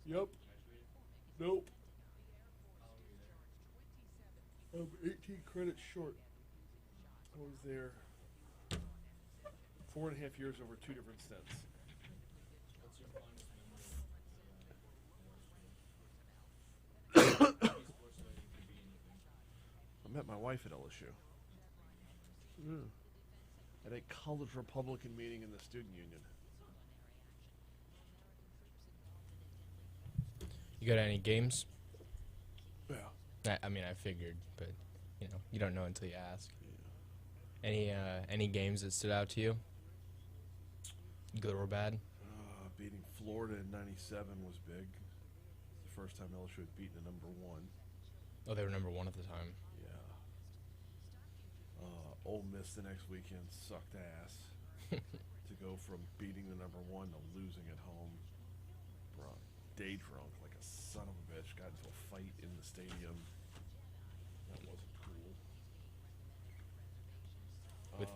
Yep. Nope. I'm 18 credits short. I was there 4.5 years over two different stints. What's your fondest memory of LSU? Could be sports related, could be anything. I met my wife at LSU. Yeah. At a college Republican meeting in the student union. You got any games? Yeah. I mean, I figured, but you don't know until you ask. Yeah. Any games that stood out to you? Good or bad? Beating Florida in '97 was big. The first time LSU had beaten a number one. Oh, they were number one at the time. Yeah. Ole Miss the next weekend sucked ass. To go from beating the number one to losing at home. Brought day drunk like a son of a bitch. Got into a fight in the stadium. That wasn't cool. With-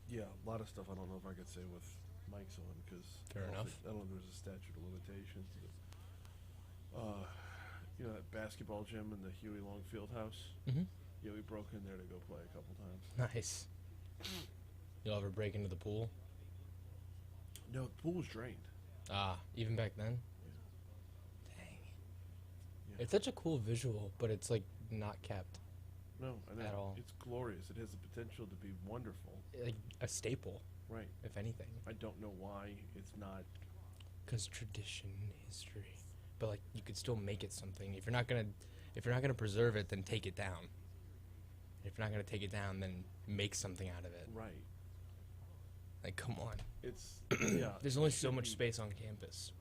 Yeah, a lot of stuff I don't know if I could say with mics on because Fair enough. I don't know if there's a statute of limitations. You know that basketball gym in the Huey Long Fieldhouse? Mm-hmm. Yeah, we broke in there to go play a couple times. Nice. You'll ever break into the pool? No, the pool was drained. Even back then? Yeah. Dang. Yeah. It's such a cool visual, but it's like not kept. No, I know. At all. It's glorious. It has the potential to be wonderful. Like a staple, Right. if anything. I don't know why it's not. Because tradition, history. But like you could still make it something. If you're not gonna preserve it, then take it down. If you're not gonna take it down, then make something out of it. Right. Like, come on. It's yeah. There's only it so should much be- space on campus,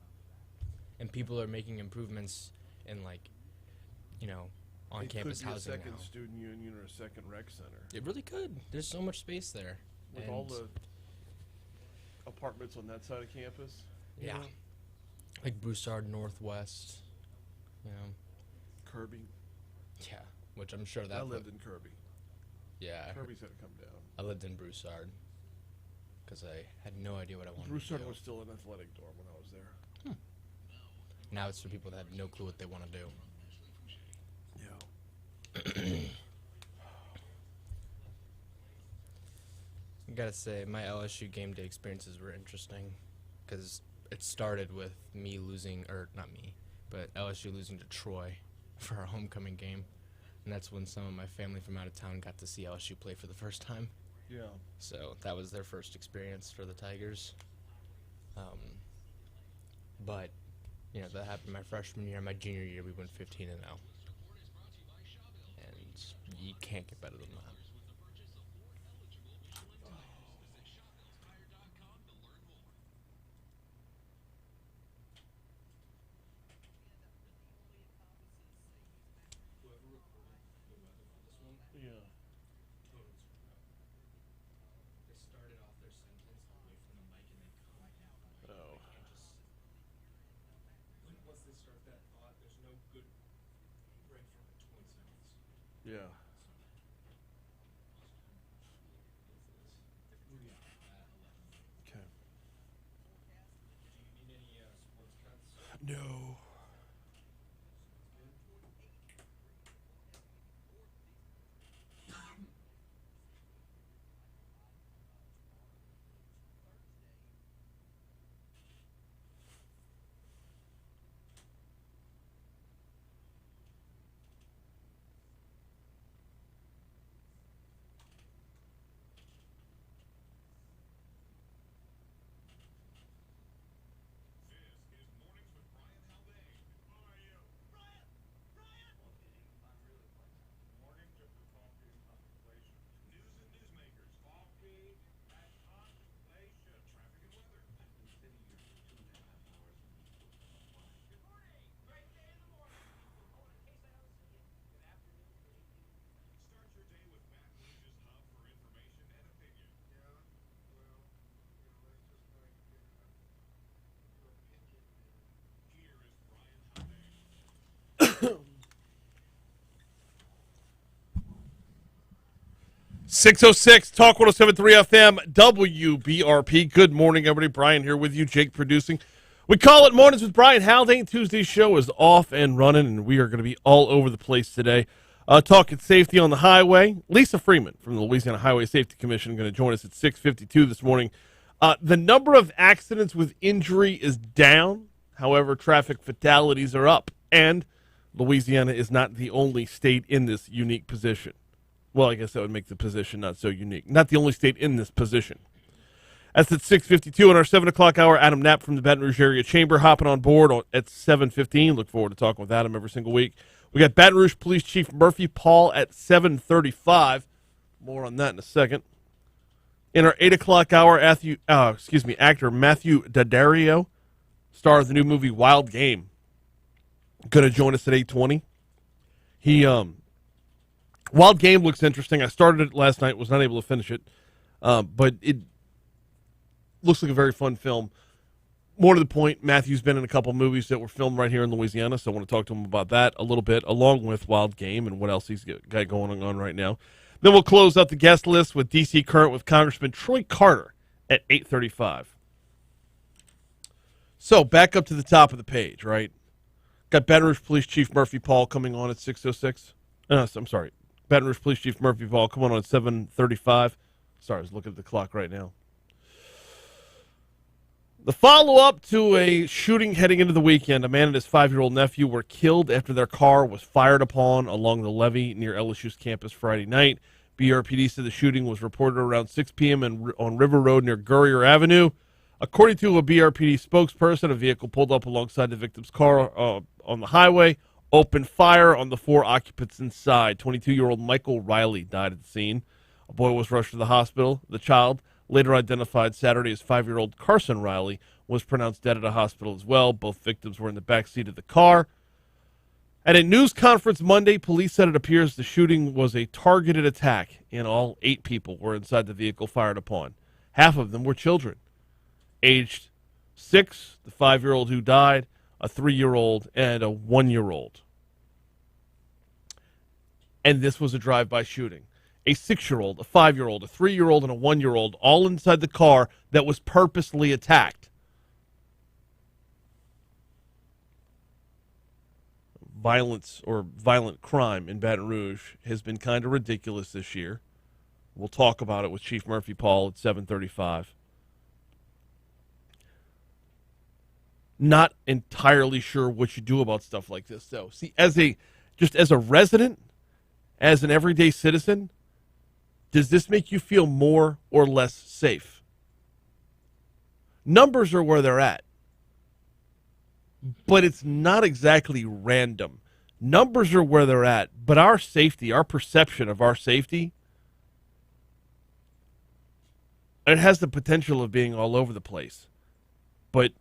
and people are making improvements in on campus It could be housing a second now. student union or a second rec center It really could. There's so much space there. with And all the apartments on that side of campus. you Yeah. know? Like Broussard Northwest, Kirby. Yeah, which I'm sure that. I lived in Kirby. Yeah, Kirby's had to come down. I lived in Broussard because I had no idea what I wanted Broussard to do. was still an athletic dorm when I was there. Now it's for people that have no clue what they want to do. Yeah. I gotta say, my LSU game day experiences were interesting because it started with me losing, or not me, but LSU losing to Troy for our homecoming game. And that's when some of my family from out of town got to see LSU play for the first time. Yeah. So that was their first experience for the Tigers. But, that happened my freshman year. My junior year, we went 15-0. And you can't get better than that. Whoever recorded the weather on this one, Yeah. totally screwed up. They started off their sentence away from the mic and then come back from the mic. Oh. They can't just. Once they start that thought, there's no good break from it. 20 seconds. Yeah. Moving on at 11. Okay. Do you need any sports cuts? No. This is Mornings with Brian Haldane. 606 Talk 107.3 FM WBRP. Good morning, everybody. Brian here with you. Jake producing. We call it Mornings with Brian Haldane. Tuesday's show is off and running, and we are going to be all over the place today. Talking safety on the highway. Lisa Freeman from the Louisiana Highway Safety Commission going to join us at 6:52 this morning. The number of accidents with injury is down. However, traffic fatalities are up, and Louisiana is not the only state in this unique position. Well, I guess that would make the position not so unique. Not the only state in this position. That's at 6:52 on our 7 o'clock hour. Adam Knapp from the Baton Rouge Area Chamber hopping on board at 7:15. Look forward to talking with Adam every single week. We got Baton Rouge Police Chief Murphy Paul at 7:35. More on that in a second. In our 8 o'clock hour, actor Matthew Daddario, star of the new movie Wild Game, going to join us at 8:20. Wild Game looks interesting. I started it last night, was not able to finish it, but it looks like a very fun film. More to the point, Matthew's been in a couple movies that were filmed right here in Louisiana, so I want to talk to him about that a little bit, along with Wild Game and what else he's got going on right now. Then we'll close out the guest list with D.C. Current with Congressman Troy Carter at 8:35. So, back up to the top of the page, right? Got Baton Rouge Police Chief Murphy Paul coming on at 6:06. I'm sorry. Baton Rouge Police Chief Murphy Paul coming on at 7:35. Sorry, I was looking at the clock right now. The follow-up to a shooting heading into the weekend. A man and his 5-year-old nephew were killed after their car was fired upon along the levee near LSU's campus Friday night. BRPD said the shooting was reported around 6 p.m. on River Road near Gurrier Avenue. According to a BRPD spokesperson, a vehicle pulled up alongside the victim's car on the highway, opened fire on the 4 occupants inside. 22-year-old Michael Riley died at the scene. A boy was rushed to the hospital. The child, later identified Saturday as 5-year-old Carson Riley, was pronounced dead at a hospital as well. Both victims were in the back seat of the car. At a news conference Monday, police said it appears the shooting was a targeted attack, and all 8 people were inside the vehicle fired upon. Half of them were children, aged 6, the 5-year-old who died, a 3-year-old, and a 1-year-old. And this was a drive-by shooting. A 6-year-old, a 5-year-old, a 3-year-old, and a 1-year-old all inside the car that was purposely attacked. Violence or violent crime in Baton Rouge has been kind of ridiculous this year. We'll talk about it with Chief Murphy Paul at 7:35. Not entirely sure what you do about stuff like this, though. See, as a resident, as an everyday citizen, does this make you feel more or less safe? Numbers are where they're at, but it's not exactly random. Numbers are where they're at, but our safety, our perception of our safety, it has the potential of being all over the place. But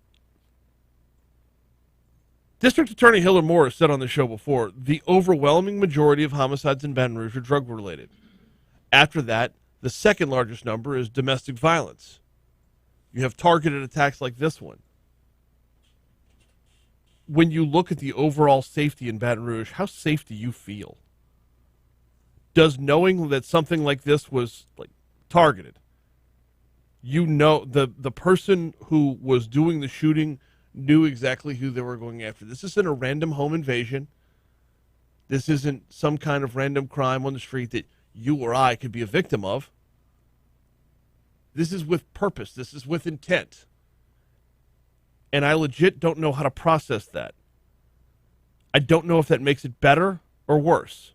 District Attorney Hiller Moore has said on the show before, the overwhelming majority of homicides in Baton Rouge are drug-related. After that, the second largest number is domestic violence. You have targeted attacks like this one. When you look at the overall safety in Baton Rouge, how safe do you feel? Does knowing that something like this was targeted, you know the person who was doing the shooting knew exactly who they were going after. This isn't a random home invasion. This isn't some kind of random crime on the street that you or I could be a victim of. This is with purpose. This is with intent. And I legit don't know how to process that. I don't know if that makes it better or worse.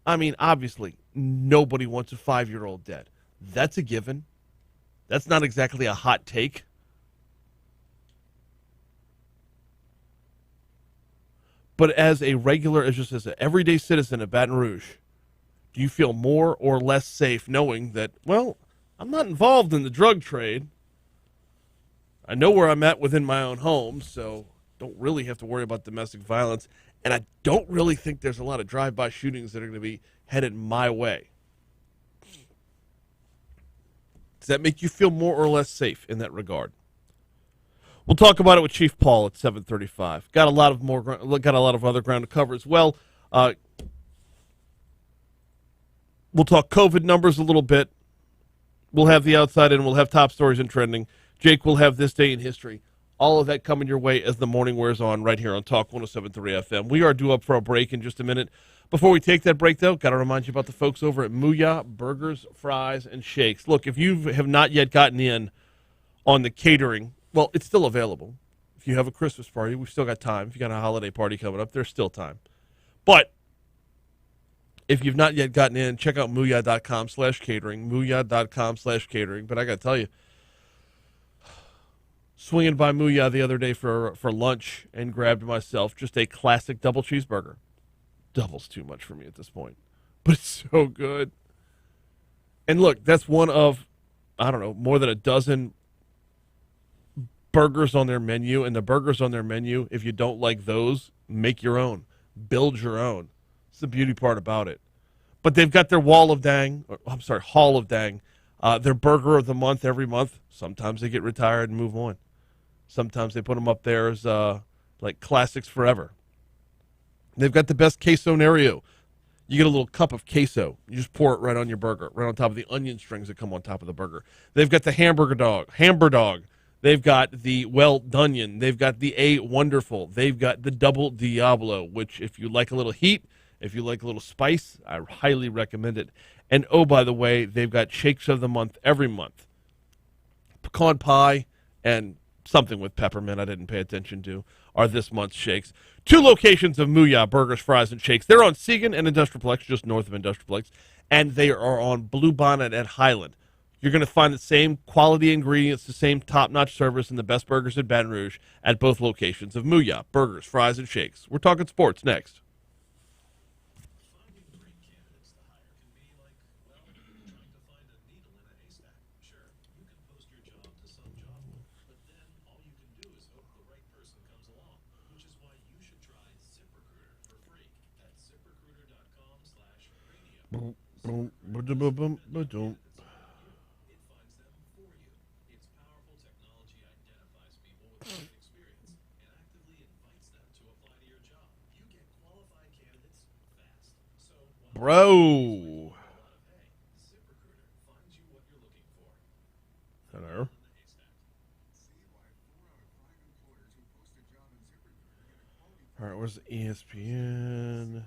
I mean, obviously, nobody wants a 5-year-old dead. That's a given. That's not exactly a hot take. But as a regular, as an everyday citizen of Baton Rouge, do you feel more or less safe knowing that, well, I'm not involved in the drug trade. I know where I'm at within my own home, so don't really have to worry about domestic violence. And I don't really think there's a lot of drive-by shootings that are going to be headed my way. Does that make you feel more or less safe in that regard? We'll talk about it with Chief Paul at 7:35. Got a lot of other ground to cover as well. We'll We'll talk COVID numbers a little bit. We'll have the outside in. We'll have top stories and trending. Jake will have this day in history. All of that coming your way as the morning wears on right here on Talk 107.3 FM. We are due up for a break in just a minute. Before we take that break, though, got to remind you about the folks over at Mooyah Burgers, Fries, and Shakes. Look, if you have not yet gotten in on the catering, well, it's still available. If you have a Christmas party, we've still got time. If you got a holiday party coming up, there's still time. But if you've not yet gotten in, check out Mooyah.com/catering, Mooyah.com/catering. But I got to tell you, swinging by Mooyah the other day for lunch and grabbed myself just a classic double cheeseburger. Double's too much for me at this point, but it's so good. And look, that's one of, I don't know, more than a dozen burgers on their menu. And the burgers on their menu, if you don't like those, make your own. Build your own. It's the beauty part about it. But they've got their Hall of Dang. Their burger of the month every month. Sometimes they get retired and move on. Sometimes they put them up there as like classics forever. They've got the best queso Nario. You get a little cup of queso. You just pour it right on your burger, right on top of the onion strings that come on top of the burger. They've got the hamburger dog. They've got the well Dunyan. They've got the A Wonderful. They've got the Double Diablo, which if you like a little heat, if you like a little spice, I highly recommend it. And oh, by the way, they've got shakes of the month every month. Pecan pie and something with peppermint I didn't pay attention to are this month's shakes. 2 locations of Mooyah Burgers, Fries, and Shakes. They're on Segan and Industrialplex, just north of Industrialplex, and they are on Bluebonnet at Highland. You're going to find the same quality ingredients, the same top-notch service, and the best burgers in Baton Rouge at both locations of Mooyah Burgers, Fries, and Shakes. We're talking sports next. Boom, boom, boom, boom, boom, boom. Bro. Hello. All right, where's the ESPN?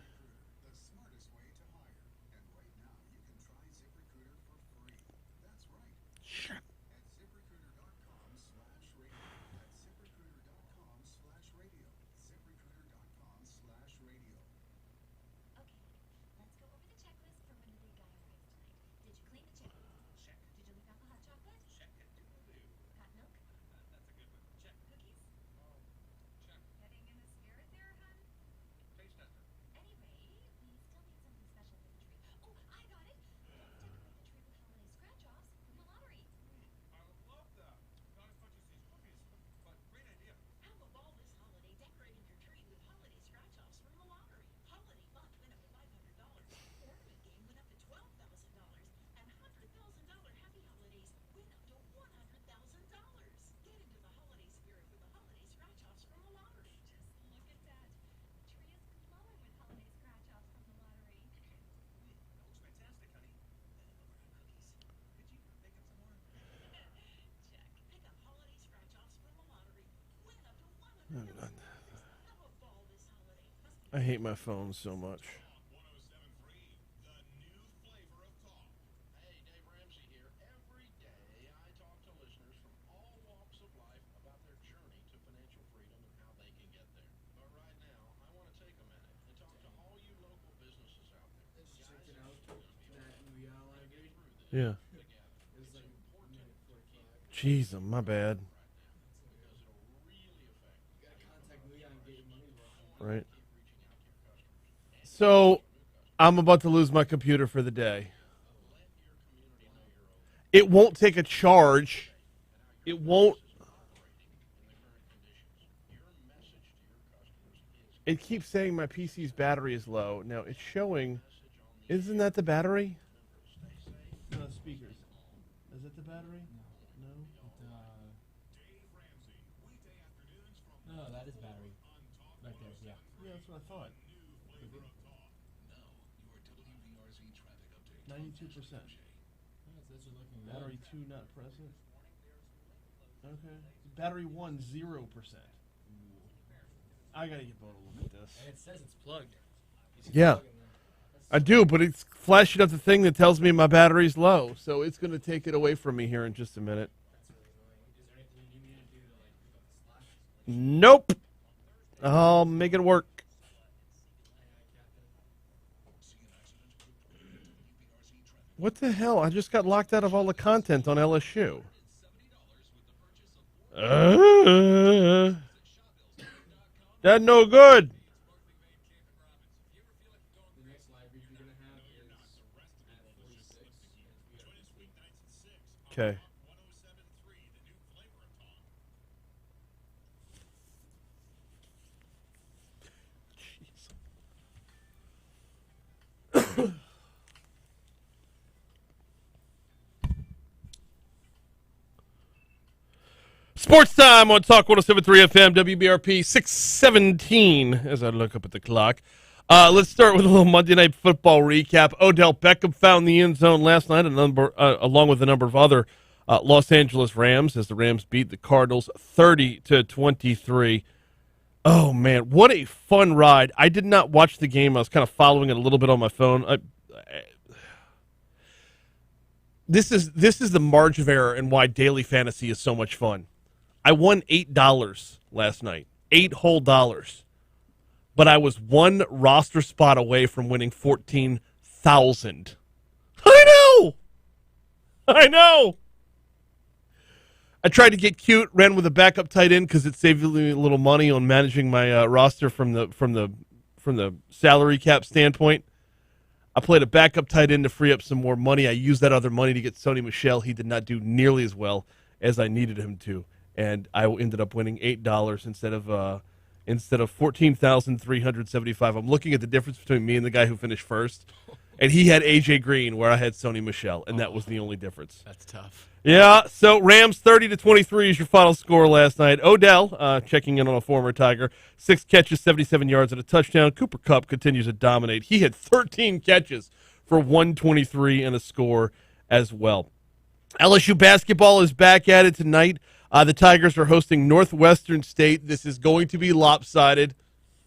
I hate my phone so much. Yeah. Jeez, my bad. Right. So, I'm about to lose my computer for the day. It won't take a charge. It won't. It keeps saying my PC's battery is low. Now, it's showing. Isn't that the battery? No, speakers. Is it the battery? No. No, that is battery. Right there, yeah. Yeah, that's what I thought. 92%. Those are looking good. Battery 2 not present. Okay. Battery 1 0%. I gotta get Bo to look at this. And it says it's plugged. Yeah. I do, but it's flashing up the thing that tells me my battery's low, so it's gonna take it away from me here in just a minute. That's really annoying. Is there anything you need me to do to like pick up the slack? Nope. I'll make it work. What the hell? I just got locked out of all the content on LSU. That's no good. The next library you're gonna have is at 46. Okay. Sports time on Talk 107.3 FM, WBRP 617, as I look up at the clock. Let's start with a little Monday Night Football recap. Odell Beckham found the end zone last night, along with a number of other Los Angeles Rams, as the Rams beat the Cardinals 30-23. Oh, man, what a fun ride. I did not watch the game. I was kind of following it a little bit on my phone. This is the margin of error and why daily fantasy is so much fun. I won $8 last night, $8 whole dollars, but I was one roster spot away from winning 14,000. I know. I tried to get cute, ran with a backup tight end because it saved me a little money on managing my roster from the salary cap standpoint. I played a backup tight end to free up some more money. I used that other money to get Sony Michel. He did not do nearly as well as I needed him to, and I ended up winning $8 instead of $14,375. I'm looking at the difference between me and the guy who finished first, and he had AJ Green where I had Sony Michel, and that was the only difference. That's tough. Yeah, so Rams 30-23 is your final score last night. Odell, checking in on a former Tiger, 6 catches, 77 yards, and a touchdown. Cooper Kupp continues to dominate. He had 13 catches for 123 and a score as well. LSU basketball is back at it tonight. The Tigers are hosting Northwestern State. This is going to be lopsided.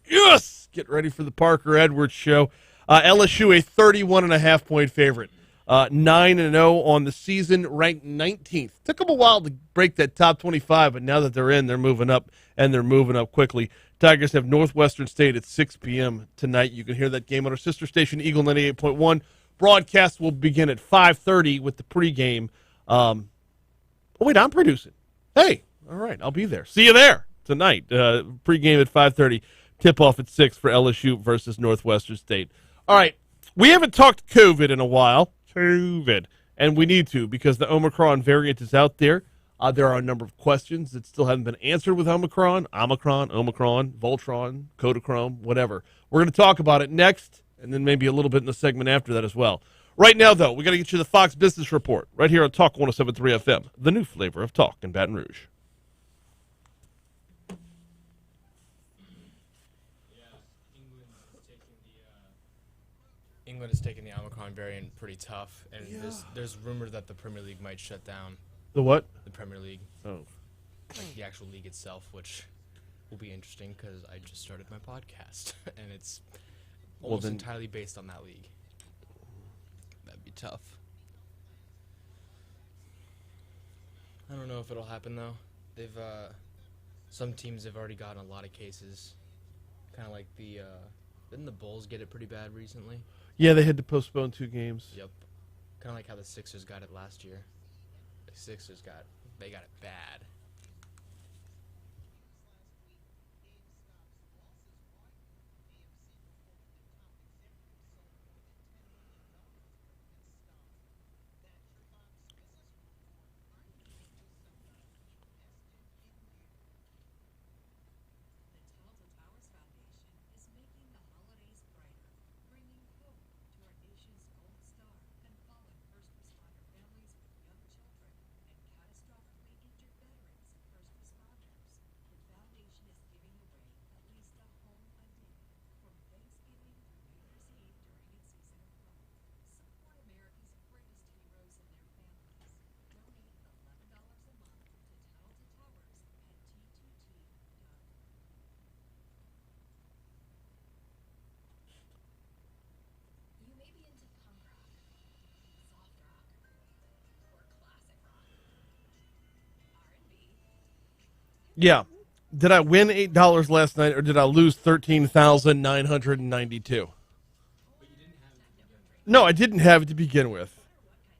Yes! Get ready for the Parker Edwards show. LSU a 31.5-point favorite. 9-0 on the season, ranked 19th. Took them a while to break that top 25, but now that they're in, they're moving up, and they're moving up quickly. Tigers have Northwestern State at 6 p.m. tonight. You can hear that game on our sister station, Eagle 98.1. Broadcast will begin at 5:30 with the pregame. Oh, wait, I'm producing. Hey, all right, I'll be there. See you there tonight. Pregame at 5:30, tip-off at 6 for LSU versus Northwestern State. All right, we haven't talked COVID in a while. COVID. And we need to because the Omicron variant is out there. There are a number of questions that still haven't been answered with Omicron, Voltron, Kodachrome, whatever. We're going to talk about it next and then maybe a little bit in the segment after that as well. Right now, though, we got to get you the Fox Business Report right here on Talk 107.3 FM, the new flavor of talk in Baton Rouge. England is taking the Omicron variant pretty tough, and there's rumor that the Premier League might shut down. The what? The Premier League. Oh. Like the actual league itself, which will be interesting because I just started my podcast, and it's almost entirely based on that league. That'd be tough. I don't know if it'll happen, though. Some teams have already gotten a lot of cases. Kind of like didn't the Bulls get it pretty bad recently? Yeah, they had to postpone 2 games. Yep. Kind of like how the Sixers got it last year. The Sixers got it bad. Yeah. Did I win $8 last night, or did I lose 13,992? No, I didn't have it to begin with.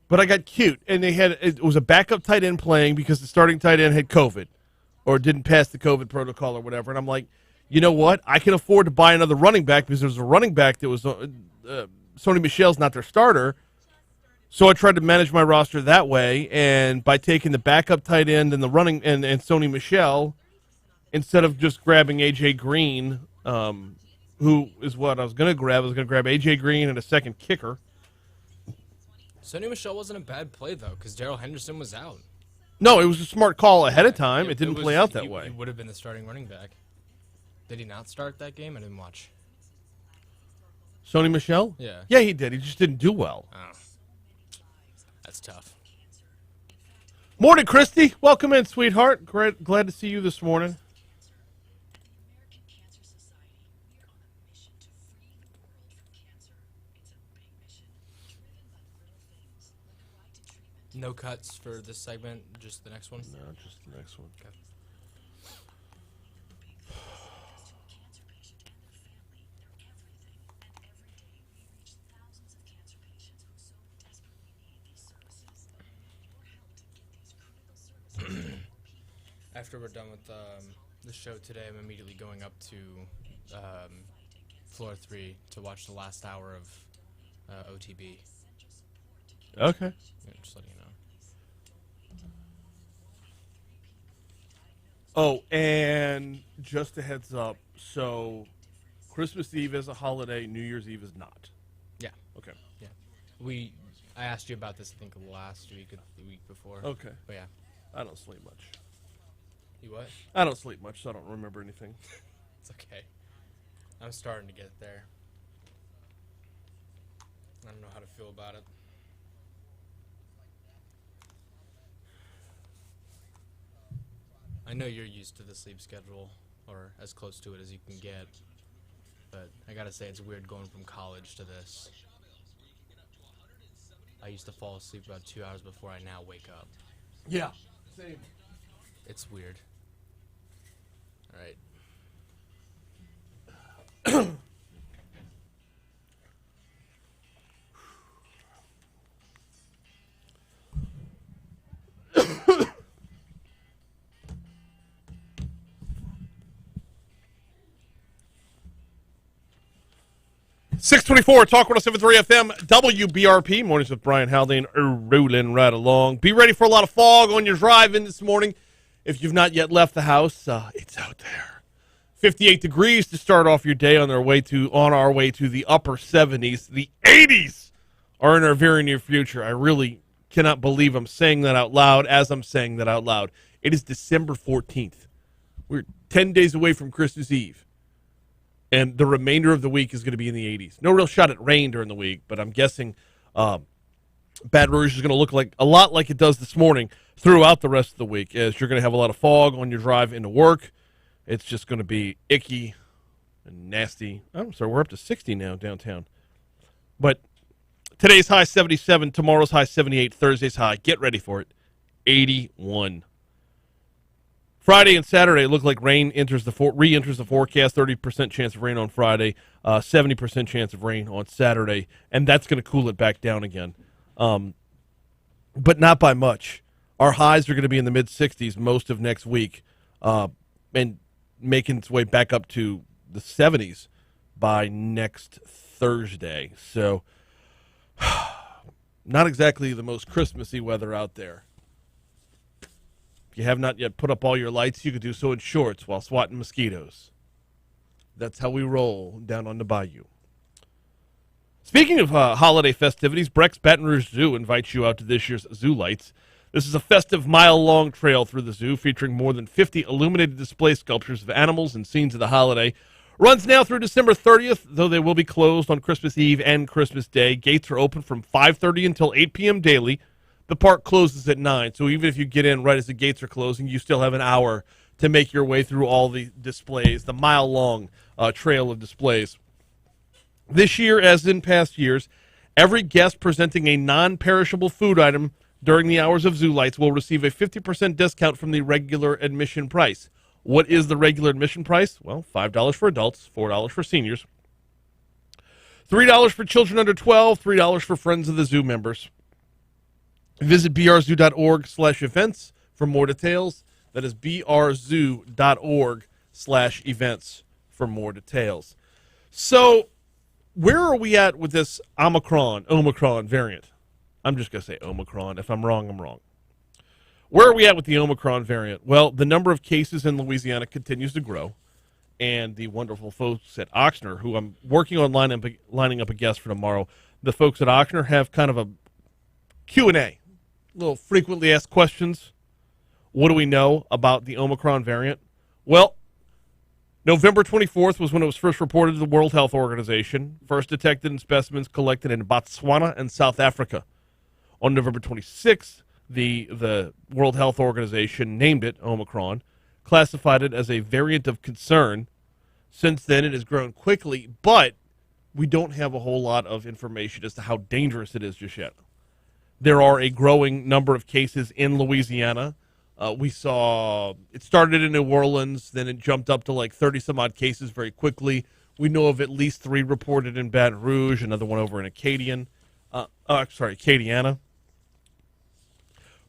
But I got cute, and it was a backup tight end playing because the starting tight end had COVID or didn't pass the COVID protocol or whatever. And I'm like, you know what? I can afford to buy another running back because there was a running back that was Sony Michel's not their starter. So I tried to manage my roster that way, and by taking the backup tight end and the running and Sony Michel instead of just grabbing AJ Green, who is what I was going to grab. I was going to grab AJ Green and a second kicker. Sonny Michel wasn't a bad play, though, because Darrell Henderson was out. No, it was a smart call ahead of time. It didn't play out that way. He would have been the starting running back. Did he not start that game? I didn't watch. Sony Michel? Yeah. Yeah, he did. He just didn't do well. Oh. That's tough. Morning, Christy. Welcome in, sweetheart. Glad to see you this morning. No cuts for this segment, just the next one? No, just the next one. Okay. After we're done with the show today, I'm immediately going up to floor 3 to watch the last hour of OTB. Okay. Yeah, just letting you know. Oh, and just a heads up. So, Christmas Eve is a holiday. New Year's Eve is not. Yeah. Okay. Yeah. I asked you about this, I think, last week or the week before. Okay. But yeah. I don't sleep much. You what? I don't sleep much, so I don't remember anything. It's okay. I'm starting to get there. I don't know how to feel about it. I know you're used to the sleep schedule, or as close to it as you can get, but I gotta say it's weird going from college to this. I used to fall asleep about 2 hours before I now wake up. Yeah. Same. It's weird. Alright. .624 Talk 107.3 FM WBRP. Mornings with Brian Haldane, rolling right along. Be ready for a lot of fog on your drive in this morning. If you've not yet left the house, it's out there. 58 degrees to start off your day on our way to the upper 70s. The 80s are in our very near future. I really cannot believe I'm saying that out loud as I'm saying that out loud. It is December 14th. We're 10 days away from Christmas Eve. And the remainder of the week is going to be in the 80s. No real shot at rain during the week, but I'm guessing Baton Rouge is going to look like a lot like it does this morning throughout the rest of the week, as you're going to have a lot of fog on your drive into work. It's just going to be icky and nasty. I'm sorry, we're up to 60 now downtown. But today's high 77, tomorrow's high 78, Thursday's high, get ready for it, 81. Friday and Saturday look like rain re-enters the forecast. 30% chance of rain on Friday, 70% chance of rain on Saturday, and that's going to cool it back down again. But not by much. Our highs are going to be in the mid-60s most of next week, and making its way back up to the 70s by next Thursday. So, not exactly the most Christmassy weather out there. If you have not yet put up all your lights, you could do so in shorts while swatting mosquitoes. That's how we roll down on the bayou. Speaking of holiday festivities, Breck's Baton Rouge Zoo invites you out to this year's Zoo Lights. This is a festive mile-long trail through the zoo featuring more than 50 illuminated display sculptures of animals and scenes of the holiday. Runs now through December 30th, though they will be closed on Christmas Eve and Christmas Day. Gates are open from 5:30 until 8 p.m. daily. The park closes at 9, so even if you get in right as the gates are closing, you still have an hour to make your way through all the displays, the mile-long trail of displays. This year, as in past years, every guest presenting a non-perishable food item during the hours of Zoo Lights will receive a 50% discount from the regular admission price. What is the regular admission price? Well, $5 for adults, $4 for seniors, $3 for children under 12, $3 for Friends of the Zoo members. Visit brzoo.org/events for more details. That is brzoo.org/events for more details. So, where are we at with this Omicron variant? I'm just going to say Omicron. If I'm wrong, I'm wrong. Where are we at with the Omicron variant? Well, the number of cases in Louisiana continues to grow. And the wonderful folks at Oxnard, who I'm working on lining up a guest for tomorrow, the folks at Oxnard have kind of a Q&A, little frequently asked questions. What do we know about the Omicron variant? Well, November 24th was when it was first reported to the World Health Organization, first detected in specimens collected in Botswana and South Africa. On November 26th, the World Health Organization named it Omicron, classified it as a variant of concern. Since then, it has grown quickly, but we don't have a whole lot of information as to how dangerous it is just yet. There are a growing number of cases in Louisiana. We saw it started in New Orleans, then it jumped up to like 30-some-odd cases very quickly. We know of at least 3 reported in Baton Rouge, another one over in Acadiana.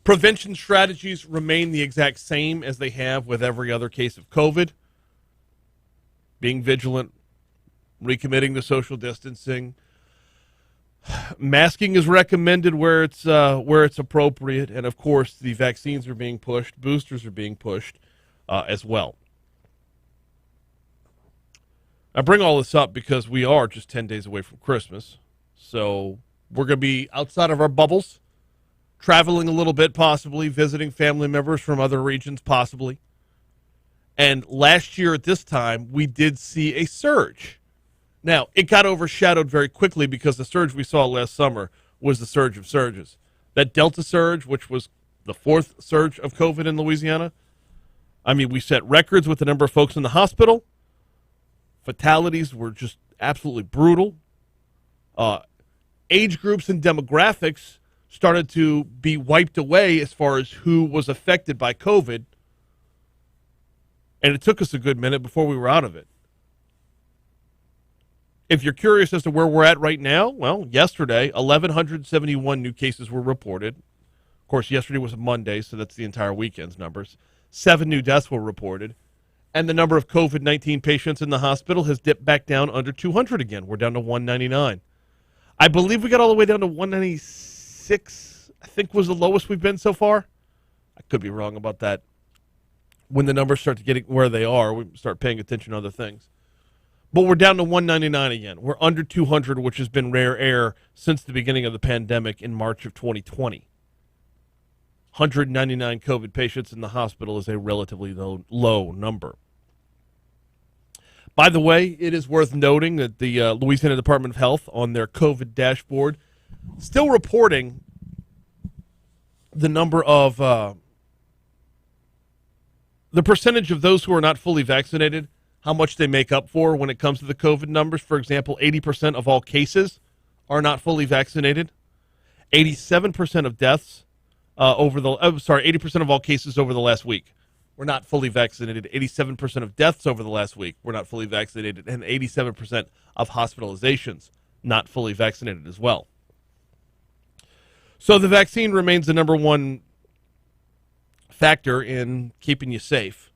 Prevention strategies remain the exact same as they have with every other case of COVID. Being vigilant, recommitting to social distancing. Masking is recommended where it's appropriate, and of course the vaccines are being pushed, boosters are being pushed as well. I bring all this up because we are just 10 days away from Christmas, so we're going to be outside of our bubbles, traveling a little bit possibly, visiting family members from other regions possibly. And last year at this time, we did see a surge. Now, it got overshadowed very quickly because the surge we saw last summer was the surge of surges. That Delta surge, which was the 4th surge of COVID in Louisiana, I mean, we set records with the number of folks in the hospital. Fatalities were just absolutely brutal. Age groups and demographics started to be wiped away as far as who was affected by COVID. And it took us a good minute before we were out of it. If you're curious as to where we're at right now, well, yesterday, 1,171 new cases were reported. Of course, yesterday was a Monday, so that's the entire weekend's numbers. 7 new deaths were reported. And the number of COVID-19 patients in the hospital has dipped back down under 200 again. We're down to 199. I believe we got all the way down to 196, I think was the lowest we've been so far. I could be wrong about that. When the numbers start to get where they are, we start paying attention to other things. But we're down to 199 again. We're under 200, which has been rare air since the beginning of the pandemic in March of 2020. 199 COVID patients in the hospital is a relatively low number. By the way, it is worth noting that the Louisiana Department of Health on their COVID dashboard still reporting the number of the percentage of those who are not fully vaccinated, how much they make up for when it comes to the COVID numbers. For example, 80% of all cases are not fully vaccinated. 87% of deaths 80% of all cases over the last week were not fully vaccinated. 87% of deaths over the last week were not fully vaccinated, and 87% of hospitalizations not fully vaccinated as well. So the vaccine remains the number one factor in keeping you safe.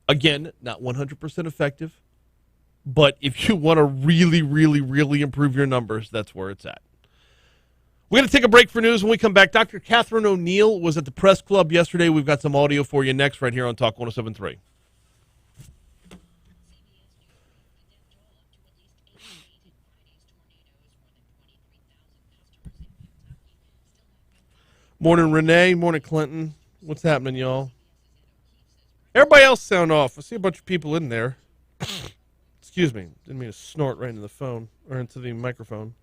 Again, not 100% effective, but if you want to really, really, really improve your numbers, that's where it's at. We're going to take a break for news. When we come back, Dr. Catherine O'Neill was at the press club yesterday. We've got some audio for you next right here on Talk 107.3. Morning, Renee. Morning, Clinton. What's happening, y'all? Everybody else sound off. I see a bunch of people in there. Excuse me. Didn't mean to snort right into the phone or into the microphone.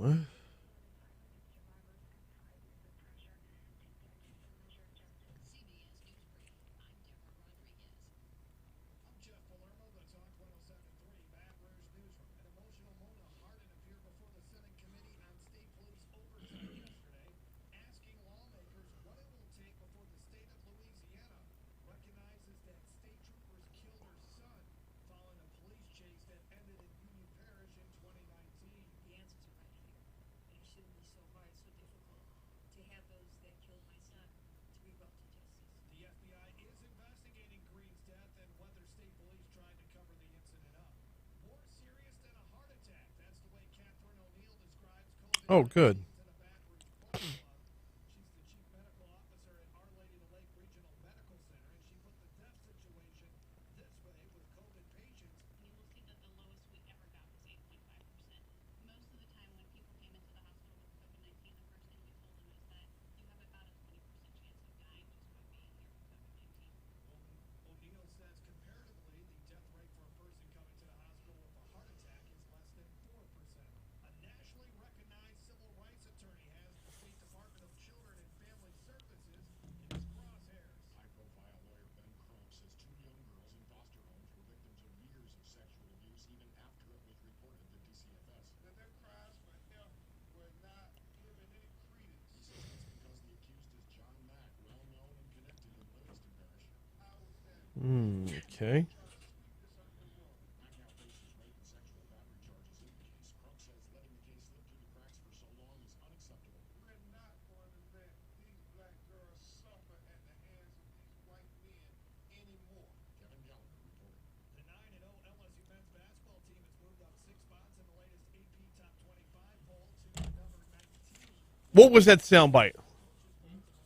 What? Oh, good. Okay. What was that soundbite?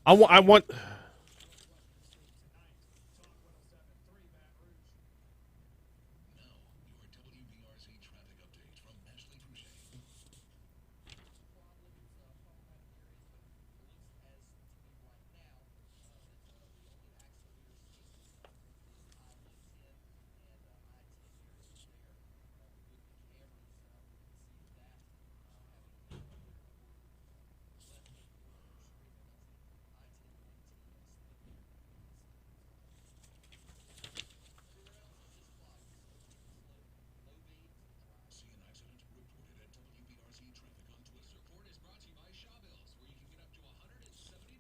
I want.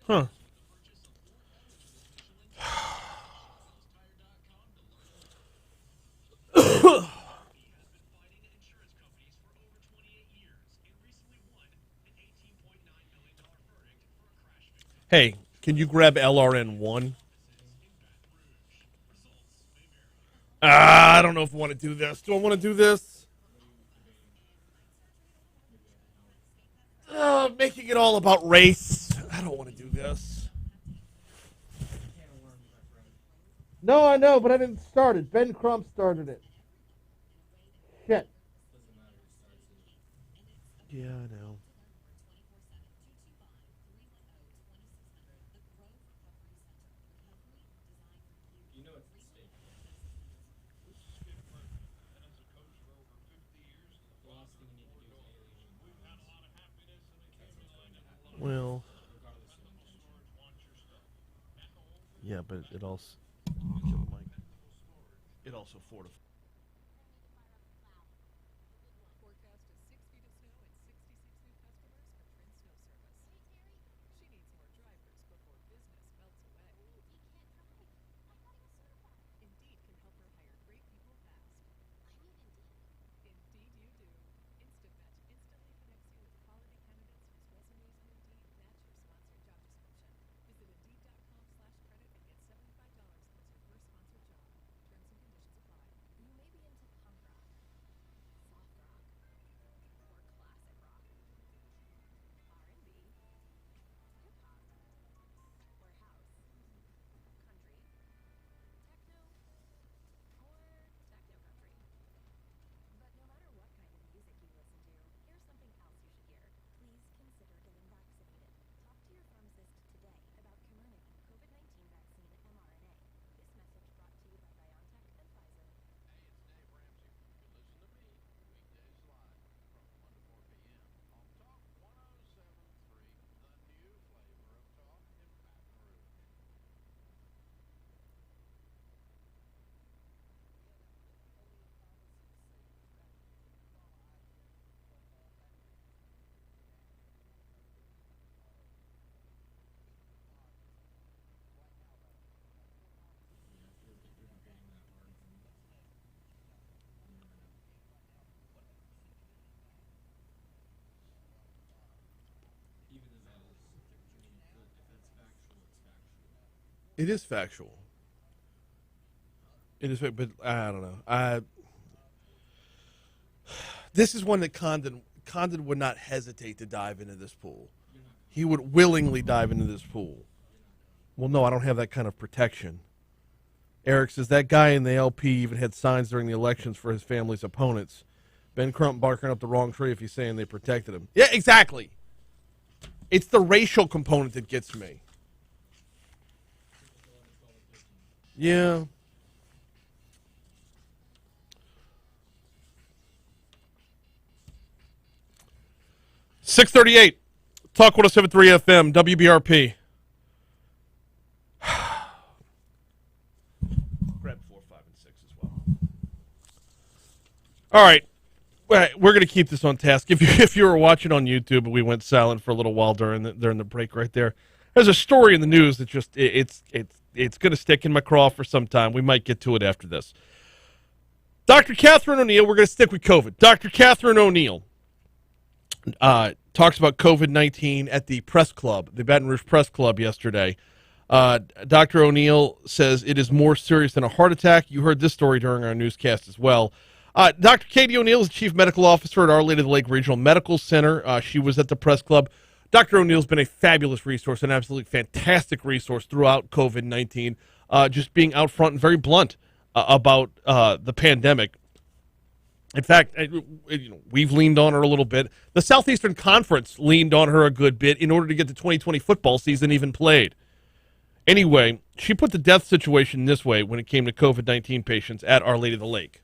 Huh. Hey, can you grab LRN1? I don't know if I want to do this. Do I want to do this? Making it all about race. I don't want to do this. No, I know, but I didn't start it. Ben Crump started it. Shit. Yeah, I know. Well, yeah, but it also it also fortifies. It is factual. It is, but I don't know. This is one that Condon would not hesitate to dive into this pool. He would willingly dive into this pool. Well, no, I don't have that kind of protection. Eric says that guy in the LP even had signs during the elections for his family's opponents. Ben Crump barking up the wrong tree if he's saying they protected him. Yeah, exactly. It's the racial component that gets me. Yeah. .638, Talk 107.3 FM, WBRP. Grab 4, 5, and 6 as well. All right. We're going to keep this on task. If you were watching on YouTube, we went silent for a little while during the break right there. There's a story in the news that just it's going to stick in my craw for some time. We might get to it after this. Dr. Catherine O'Neill, we're going to stick with COVID. Dr. Catherine O'Neill talks about COVID-19 at the press club, the Baton Rouge Press Club yesterday. Dr. O'Neill says it is more serious than a heart attack. You heard this story during our newscast as well. Dr. Katie O'Neill is the Chief Medical Officer at Our Lady of the Lake Regional Medical Center. She was at the press club. Dr. O'Neill's been a fabulous resource, an absolutely fantastic resource throughout COVID-19, just being out front and very blunt about the pandemic. In fact, we've leaned on her a little bit. The Southeastern Conference leaned on her a good bit in order to get the 2020 football season even played. Anyway, she put the death situation this way when it came to COVID-19 patients at Our Lady of the Lake.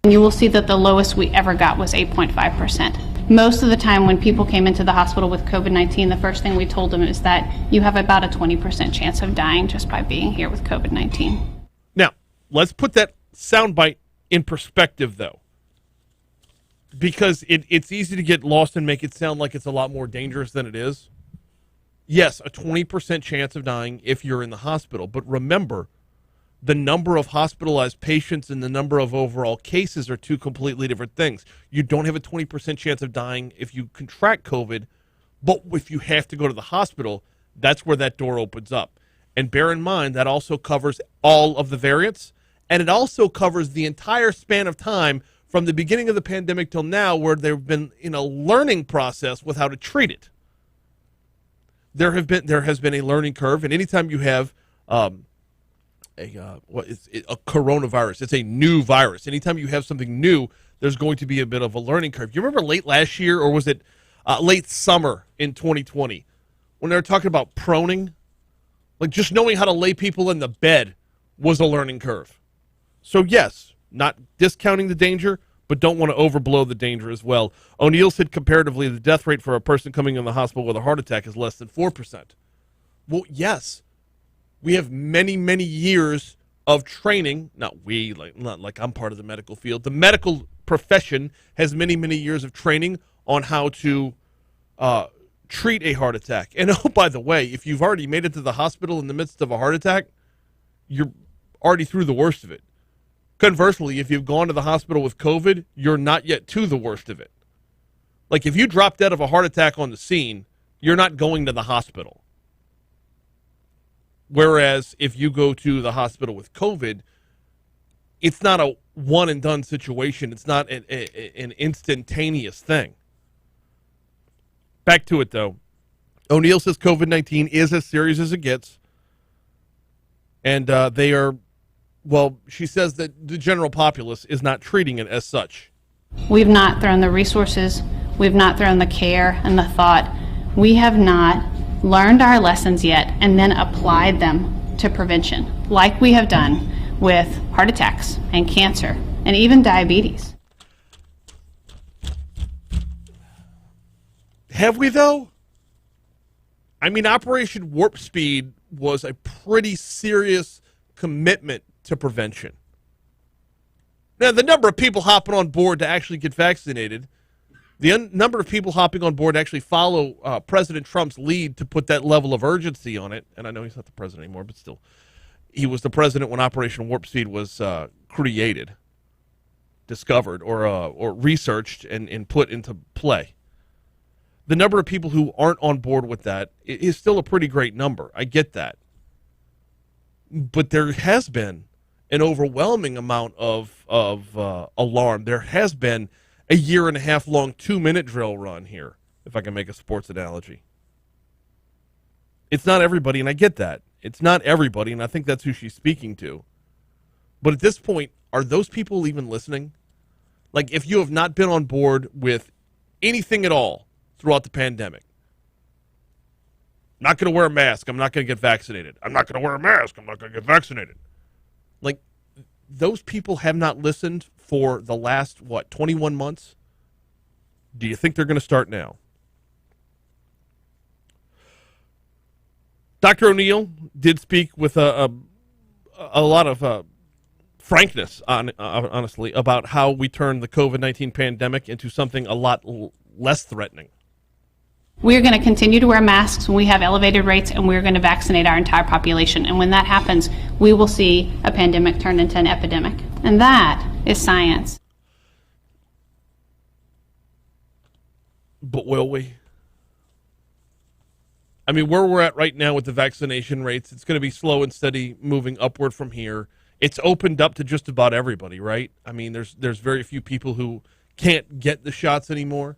You will see that the lowest we ever got was 8.5%. Most of the time when people came into the hospital with COVID-19, the first thing we told them is that you have about a 20% chance of dying just by being here with COVID-19. Now, let's put that soundbite in perspective, though, because it's easy to get lost and make it sound like it's a lot more dangerous than it is. Yes, a 20% chance of dying if you're in the hospital, but remember, the number of hospitalized patients and the number of overall cases are two completely different things. You don't have a 20% chance of dying if you contract COVID, but if you have to go to the hospital, that's where that door opens up. And bear in mind, that also covers all of the variants, and it also covers the entire span of time from the beginning of the pandemic till now, where they've been in a learning process with how to treat it. There has been a learning curve, and anytime you have a coronavirus, it's a new virus. Anytime you have something new, there's going to be a bit of a learning curve. You remember late last year, or was it late summer in 2020, when they were talking about proning? Like, just knowing how to lay people in the bed was a learning curve. So yes, not discounting the danger, but don't want to overblow the danger as well. O'Neill said comparatively the death rate for a person coming in the hospital with a heart attack is less than 4%. Well, yes, we have many, many years of training. Not like I'm part of the medical field. The medical profession has many, many years of training on how to treat a heart attack. And oh, by the way, if you've already made it to the hospital in the midst of a heart attack, you're already through the worst of it. Conversely, if you've gone to the hospital with COVID, you're not yet to the worst of it. Like, if you drop dead of a heart attack on the scene, you're not going to the hospital. Whereas if you go to the hospital with COVID, it's not a one-and-done situation. It's not an instantaneous thing. Back to it, though. O'Neill says COVID-19 is as serious as it gets. And they are, well, she says that the general populace is not treating it as such. We've not thrown the resources, we've not thrown the care and the thought. We have not learned our lessons yet and then applied them to prevention, like we have done with heart attacks and cancer and even diabetes. Have we, though? I mean, Operation Warp Speed was a pretty serious commitment to prevention. Now, the number of people hopping on board to actually get vaccinated, the number of people hopping on board to actually follow President Trump's lead to put that level of urgency on it, and I know he's not the president anymore, but still, he was the president when Operation Warp Speed was created, discovered, or researched and put into play. the number of people who aren't on board with that is still a pretty great number. I get that. But there has been an overwhelming amount of alarm. There has been a 1.5 year long 2-minute drill run here, if I can make a sports analogy. It's not everybody, and I get that. It's not everybody, and I think that's who she's speaking to. But at this point, are those people even listening? Like, if you have not been on board with anything at all throughout the pandemic, not going to wear a mask, I'm not going to get vaccinated. I'm not going to wear a mask, I'm not going to get vaccinated. Like, those people have not listened for the last, 21 months? Do you think they're going to start now? Dr. O'Neill did speak with a lot of frankness, honestly, about how we turned the COVID-19 pandemic into something a lot less threatening. We're going to continue to wear masks when we have elevated rates, and we're going to vaccinate our entire population. And when that happens, we will see a pandemic turn into an epidemic. And that is science. But will we? I mean, where we're at right now with the vaccination rates, it's going to be slow and steady moving upward from here. It's opened up to just about everybody, right? I mean, there's very few people who can't get the shots anymore.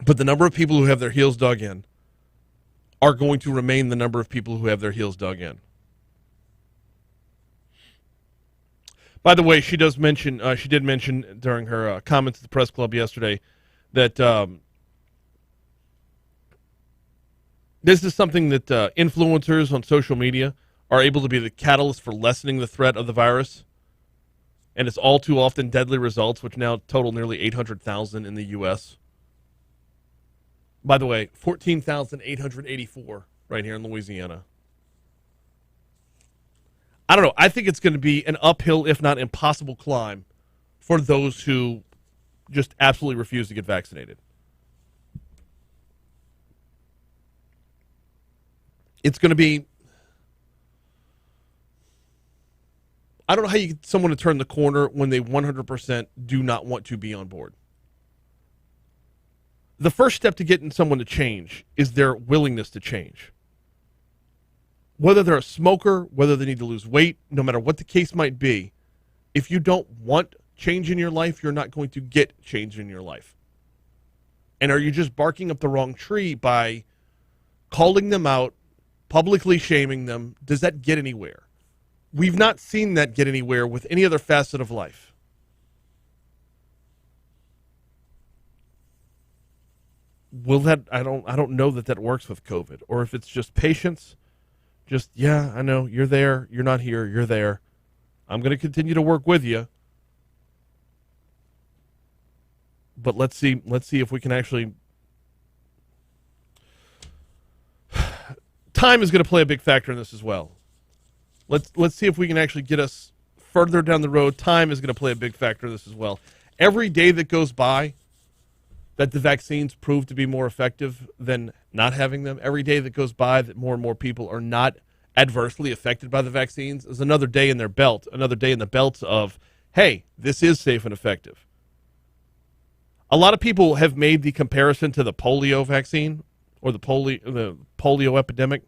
But the number of people who have their heels dug in are going to remain the number of people who have their heels dug in. By the way, she did mention during her comments at the press club yesterday that this is something that influencers on social media are able to be the catalyst for lessening the threat of the virus. And it's all too often deadly results, which now total nearly 800,000 in the U.S. By the way, 14,884 right here in Louisiana. I don't know. I think it's going to be an uphill, if not impossible climb for those who just absolutely refuse to get vaccinated. It's going to be, I don't know how you get someone to turn the corner when they 100% do not want to be on board. The first step to getting someone to change is their willingness to change. Whether they're a smoker, whether they need to lose weight, no matter what the case might be, if you don't want change in your life, you're not going to get change in your life. And are you just barking up the wrong tree by calling them out, publicly shaming them? Does that get anywhere? We've not seen that get anywhere with any other facet of life. Will that? I don't know that works with COVID, or if it's just patience. Just, yeah, I know you're there, you're not here, you're there. I'm going to continue to work with you, but let's see if we can actually. Time is going to play a big factor in this as well. Let's see if we can actually get us further down the road. Time is going to play a big factor in this as well. Every day that goes by that the vaccines prove to be more effective than not having them, every day that goes by that more and more people are not adversely affected by the vaccines is another day in their belt, another day in the belts of, hey, this is safe and effective. A lot of people have made the comparison to the polio vaccine or the polio epidemic.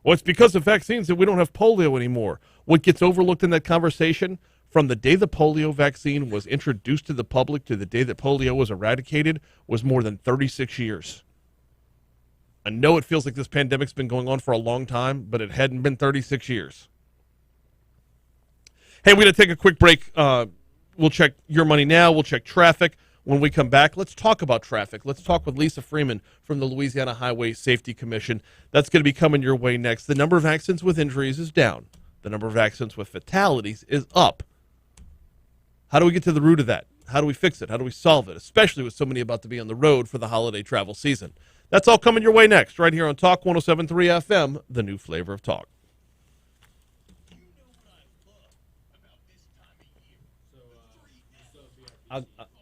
Well, it's because of vaccines that we don't have polio anymore. What gets overlooked in that conversation, from the day the polio vaccine was introduced to the public to the day that polio was eradicated, was more than 36 years. I know it feels like this pandemic's been going on for a long time, but it hadn't been 36 years. Hey, we're going to take a quick break. We'll check Your Money Now. We'll check traffic. When we come back, let's talk about traffic. Let's talk with Lisa Freeman from the Louisiana Highway Safety Commission. That's going to be coming your way next. The number of accidents with injuries is down. The number of accidents with fatalities is up. How do we get to the root of that? How do we fix it? How do we solve it? Especially with so many about to be on the road for the holiday travel season. That's all coming your way next, right here on Talk 107.3 FM, the new flavor of talk.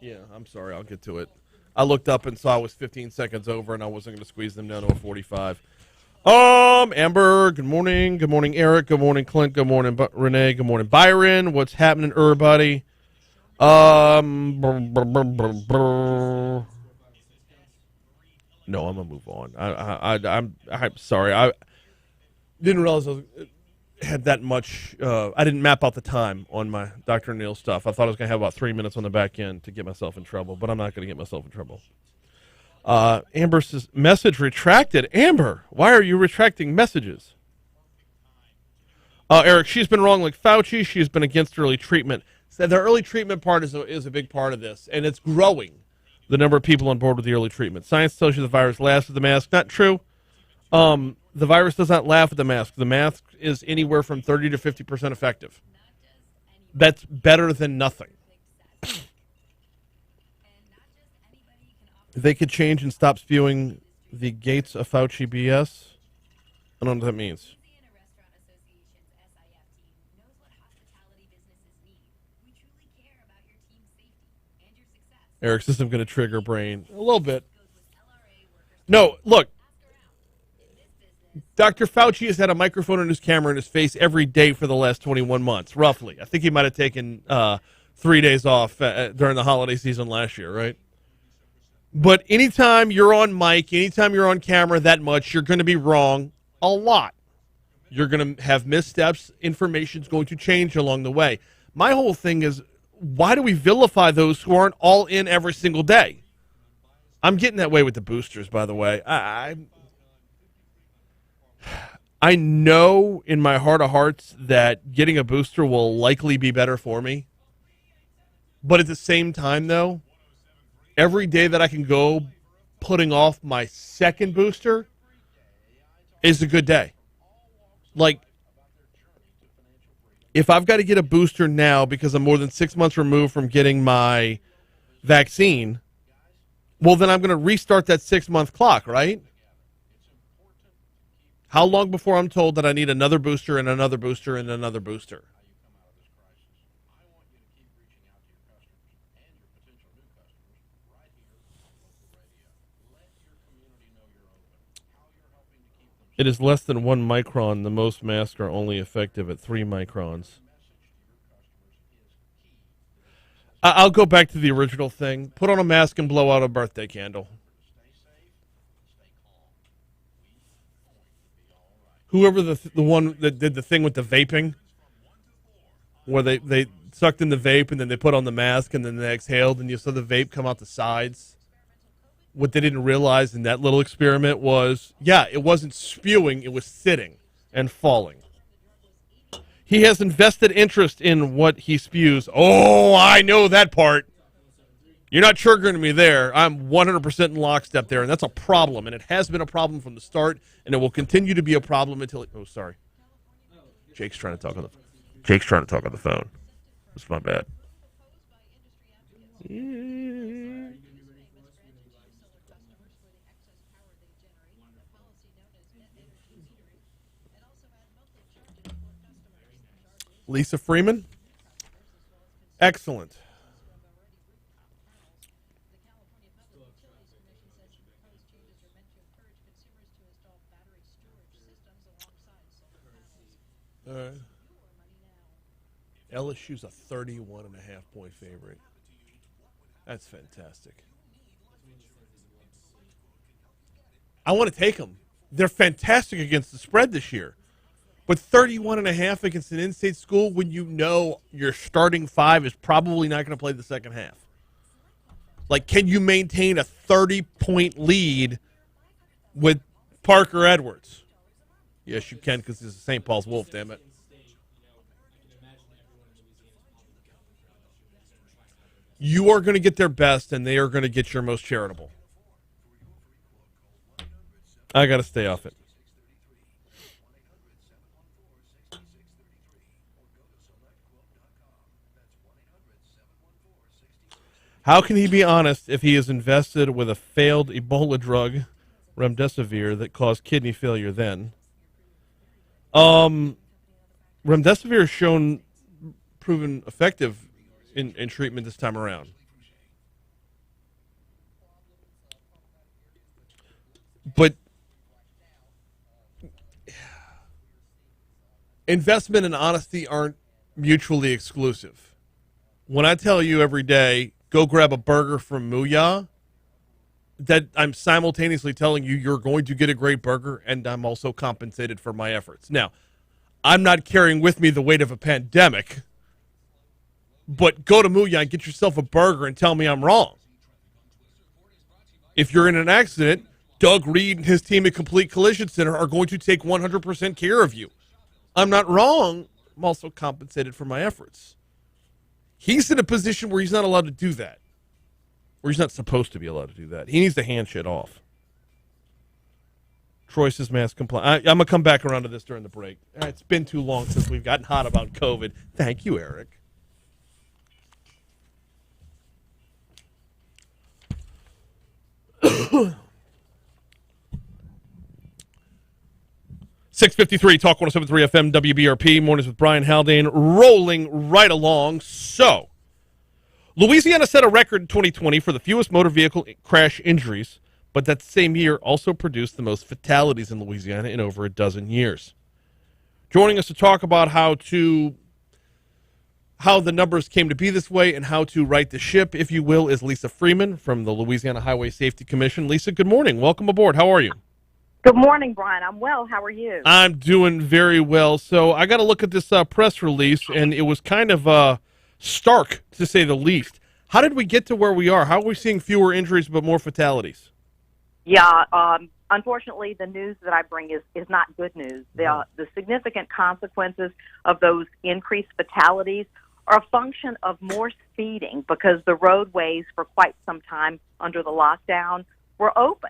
Yeah, I'm sorry. I'll get to it. I looked up and saw it was 15 seconds over, and I wasn't going to squeeze them down to a 45. Amber, good morning. Good morning, Eric. Good morning, Clint. Good morning, Renee. Good morning, Byron. What's happening, everybody? No, I'm gonna move on. I'm sorry. I didn't realize had that much. I didn't map out the time on my Dr. Neil stuff. I thought I was gonna have about 3 minutes on the back end to get myself in trouble, but I'm not gonna get myself in trouble. Amber says message retracted. Amber, why are you retracting messages? Eric, she's been wrong like Fauci. She's been against early treatment. So the early treatment part is a big part of this, and it's growing. The number of people on board with the early treatment. Science tells you the virus laughs at the mask. Not true. The virus does not laugh at the mask. The mask is anywhere from 30 to 50% effective. That's better than nothing. They could change and stop spewing the Gates of Fauci BS. I don't know what that means. Eric's system going to trigger brain a little bit. No, look. Dr. Fauci has had a microphone and his camera in his face every day for the last 21 months, roughly. I think he might have taken 3 days off during the holiday season last year, right? But anytime you're on mic, anytime you're on camera that much, you're going to be wrong a lot. You're going to have missteps. Information's going to change along the way. My whole thing is, why do we vilify those who aren't all in every single day? I'm getting that way with the boosters, by the way. I know in my heart of hearts that getting a booster will likely be better for me. But at the same time, though, every day that I can go putting off my second booster is a good day. Like, if I've got to get a booster now because I'm more than 6 months removed from getting my vaccine, well, then I'm going to restart that 6-month clock, right? How long before I'm told that I need another booster and another booster and another booster? It is less than 1 micron. The most masks are only effective at 3 microns. I'll go back to the original thing. Put on a mask and blow out a birthday candle. Whoever the one that did the thing with the vaping, where they sucked in the vape and then they put on the mask and then they exhaled and you saw the vape come out the sides. What they didn't realize in that little experiment was, yeah, it wasn't spewing, it was sitting and falling. He has invested interest in what he spews. Oh, I know that part. You're not triggering me there. I'm 100% in lockstep there, and that's a problem, and it has been a problem from the start, and it will continue to be a problem until oh, sorry. Jake's trying to talk on the phone. That's my bad. Lisa Freeman. Excellent. All right. LSU's a 31.5-point favorite. That's fantastic. I want to take them. They're fantastic against the spread this year. But 31.5 against an in-state school when you know your starting 5 is probably not going to play the second half. Like, can you maintain a 30-point lead with Parker Edwards? Yes, you can, because he's a St. Paul's Wolf, damn it. You are going to get their best, and they are going to get your most charitable. I got to stay off it. How can he be honest if he is invested with a failed Ebola drug, remdesivir, that caused kidney failure then? Remdesivir is shown proven effective in treatment this time around. But investment and honesty aren't mutually exclusive. when I tell you every day, go grab a burger from Mooyah, that I'm simultaneously telling you you're going to get a great burger, and I'm also compensated for my efforts. Now, I'm not carrying with me the weight of a pandemic, but go to Mooyah and get yourself a burger and tell me I'm wrong. If you're in an accident, Doug Reed and his team at Complete Collision Center are going to take 100% care of you. I'm not wrong. I'm also compensated for my efforts. He's in a position where he's not allowed to do that. Or he's not supposed to be allowed to do that. He needs to hand shit off. Troy says mask compliant. I'm going to come back around to this during the break. It's been too long since we've gotten hot about COVID. Thank you, Eric. .653 Talk 107.3 FM WBRP. Mornings with Brian Haldane rolling right along. So, Louisiana set a record in 2020 for the fewest motor vehicle crash injuries, but that same year also produced the most fatalities in Louisiana in over a dozen years. Joining us to talk about how the numbers came to be this way and how to right the ship, if you will, is Lisa Freeman from the Louisiana Highway Safety Commission. Lisa, good morning. Welcome aboard. How are you? Good morning, Brian. I'm well. How are you? I'm doing very well. So I got to look at this press release, and it was kind of stark, to say the least. How did we get to where we are? How are we seeing fewer injuries but more fatalities? Yeah, unfortunately, the news that I bring is not good news. The significant consequences of those increased fatalities are a function of more speeding because the roadways for quite some time under the lockdown were open.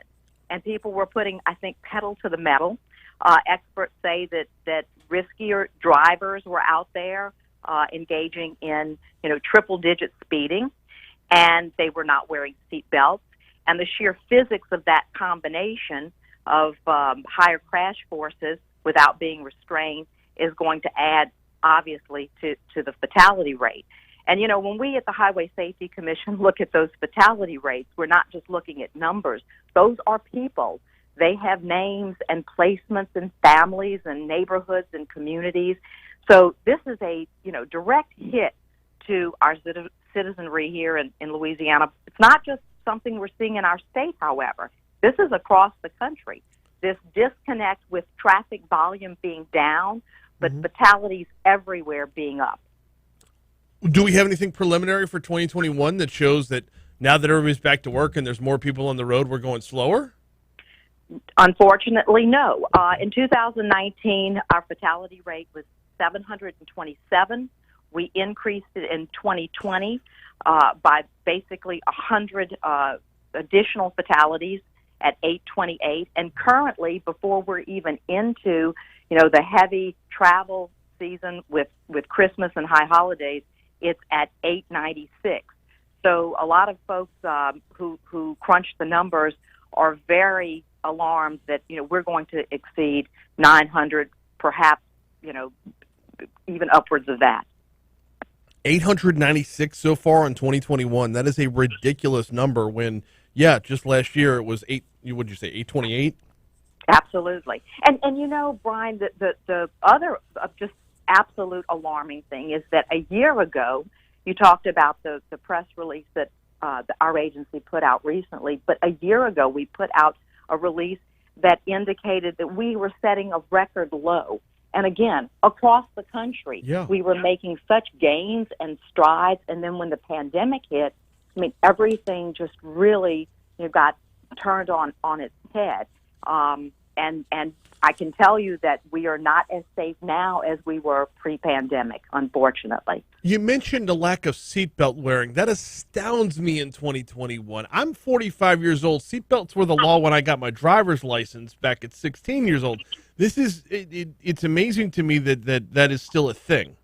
And people were putting, I think, pedal to the metal. Experts say that riskier drivers were out there engaging in, triple-digit speeding, and they were not wearing seat belts. And the sheer physics of that combination of higher crash forces without being restrained is going to add, obviously, to the fatality rate. And, when we at the Highway Safety Commission look at those fatality rates, we're not just looking at numbers. Those are people. They have names and placements and families and neighborhoods and communities. So this is a, direct hit to our citizenry here in Louisiana. It's not just something we're seeing in our state, however. This is across the country. This disconnect with traffic volume being down, but fatalities everywhere being up. Do we have anything preliminary for 2021 that shows that now that everybody's back to work and there's more people on the road, we're going slower? Unfortunately, no. In 2019, our fatality rate was 727. We increased it in 2020 by basically 100 additional fatalities at 828. And currently, before we're even into, the heavy travel season with Christmas and high holidays, it's at 896. So a lot of folks who crunch the numbers are very alarmed that, we're going to exceed 900, perhaps, even upwards of that. 896 so far in 2021. That is a ridiculous number when, just last year it was 828? Absolutely. And Brian, the other just absolute alarming thing is that a year ago, you talked about the press release that our agency put out recently, but a year ago we put out a release that indicated that we were setting a record low. And again, across the country, we were making such gains and strides, and then when the pandemic hit, everything just really got turned on its head. And I can tell you that we are not as safe now as we were pre-pandemic, unfortunately. You mentioned a lack of seatbelt wearing. That astounds me in 2021. I'm 45 years old. Seatbelts were the law when I got my driver's license back at 16 years old. This is it's amazing to me that is still a thing.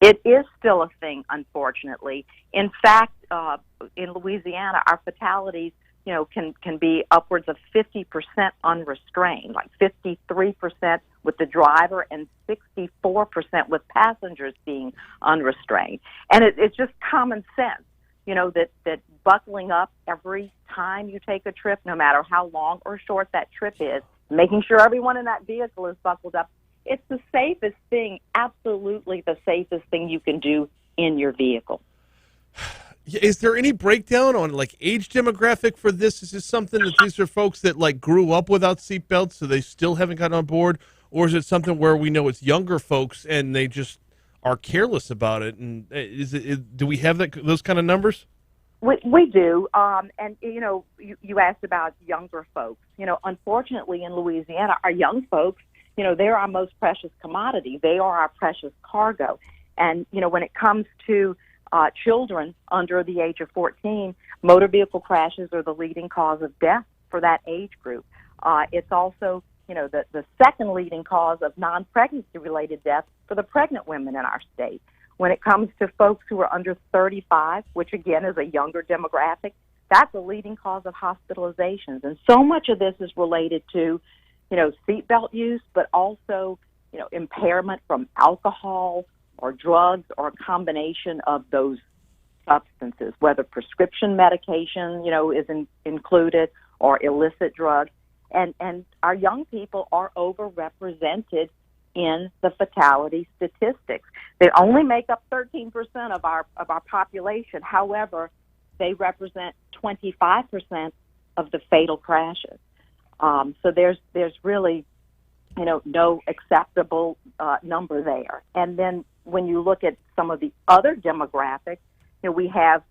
It is still a thing, unfortunately. In fact, in Louisiana, our fatalities can be upwards of 50% unrestrained, like 53% with the driver and 64% with passengers being unrestrained. And it's just common sense, that buckling up every time you take a trip, no matter how long or short that trip is, making sure everyone in that vehicle is buckled up, it's the safest thing, absolutely the safest thing you can do in your vehicle. Yeah, is there any breakdown on like age demographic for this? Is this something that these are folks that like grew up without seatbelts, so they still haven't gotten on board, or is it something where we know it's younger folks and they just are careless about it? And do we have those kind of numbers? We do, and you asked about younger folks. Unfortunately, in Louisiana, our young folks, they're our most precious commodity. They are our precious cargo, and when it comes to children under the age of 14, motor vehicle crashes are the leading cause of death for that age group. It's also, the second leading cause of non-pregnancy related death for the pregnant women in our state. When it comes to folks who are under 35, which again is a younger demographic, that's a leading cause of hospitalizations. And so much of this is related to, seatbelt use, but also, impairment from alcohol or drugs or a combination of those substances, whether prescription medication, is included or illicit drugs. And our young people are overrepresented in the fatality statistics. They only make up 13% of our population. However, they represent 25% of the fatal crashes. So there's really, no acceptable number there. And then when you look at some of the other demographics, we have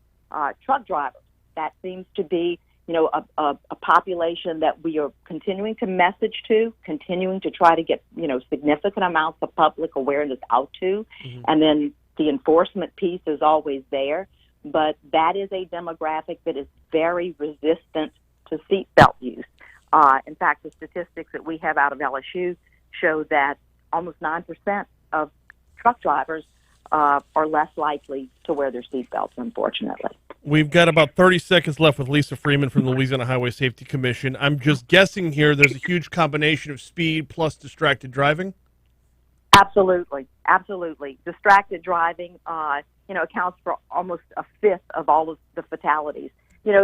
truck drivers. That seems to be, a population that we are continuing to message to, continuing to try to get, significant amounts of public awareness out to. Mm-hmm. And then the enforcement piece is always there. But that is a demographic that is very resistant to seatbelt use. In fact, the statistics that we have out of LSU show that almost 9% of truck drivers are less likely to wear their seatbelts, unfortunately. We've got about 30 seconds left with Lisa Freeman from the Louisiana Highway Safety Commission. I'm just guessing here there's a huge combination of speed plus distracted driving? Absolutely. Distracted driving, accounts for almost a fifth of all of the fatalities. In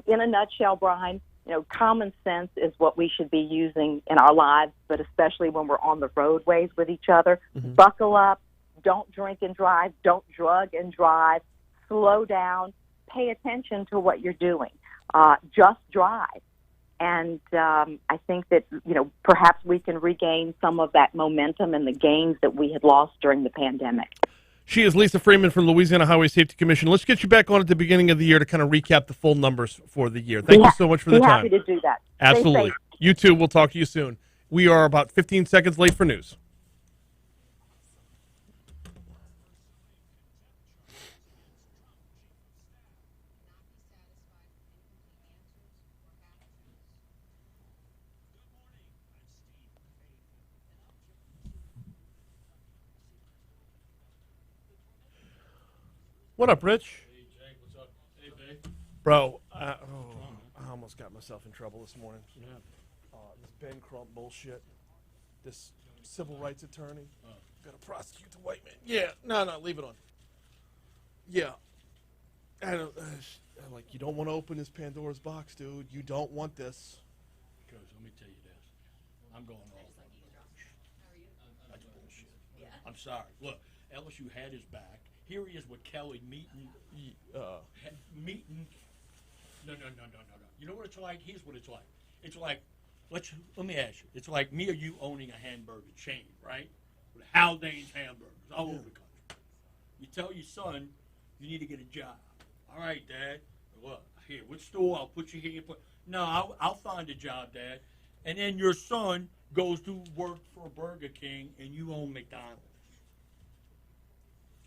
a nutshell, Brian, common sense is what we should be using in our lives, but especially when we're on the roadways with each other. Mm-hmm. Buckle up. Don't drink and drive. Don't drug and drive. Slow down. Pay attention to what you're doing. Just drive. And I think that, perhaps we can regain some of that momentum and the gains that we had lost during the pandemic. She is Lisa Freeman from Louisiana Highway Safety Commission. Let's get you back on at the beginning of the year to kind of recap the full numbers for the year. Thank you so much for the time. Happy to do that. Absolutely. You too. We'll talk to you soon. We are about 15 seconds late for news. What up, Rich? Hey, Jake, what's up? Hey, babe. Bro, I almost got myself in trouble this morning. Yeah. This Ben Crump bullshit. This civil rights attorney. Got to prosecute the white man. Yeah, no, leave it on. Yeah. I'm like, you don't want to open this Pandora's box, dude. You don't want this. Because let me tell you this. I'm going all over. That's bullshit. Yeah. I'm sorry. Look, LSU had his back. Here he is with Kelly meeting. No. You know what it's like? Here's what it's like. It's like, let me ask you. It's like me or you owning a hamburger chain, right? With Haldane's hamburgers all over the country. You tell your son you need to get a job. All right, Dad. Well, here, which store? I'll put you here. No, I'll find a job, Dad. And then your son goes to work for Burger King, and you own McDonald's.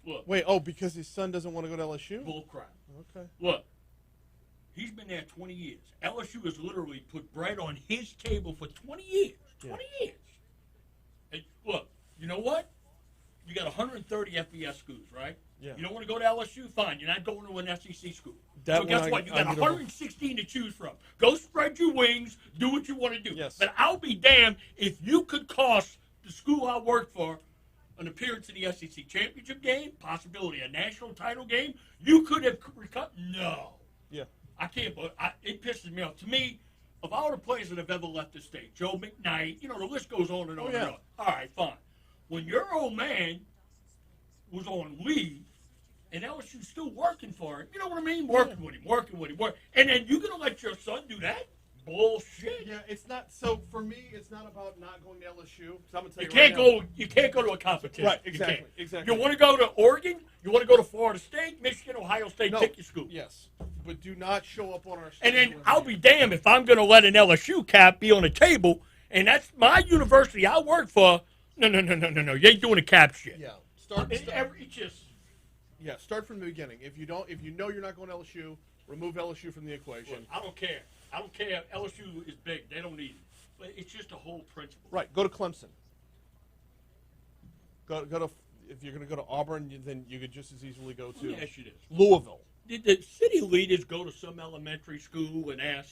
Look. Wait, because his son doesn't want to go to LSU? Bull crap. Okay. Look, he's been there 20 years. LSU has literally put bread on his table for 20 years. 20 years. And look, you know what? You got 130 FBS schools, right? Yeah. You don't want to go to LSU? Fine. You're not going to an SEC school. So guess what? You got 116 to choose from. Go spread your wings. Do what you want to do. Yes. But I'll be damned if you could cost the school I work for an appearance in the SEC championship game, possibility a national title game. You could have cut. No. Yeah. I can't, but it pisses me off. To me, of all the players that have ever left the state, Joe McKnight, the list goes on and on and on. All right, fine. When your old man was on leave and LSU's still working for him. You know what I mean? Working with him. And then you're going to let your son do that? Bullshit. Yeah, it's not. So for me, it's not about not going to LSU. So I'm gonna tell You you can't right go. You can't go to a competition. Right, You exactly, can't. exactly. You want to go to Oregon? You want to go to Florida State, Michigan, Ohio State? now. Pick your school. Yes, but do not show up on our. And then schedule. I'll be damned if I'm going to let an LSU cap be on the table, and that's my university I work for. No. You ain't doing a cap shit. Yeah, start from the beginning. If you know you're not going to LSU, remove LSU from the equation. I don't care. LSU is big. They don't need it. But it's just a whole principle. Right, go to Clemson. Go to. If you're going to go to Auburn, then you could just as easily go to Let me ask you this. Louisville. Did the city leaders go to some elementary school and ask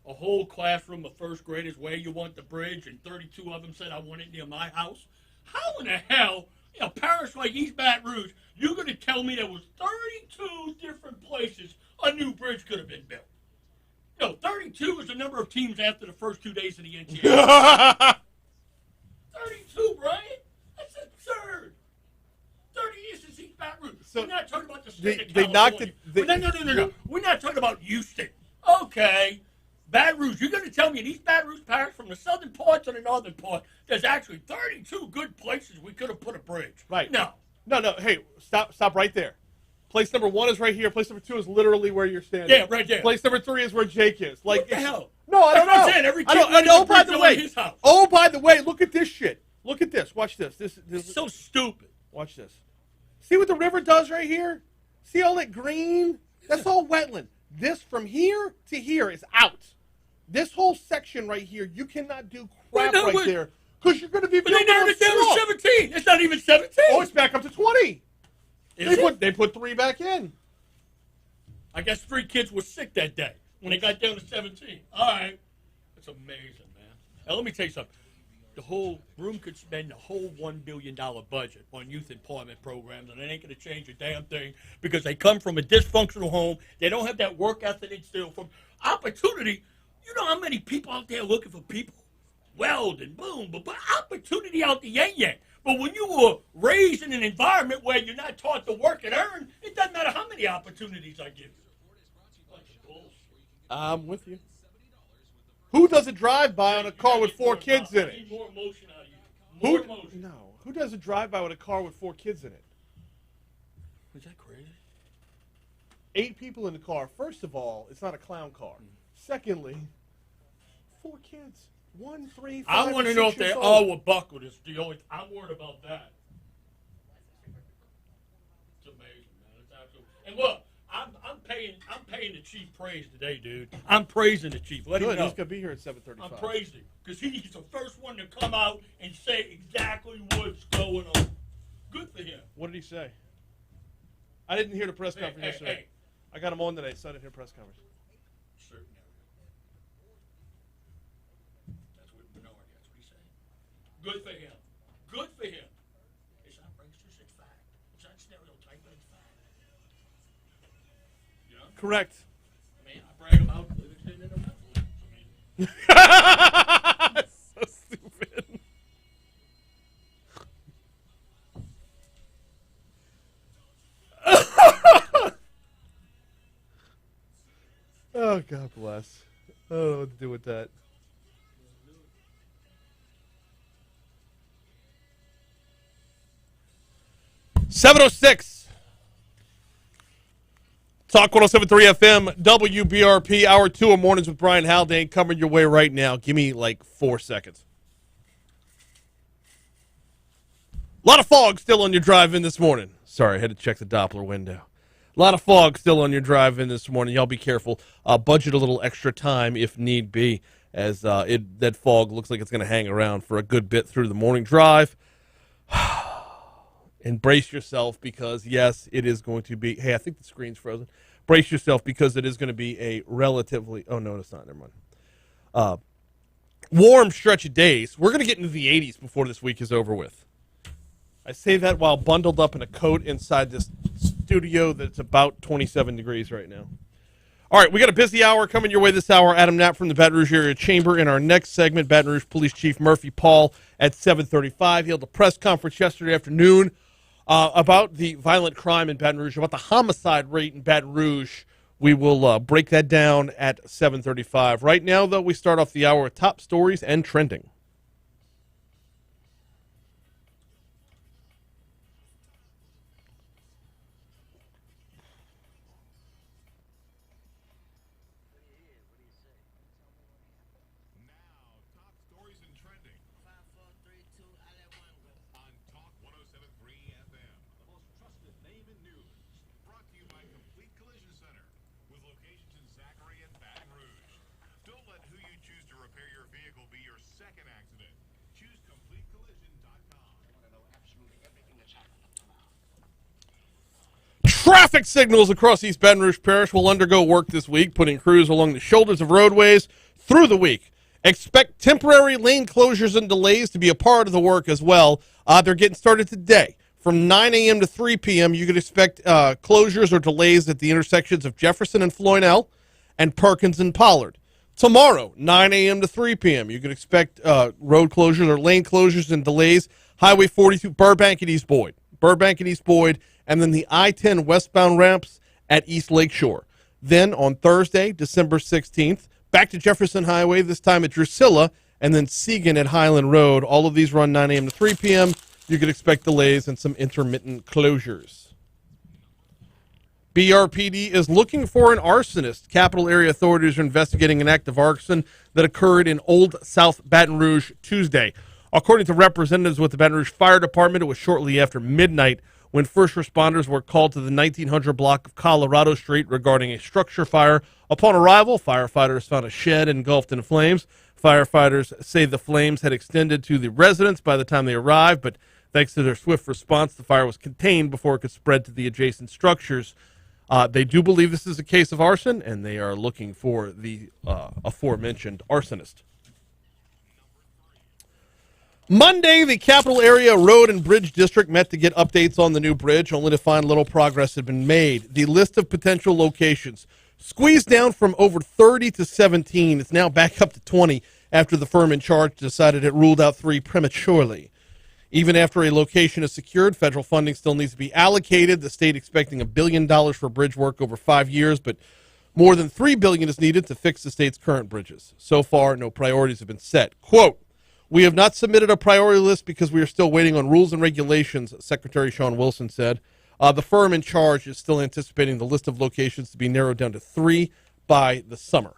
a whole classroom of first graders where you want the bridge, and 32 of them said, I want it near my house? How in the hell, parents like East Baton Rouge, you're going to tell me there was 32 different places a new bridge could have been built? No, 32 is the number of teams after the first 2 days of the NCAA. 32, Brian? That's absurd. 30 years since East Baton Rouge. So we're not talking about the state of they knocked California. it. No. We're not talking about Houston. Okay. Baton Rouge. You're going to tell me in East Baton Rouge Parish, from the southern part to the northern part, there's actually 32 good places we could have put a bridge. Right. No. Hey, stop right there. Place number 1 is right here. Place number 2 is literally where you're standing. Yeah, right there. Place number 3 is where Jake is. Like, What the hell? No, I don't That's what I'm know. saying. Every I kid don't. wanted Oh, the by bridge the on way. his house. Oh, by the way. Look at this shit. Look at this. Watch this. This. It's so stupid. Watch this. See what the river does right here? See all that green? That's all wetland. This from here to here is out. This whole section right here, you cannot do crap right there because you're going to be But they narrowed it down to 17. It's not even 17. Oh, it's back up to 20. Is it? They put 3 back in. I guess 3 kids were sick that day when they got down to 17. All right. That's amazing, man. Now, let me tell you something. The whole room could spend the whole $1 billion budget on youth employment programs, and it ain't going to change a damn thing because they come from a dysfunctional home. They don't have that work ethic instilled from opportunity. You know how many people out there looking for people? Welding, boom, but opportunity out the yang. But when you were raised in an environment where you're not taught to work and earn, it doesn't matter how many opportunities I give you. I'm with you. Who does a drive-by on a car with 4 kids in I it? need more emotion out of you. More emotion. No. Who does a drive-by with a car with 4 kids in it? Is that crazy? 8 people in the car. First of all, it's not a clown car. Secondly, 4 kids. 1, 3, 5, I want to and know 6 if they years all old. were buckled. I'm worried about that. It's amazing, man. It's absolute. And look, I'm paying the chief praise today, dude. I'm praising the chief. Let him Good. know. He's going to be here at 7:35. I'm praising because he's the first one to come out and say exactly what's going on. Good for him. What did he say? I didn't hear the press conference yesterday. Hey. I got him on today, so I didn't hear press conference. Certain area. That's what Menard. That's what he's saying. Good for him. Good for him. It's not racist. It's fact. It's not stereotype, but it's fact. You know? Correct. I mean, I brag about Livingston and the Memphis. So stupid. Oh, God bless. I don't know what to do with that. .706. Talk 107.3 FM, WBRP, Hour 2 of Mornings with Brian Haldane coming your way right now. Give me like 4 seconds. A lot of fog still on your drive in this morning. Sorry, I had to check the Doppler window. A lot of fog still on your drive in this morning. Y'all be careful. Budget a little extra time if need be, as that fog looks like it's going to hang around for a good bit through the morning drive. Embrace yourself because, yes, it is going to be. Hey, I think the screen's frozen. Brace yourself because it is going to be a relatively. Oh, no, it's not. Never mind. Warm stretch of days. We're going to get into the 80s before this week is over with. I say that while bundled up in a coat inside this studio that's about 27 degrees right now. All right, we got a busy hour coming your way this hour. Adam Knapp from the Baton Rouge Area Chamber. In our next segment, Baton Rouge Police Chief Murphy Paul at 7:35. He held a press conference yesterday afternoon about the violent crime in Baton Rouge, about the homicide rate in Baton Rouge. We will break that down at 7:35. Right now, though, we start off the hour with top stories and trending. Traffic signals across East Baton Rouge Parish will undergo work this week, putting crews along the shoulders of roadways through the week. Expect temporary lane closures and delays to be a part of the work as well. They're getting started today. From 9 a.m. to 3 p.m., you can expect closures or delays at the intersections of Jefferson and Floynell and Perkins and Pollard. Tomorrow, 9 a.m. to 3 p.m., you can expect road closures or lane closures and delays. Highway 42, Burbank and East Boyd. And then the I-10 westbound ramps at East Lakeshore. Then on Thursday, December 16th, back to Jefferson Highway, this time at Drusilla, and then Segan at Highland Road. All of these run 9 a.m. to 3 p.m. You could expect delays and some intermittent closures. BRPD is looking for an arsonist. Capital area authorities are investigating an act of arson that occurred in Old South Baton Rouge Tuesday. According to representatives with the Baton Rouge Fire Department, it was shortly after midnight when first responders were called to the 1900 block of Colorado Street regarding a structure fire. Upon arrival, firefighters found a shed engulfed in flames. Firefighters say the flames had extended to the residents by the time they arrived, but thanks to their swift response, the fire was contained before it could spread to the adjacent structures. They do believe this is a case of arson, and they are looking for the aforementioned arsonist. Monday, the Capital Area Road and Bridge District met to get updates on the new bridge, only to find little progress had been made. The list of potential locations squeezed down from over 30 to 17. It's now back up to 20 after the firm in charge decided it ruled out 3 prematurely. Even after a location is secured, federal funding still needs to be allocated. The state expecting $1 billion for bridge work over 5 years, but more than $3 billion is needed to fix the state's current bridges. So far, no priorities have been set. Quote, "We have not submitted a priority list because we are still waiting on rules and regulations," Secretary Sean Wilson said. The firm in charge is still anticipating the list of locations to be narrowed down to 3 by the summer.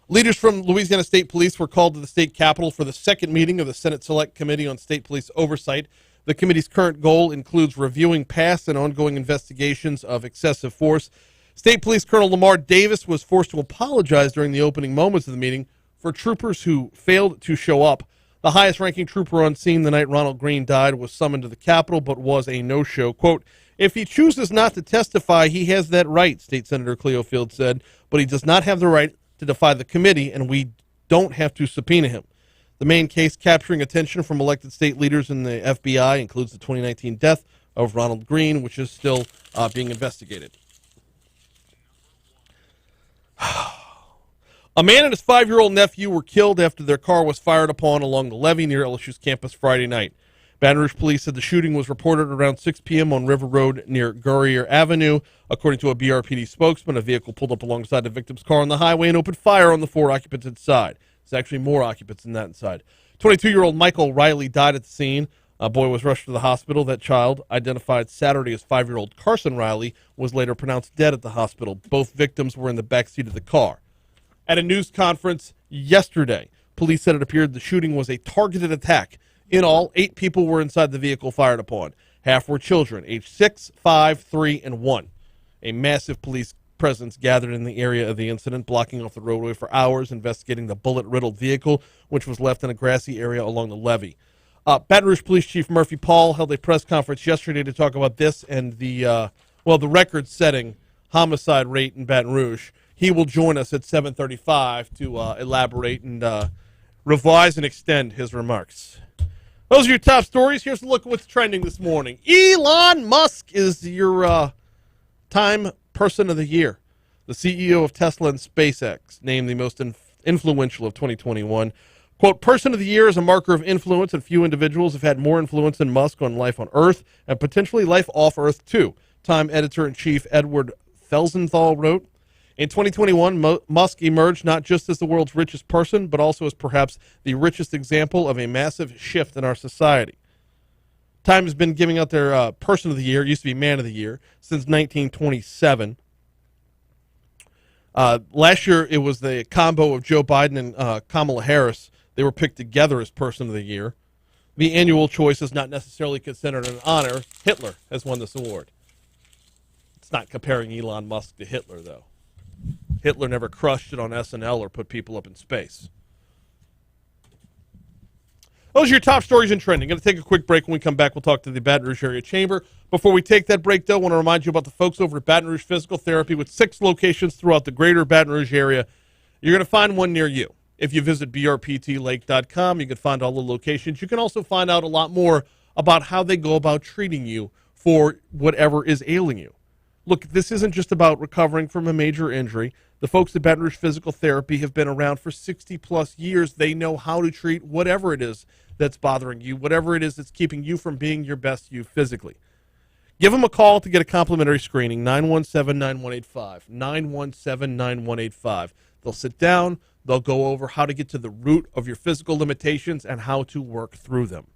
Leaders from Louisiana State Police were called to the state capitol for the second meeting of the Senate Select Committee on State Police Oversight. The committee's current goal includes reviewing past and ongoing investigations of excessive force. State Police Colonel Lamar Davis was forced to apologize during the opening moments of the meeting for troopers who failed to show up. The highest-ranking trooper on scene the night Ronald Green died was summoned to the Capitol but was a no-show. Quote, "If he chooses not to testify, he has that right," State Senator Cleo Field said, "but he does not have the right to defy the committee, and we don't have to subpoena him." The main case capturing attention from elected state leaders in the FBI includes the 2019 death of Ronald Green, which is still being investigated. A man and his 5-year-old nephew were killed after their car was fired upon along the levee near LSU's campus Friday night. Baton Rouge police said the shooting was reported around 6 p.m. on River Road near Gurrier Avenue. According to a BRPD spokesman, a vehicle pulled up alongside the victim's car on the highway and opened fire on the 4 occupants inside. There's actually more occupants than that inside. 22-year-old Michael Riley died at the scene. A boy was rushed to the hospital. That child, identified Saturday as 5-year-old Carson Riley, was later pronounced dead at the hospital. Both victims were in the backseat of the car. At a news conference yesterday, police said it appeared the shooting was a targeted attack. In all, 8 people were inside the vehicle fired upon. Half were children, aged 6, 5, 3, and 1. A massive police presence gathered in the area of the incident, blocking off the roadway for hours, investigating the bullet-riddled vehicle, which was left in a grassy area along the levee. Baton Rouge Police Chief Murphy Paul held a press conference yesterday to talk about this and the record-setting homicide rate in Baton Rouge. He will join us at 7:35 to elaborate and revise and extend his remarks. Those are your top stories. Here's a look at what's trending this morning. Elon Musk is your Time Person of the Year. The CEO of Tesla and SpaceX, named the most influential of 2021. Quote, person of the year is a marker of influence, and few individuals have had more influence than Musk on life on Earth and potentially life off Earth, too. Time editor-in-chief Edward Felsenthal wrote, in 2021, Musk emerged not just as the world's richest person, but also as perhaps the richest example of a massive shift in our society. Time has been giving out their person of the year, it used to be man of the year, since 1927. Last year, it was the combo of Joe Biden and Kamala Harris. They were picked together as person of the year. The annual choice is not necessarily considered an honor. Hitler has won this award. It's not comparing Elon Musk to Hitler, though. Hitler never crushed it on SNL or put people up in space. Those are your top stories in trending. Going to take a quick break. When we come back, we'll talk to the Baton Rouge Area Chamber. Before we take that break, though, I want to remind you about the folks over at Baton Rouge Physical Therapy with 6 locations throughout the greater Baton Rouge area. You're going to find one near you. If you visit brptlake.com, you can find all the locations. You can also find out a lot more about how they go about treating you for whatever is ailing you. Look, this isn't just about recovering from a major injury. The folks at Baton Rouge Physical Therapy have been around for 60-plus years. They know how to treat whatever it is that's bothering you, whatever it is that's keeping you from being your best you physically. Give them a call to get a complimentary screening, 917-9185, 917-9185. They'll sit down. They'll go over how to get to the root of your physical limitations and how to work through them.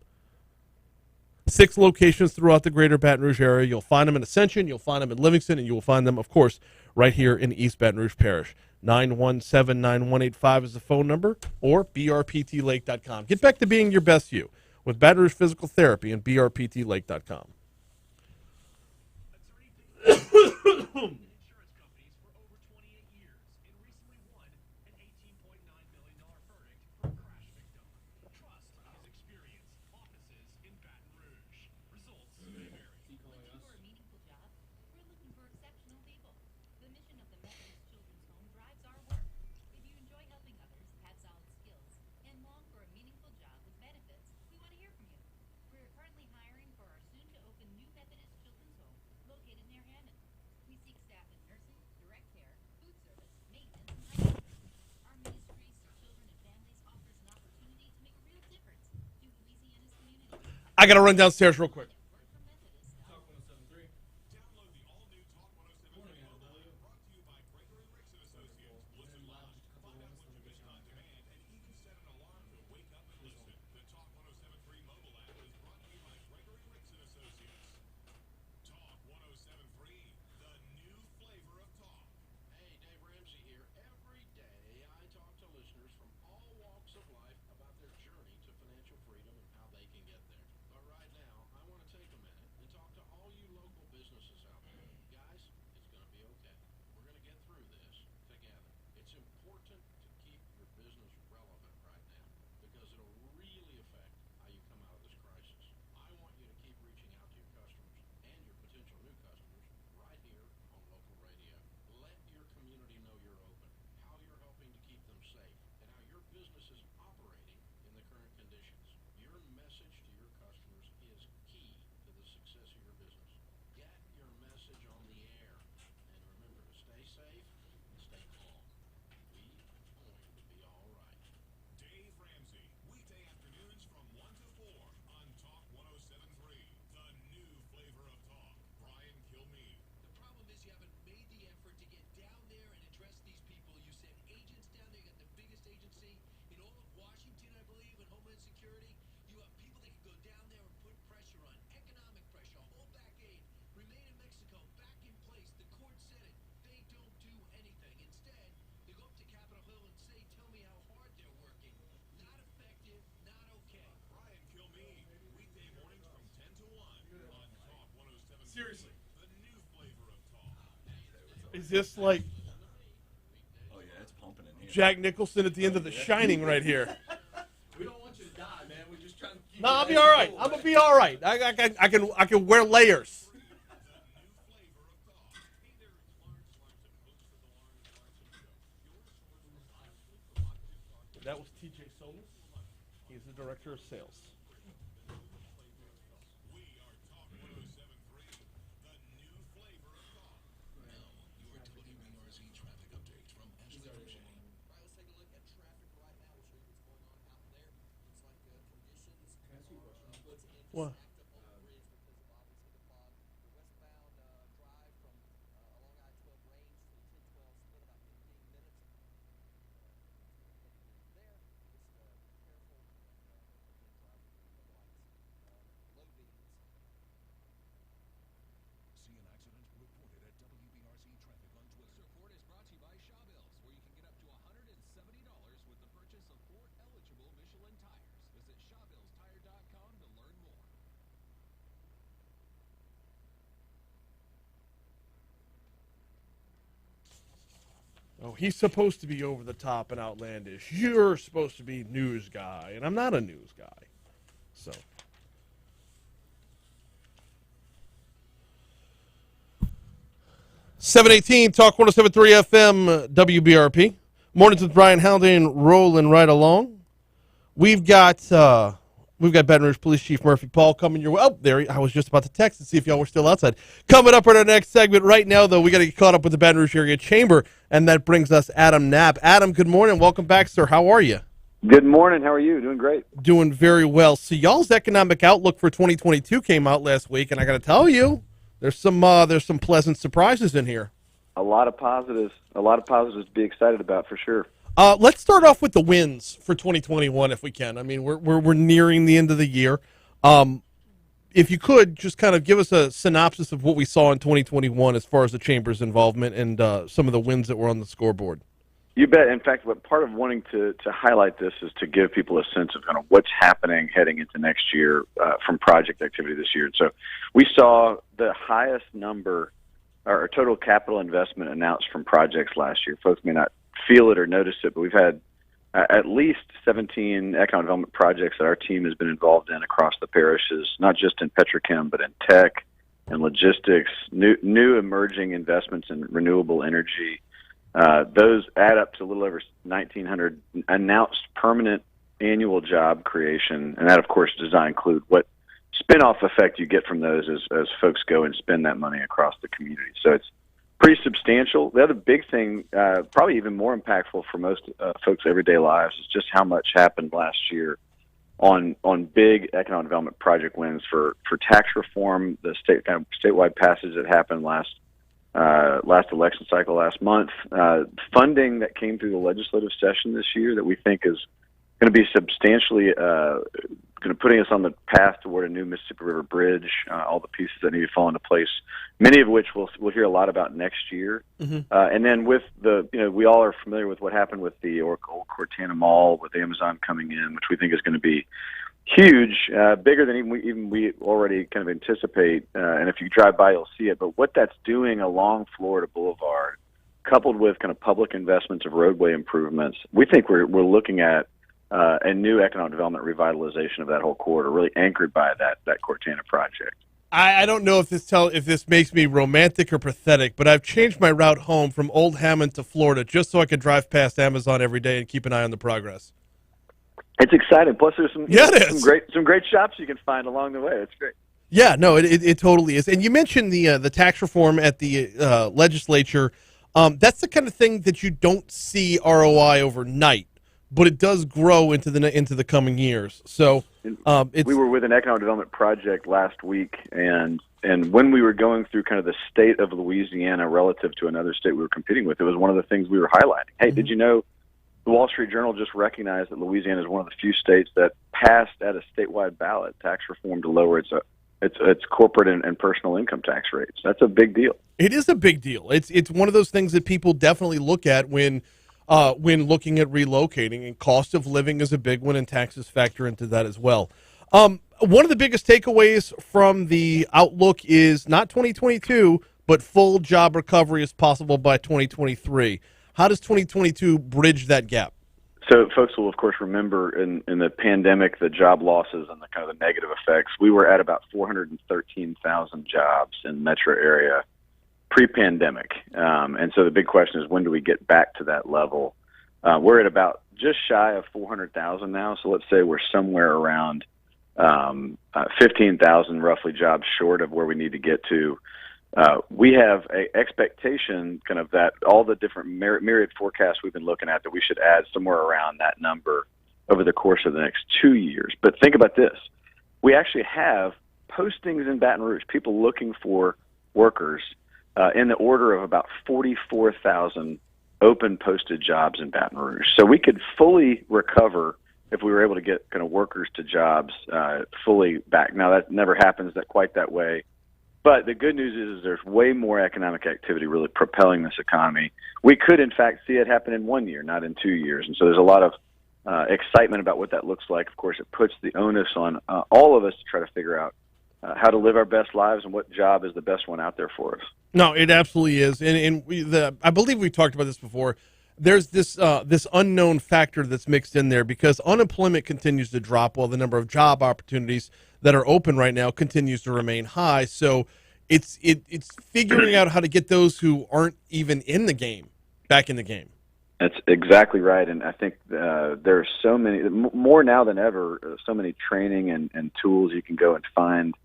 6 locations throughout the greater Baton Rouge area. You'll find them in Ascension, you'll find them in Livingston, and you will find them, of course, right here in East Baton Rouge Parish. 917-9185 is the phone number, or brptlake.com. Get back to being your best you with Baton Rouge Physical Therapy and brptlake.com. I got to run downstairs real quick. Seriously. Is this like it's pumping in here. Jack Nicholson at the end of The Shining right here? We don't want you to die, man. We're just trying to keep No, I'll be all right. I'm gonna be all right. I can wear layers. That was TJ Solis. He's the director of sales. What? Oh, he's supposed to be over the top and outlandish. You're supposed to be news guy, and I'm not a news guy. So. .718 Talk 107.3 FM WBRP. Mornings with Brian Haldane rolling right along. We've got Baton Rouge Police Chief Murphy Paul coming your way. Oh, there I was just about to text to see if y'all were still outside. Coming up in our next segment right now, though, we got to get caught up with the Baton Rouge Area Chamber, and that brings us Adam Knapp. Adam, good morning. Welcome back, sir. How are you? Good morning. How are you? Doing great. Doing very well. So y'all's economic outlook for 2022 came out last week, and I got to tell you, there's some pleasant surprises in here. A lot of positives to be excited about for sure. Let's start off with the wins for 2021, if we can. I mean, we're nearing the end of the year. If you could just kind of give us a synopsis of what we saw in 2021 as far as the Chamber's involvement and some of the wins that were on the scoreboard. You bet. In fact, what part of wanting to highlight this is to give people a sense of kind of what's happening heading into next year from project activity this year. So we saw the highest number or total capital investment announced from projects last year. Folks may not feel it or notice it, but we've had at least 17 economic development projects that our team has been involved in across the parishes, not just in petrochem, but in tech and logistics, new emerging investments in renewable energy. Those add up to a little over 1,900 announced permanent annual job creation, and that, of course, does not include what spin-off effect you get from those as folks go and spend that money across the community. So it's pretty substantial. The other big thing, probably even more impactful for most folks' everyday lives, is just how much happened last year on big economic development project wins for tax reform, the statewide passage that happened last election cycle last month, funding that came through the legislative session this year that we think is going to be substantially going to putting us on the path toward a new Mississippi River Bridge, all the pieces that need to fall into place, many of which we'll hear a lot about next year. Mm-hmm. And then with we all are familiar with what happened with the old Cortana Mall with Amazon coming in, which we think is going to be huge, bigger than even we already kind of anticipate. And if you drive by, you'll see it. But what that's doing along Florida Boulevard, coupled with kind of public investments of roadway improvements, we think we're looking at a new economic development revitalization of that whole corridor, really anchored by that Cortana project. I don't know if this makes me romantic or pathetic, but I've changed my route home from Old Hammond to Florida just so I could drive past Amazon every day and keep an eye on the progress. It's exciting. Plus, there's some great shops you can find along the way. It's great. Yeah, no, it totally is. And you mentioned the tax reform at the legislature. That's the kind of thing that you don't see ROI overnight, but it does grow into the coming years. So we were with an economic development project last week, and when we were going through kind of the state of Louisiana relative to another state we were competing with, it was one of the things we were highlighting. Hey, Did you know the Wall Street Journal just recognized that Louisiana is one of the few states that passed at a statewide ballot tax reform to lower its corporate and personal income tax rates? That's a big deal. It is a big deal. It's one of those things that people definitely look at when looking at relocating, and cost of living is a big one, and taxes factor into that as well. One of the biggest takeaways from the outlook is not 2022, but full job recovery is possible by 2023. How does 2022 bridge that gap? So folks will, of course, remember in the pandemic, the job losses and the kind of the negative effects. We were at about 413,000 jobs in the metro area pre-pandemic. And so the big question is, when do we get back to that level? We're at about just shy of 400,000 now. So let's say we're somewhere around 15,000 roughly jobs short of where we need to get to. We have an expectation kind of that all the different myriad forecasts we've been looking at, that we should add somewhere around that number over the course of the next 2 years. But think about this. we actually have postings in Baton Rouge, people looking for workers in the order of about 44,000 open posted jobs in Baton Rouge. So we could fully recover if we were able to get kind of workers to jobs fully back. Now, that never happens quite that way. But the good news is there's way more economic activity really propelling this economy. We could, in fact, see it happen in 1 year, not in 2 years. And so there's a lot of excitement about what that looks like. Of course, it puts the onus on all of us to try to figure out how to live our best lives and what job is the best one out there for us. No, it absolutely is. And I believe we talked about this before. There's this unknown factor that's mixed in there because unemployment continues to drop while the number of job opportunities that are open right now continues to remain high. So it's figuring out how to get those who aren't even in the game back in the game. That's exactly right. And I think there's so many, more now than ever, so many training and tools you can go and find.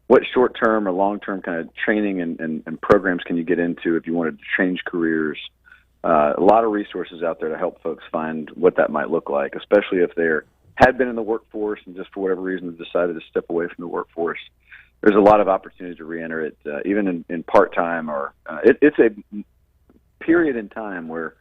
What short-term or long-term kind of training and programs can you get into if you wanted to change careers? A lot of resources out there to help folks find what that might look like, especially if they had been in the workforce and just for whatever reason have decided to step away from the workforce. There's a lot of opportunity to reenter it, even in part-time, or it's a period in time where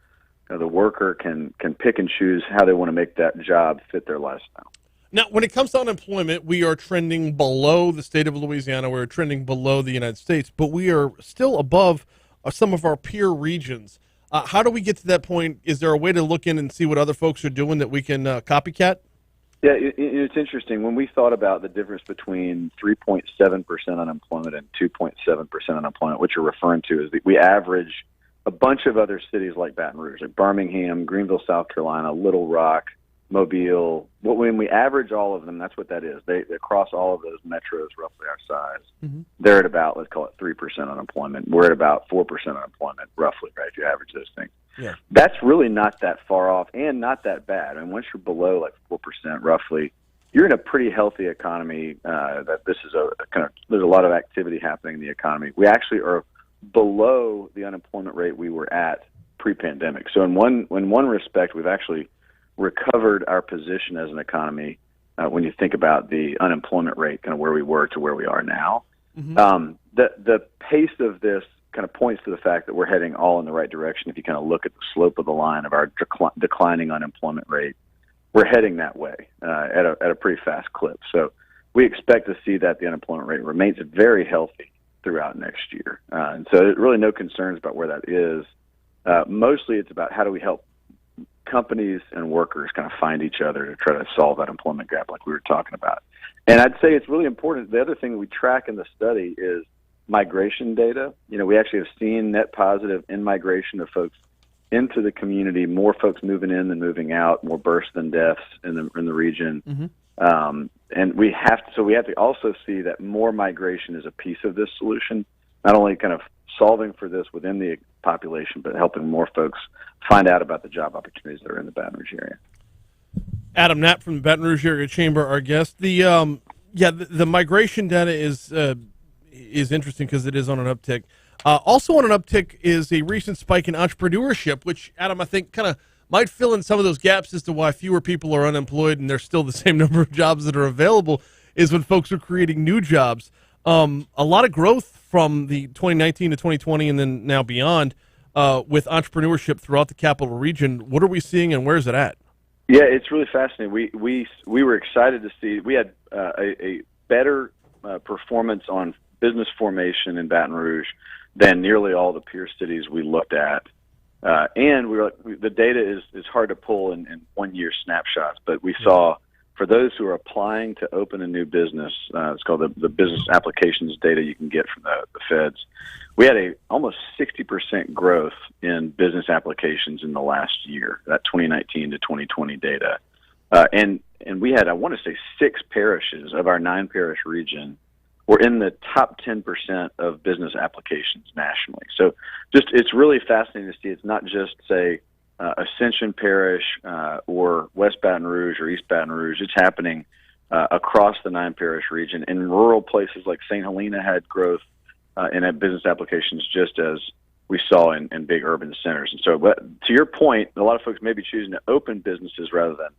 the worker can pick and choose how they want to make that job fit their lifestyle. Now, when it comes to unemployment, we are trending below the state of Louisiana. We're trending below the United States, but we are still above some of our peer regions. How do we get to that point? Is there a way to look in and see what other folks are doing that we can copycat? Yeah, it's interesting. When we thought about the difference between 3.7% unemployment and 2.7% unemployment, what you're referring to is that we average a bunch of other cities like Baton Rouge, like Birmingham, Greenville, South Carolina, Little Rock, Mobile. When we average all of them, that's what that is. They across all of those metros, roughly our size, they're at about, let's call it 3% unemployment. We're at about 4% unemployment, roughly, right, if you average those things. Yeah. That's really not that far off and not that bad. I mean, once you're below like 4% roughly, you're in a pretty healthy economy. That this is there's a lot of activity happening in the economy. We actually are below the unemployment rate we were at pre-pandemic. So in one respect, we've actually recovered our position as an economy when you think about the unemployment rate, kind of where we were to where we are now. The pace of this kind of points to the fact that we're heading all in the right direction. If you kind of look at the slope of the line of our declining unemployment rate, we're heading that way at a pretty fast clip. So we expect to see that the unemployment rate remains very healthy throughout next year. And so there's really no concerns about where that is. Mostly it's about how do we help companies and workers kind of find each other to try to solve that employment gap like we were talking about. And I'd say it's really important. The other thing we track in the study is migration data. We actually have seen net positive in-migration of folks into the community, more folks moving in than moving out, more births than deaths in the region. And we have to also see that more migration is a piece of this solution, not only kind of solving for this within the population, but helping more folks find out about the job opportunities that are in the Baton Rouge area. Adam Knapp from the Baton Rouge Area Chamber, our guest. The migration data is interesting because it is on an uptick. Also on an uptick is a recent spike in entrepreneurship, which, Adam, I think kind of might fill in some of those gaps as to why fewer people are unemployed and there's still the same number of jobs that are available, is when folks are creating new jobs. A lot of growth from the 2019 to 2020 and then now beyond with entrepreneurship throughout the capital region. What are we seeing and where is it at? Yeah, it's really fascinating. We were excited to see we had a better performance on business formation in Baton Rouge than nearly all the peer cities we looked at. And the data is hard to pull in 1 year snapshots, but we saw for those who are applying to open a new business, it's called the business applications data you can get from the feds. We had almost 60% growth in business applications in the last year, that 2019 to 2020 data. And we had, I want to say, 6 parishes of our 9-parish region were in the top 10% of business applications nationally. So it's really fascinating to see. It's not just, say, Ascension Parish or West Baton Rouge or East Baton Rouge. It's happening across the 9-parish region. In rural places like St. Helena had growth in business applications just as we saw in big urban centers. And so, but to your point, a lot of folks may be choosing to open businesses rather than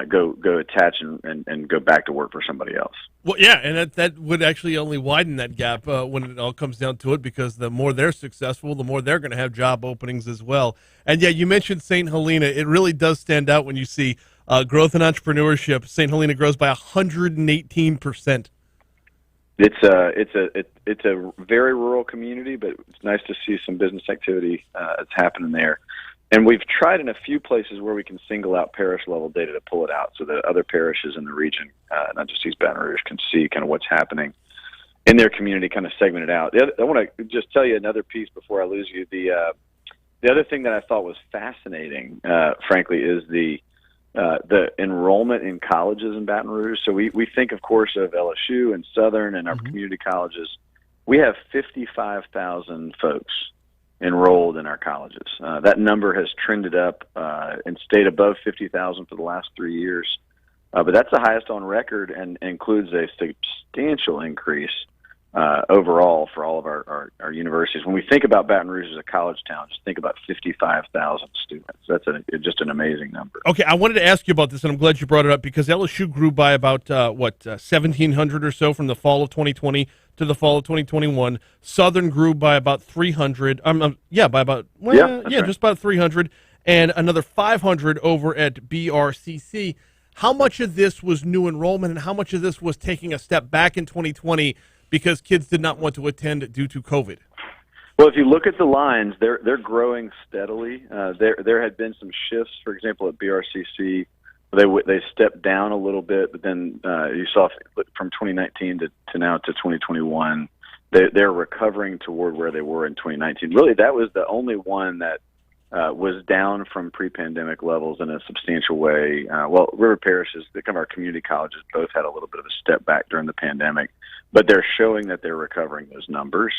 go attach and go back to work for somebody else. Well, yeah, and that would actually only widen that gap when it all comes down to it, because the more they're successful, the more they're going to have job openings as well. And yeah, you mentioned St. Helena. It really does stand out when you see growth in entrepreneurship. St. Helena grows by 118%. It's a very rural community, but it's nice to see some business activity that's happening there. And we've tried in a few places where we can single out parish-level data to pull it out so that other parishes in the region, not just East Baton Rouge, can see kind of what's happening in their community, kind of segment it out. I want to just tell you another piece before I lose you. The other thing that I thought was fascinating, frankly, is the enrollment in colleges in Baton Rouge. So we think, of course, of LSU and Southern and our community colleges. We have 55,000 folks enrolled in our colleges. That number has trended up and stayed above 50,000 for the last 3 years. But that's the highest on record and includes a substantial increase overall for all of our universities. When we think about Baton Rouge as a college town, just think about 55,000 students. That's just an amazing number. Okay, I wanted to ask you about this, and I'm glad you brought it up, because LSU grew by about, 1,700 or so from the fall of 2020 to the fall of 2021. Southern grew by about 300. Just about 300, and another 500 over at BRCC. How much of this was new enrollment, and how much of this was taking a step back in 2020 because kids did not want to attend due to COVID? Well, if you look at the lines, they're growing steadily. There had been some shifts, for example, at BRCC. They stepped down a little bit, but then you saw from 2019 to now to 2021, they're recovering toward where they were in 2019. Really, that was the only one that was down from pre-pandemic levels in a substantial way. River Parishes, kind of our community colleges, both had a little bit of a step back during the pandemic, but they're showing that they're recovering those numbers.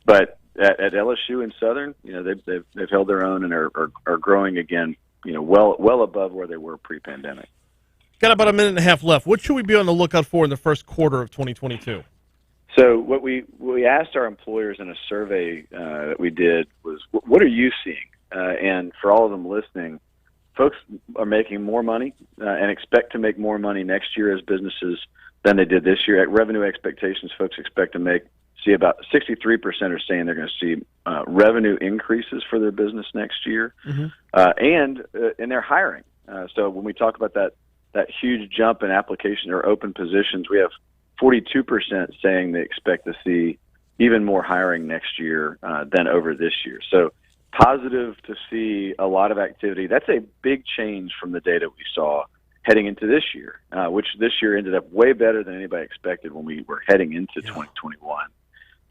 But at LSU and Southern, they've held their own and are growing again, well above where they were pre-pandemic. Got about a minute and a half left. What should we be on the lookout for in the first quarter of 2022? So what we asked our employers in a survey that we did was, what are you seeing? And for all of them listening, folks are making more money and expect to make more money next year as businesses than they did this year. At revenue expectations, folks expect to see about 63% are saying they're going to see revenue increases for their business next year, and they're hiring. So when we talk about that huge jump in application or open positions, we have 42% saying they expect to see even more hiring next year than over this year. So positive to see a lot of activity. That's a big change from the data we saw heading into this year, which this year ended up way better than anybody expected when we were heading into 2021.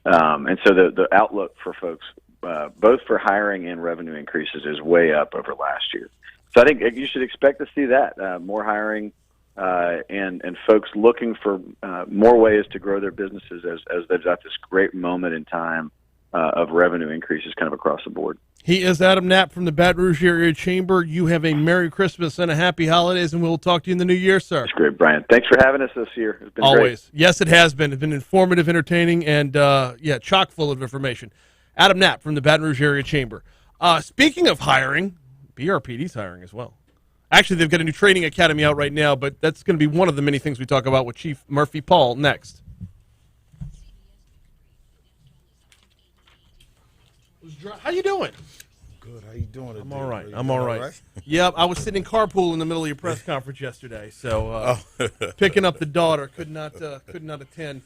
And so the outlook for folks, both for hiring and revenue increases, is way up over last year. So I think you should expect to see that, more hiring and folks looking for more ways to grow their businesses as they've got this great moment in time of revenue increases kind of across the board. He is Adam Knapp from the Baton Rouge Area Chamber. You have a Merry Christmas and a Happy Holidays, and we'll talk to you in the new year, sir. That's great, Brian. Thanks for having us this year. It's been Always. great. Yes, it has been. It's been informative, entertaining, and, chock full of information. Adam Knapp from the Baton Rouge Area Chamber. Speaking of hiring, BRPD's hiring as well. Actually, they've got a new training academy out right now, but that's going to be one of the many things we talk about with Chief Murphy Paul next. How you doing? Good. How you doing? I'm all right. I'm all right. Yep, I was sitting in carpool in the middle of your press conference yesterday, so picking up the daughter, could not attend.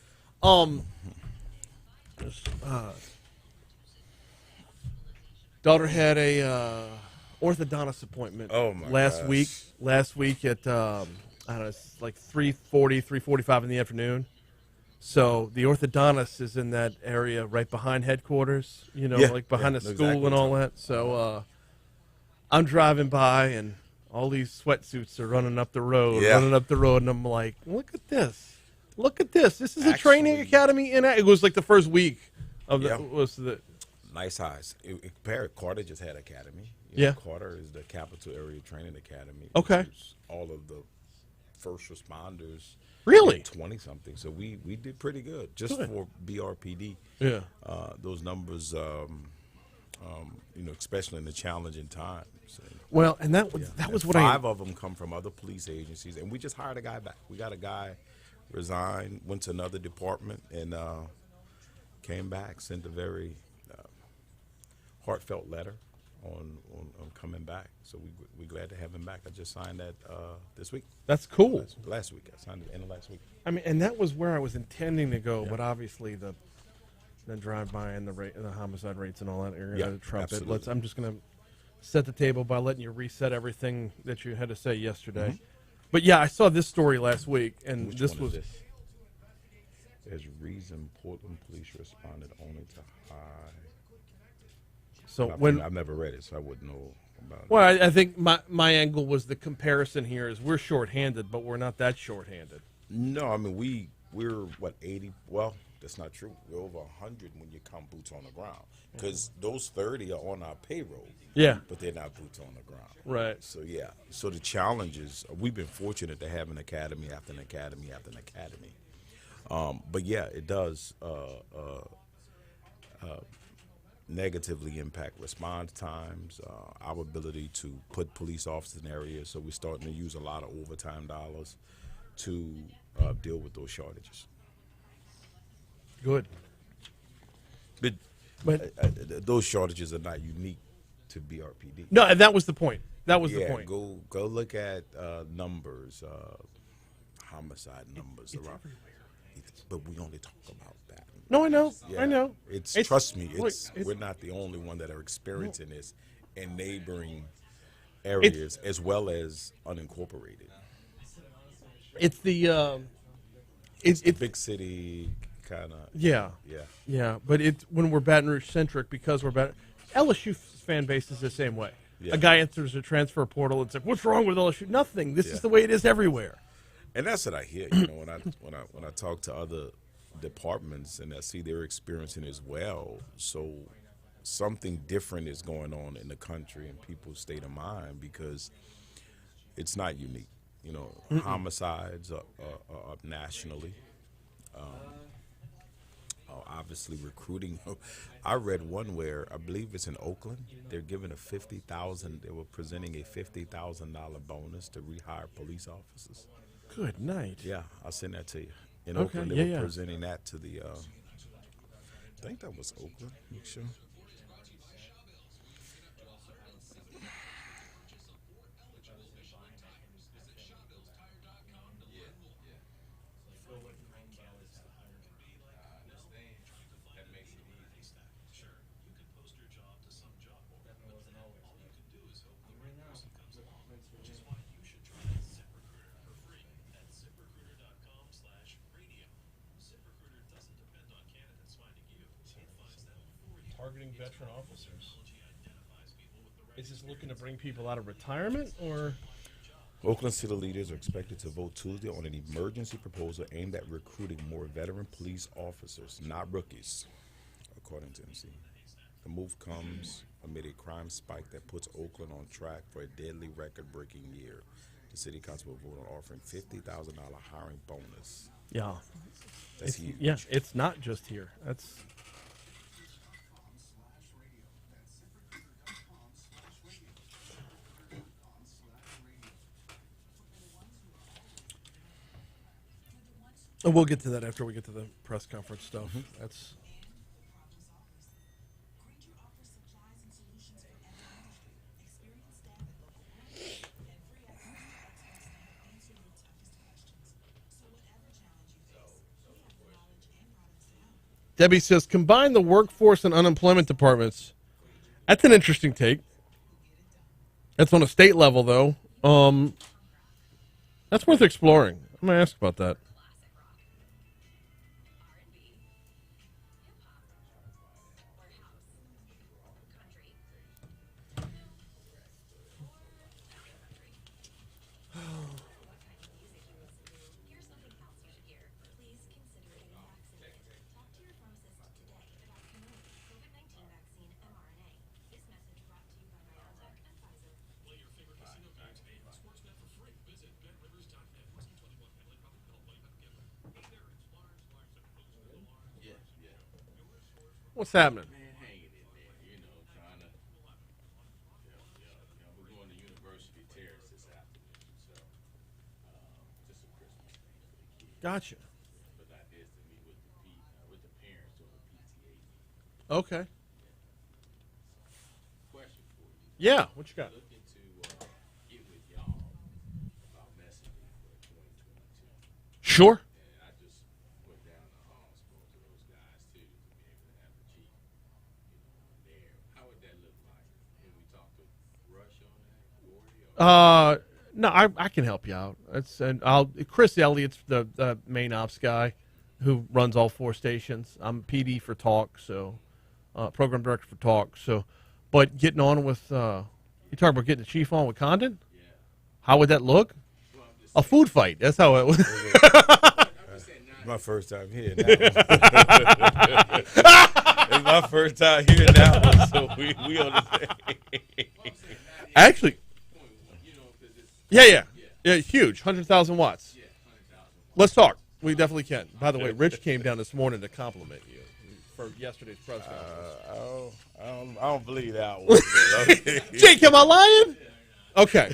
Daughter had a orthodontist appointment last week. Last week at I don't know, it's like 3:40, 3:45 in the afternoon. So the orthodontist is in that area right behind headquarters, like behind the school exactly and all that. So I'm driving by, and all these sweatsuits are running up the road, and I'm like, look at this. This is a training academy. It was like the first week of the nice highs. Carter just had academy. Carter is the Capital Area Training Academy. Okay. All of the first responders. Really? 20-something. So we did pretty good just Good. for BRPD. Yeah. Those numbers Especially in the challenging times. Well, and that was what five of them come from other police agencies, and we just hired a guy back. We got a guy resign, went to another department, and came back, sent a very heartfelt letter on coming back. So we're glad to have him back. I just signed that this week. That's cool. Last week. I signed it end of last week. I mean, and that was where I was intending to go, but obviously the drive-by and the homicide rates and all that are going to trump it. I'm just going to set the table by letting you reset everything that you had to say yesterday. Mm-hmm. But yeah, I saw this story last week, and Which this one was. is this? There's reason Portland police responded only to high. So I've never read it, so I wouldn't know about it. Well, I think my angle was the comparison here is we're shorthanded, but we're not that shorthanded. No, I mean we're what 80. Well, that's not true. We're over 100 when you count boots on the ground, because those 30 are on our payroll. Yeah, but they're not boots on the ground. Right. So yeah. So the challenge is we've been fortunate to have an academy after an academy after an academy. But yeah, it does negatively impact response times, our ability to put police officers in areas. So we're starting to use a lot of overtime dollars to deal with those shortages. Good. But those shortages are not unique to BRPD. No, and that was the point. That was the point. Go look at numbers, homicide numbers around. But we only talk about that. No, I know. Yeah. I know. Trust me, we're not the only one that are experiencing this in neighboring areas as well as unincorporated. It's the it's the big city kind of. Yeah. But when we're Baton Rouge centric, because we're LSU fan base is the same way. Yeah. A guy enters a transfer portal. It's like, what's wrong with LSU? Nothing. This is the way it is everywhere. And that's what I hear. When I talk to other departments and I see they're experiencing as well. So something different is going on in the country and people's state of mind, because it's not unique. Homicides are up nationally. Obviously, recruiting. I read one where I believe it's in Oakland. They're giving They were presenting a $50,000 bonus to rehire police officers. Good night. Yeah, I'll send that to you. In Oakland, they were presenting that to the. I think that was Oakland. Make sure. Targeting veteran officers. Is this looking to bring people out of retirement, or? Oakland City leaders are expected to vote Tuesday on an emergency proposal aimed at recruiting more veteran police officers, not rookies, according to MC. The move comes amid a crime spike that puts Oakland on track for a deadly record-breaking year. The city council will vote on offering $50,000 hiring bonus. Yeah. That's huge. Yeah, it's not just here. That's. And we'll get to that after we get to the press conference stuff. Mm-hmm. That's. Debbie says, combine the workforce and unemployment departments. That's an interesting take. That's on a state level, though. That's worth exploring. I'm going to ask about that. What's happening? Man, hanging in there, trying Gotcha. But that is to meet with the parents or the PTA. Okay. Question for you. Yeah. What you got? Looking to get with y'all about messaging for 2022. Sure. And I just went down the hall, spoke to those guys too, to be able to have the chief, there. How would that look like? Can we talk to Rush on that, Gordy? Or No, I can help you out. Chris Elliott's the main ops guy who runs all 4 stations. I'm PD for Talk, so program director for Talk. So, but getting on with you talking about getting the chief on with Condon? yeah. How would that look? Well, I'm just A food fight. That's how it would. I'm just saying It's now. my first time hearing that one. It's my first time hearing that one, so we understand. Actually, You know, 'cause it's yeah, huge, 100,000 watts. 100,000. Let's talk. We definitely can. By the way, Rich came down this morning to compliment you for yesterday's press conference. I don't believe that one. but okay. Jake, am I lying? Okay.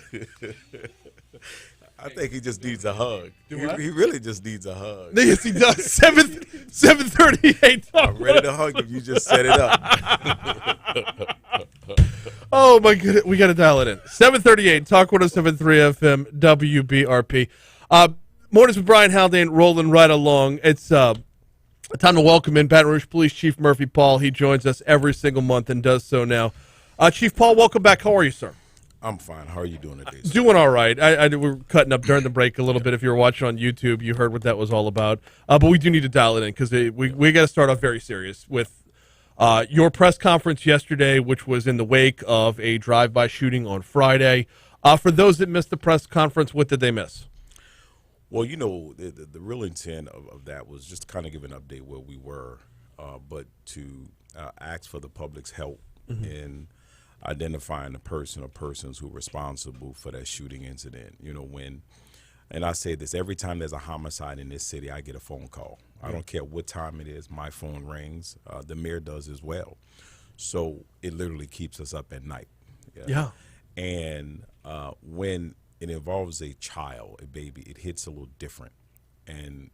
I think he just needs a hug. Do what? He really just needs a hug. Yes, he does. 7:38. I'm ready to hug him. You just set it up. Oh my goodness, we got to dial it in. 7:38. Talk 107.3 FM WBRP. Mornings with Brian Haldane rolling right along. It's time to welcome in Baton Rouge Police Chief Murphy Paul. He joins us every single month and does so now. Chief Paul, welcome back. How are you, sir? I'm fine. How are you doing today, sir? Doing all right. We were cutting up during the break a little bit. If you were watching on YouTube, you heard what that was all about. But we do need to dial it in because we got to start off very serious with your press conference yesterday, which was in the wake of a drive-by shooting on Friday. For those that missed the press conference, what did they miss? Well, you know, the real intent of that was just to kind of give an update where we were, but to ask for the public's help in identifying the person or persons who were responsible for that shooting incident. You know, and I say this, every time there's a homicide in this city, I get a phone call. I don't care what time it is, my phone rings. The mayor does as well. So it literally keeps us up at night. Yeah. And when it involves a child, a baby, it hits a little different. And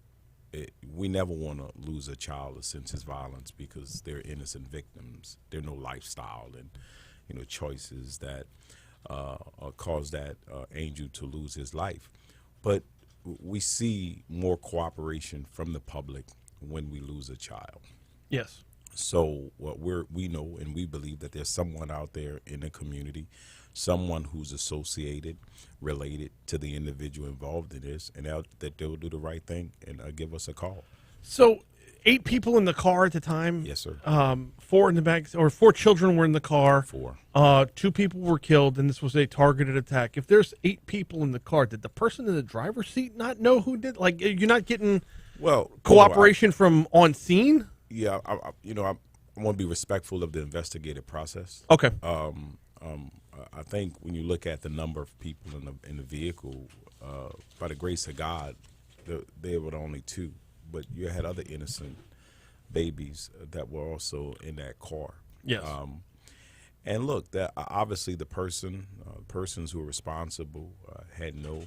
we never want to lose a child to senseless violence because they're innocent victims. They're no lifestyle and, you know, choices that cause that angel to lose his life. But we see more cooperation from the public when we lose a child. Yes. So what we know and we believe that there's someone out there in the community, someone who's associated, related to the individual involved in this, and that they'll do the right thing and give us a call. So 8 people in the car at the time? Yes, sir. 4 in the back, or 4 children were in the car. 4. 2 people were killed, and this was a targeted attack. If there's 8 people in the car, did the person in the driver's seat not know who did? Like, you're not getting cooperation from on scene? Yeah, I want to be respectful of the investigative process. Okay. I think when you look at the number of people in the vehicle, by the grace of God, there were only 2, but you had other innocent babies that were also in that car. Yes. And look, that obviously the persons who were responsible had no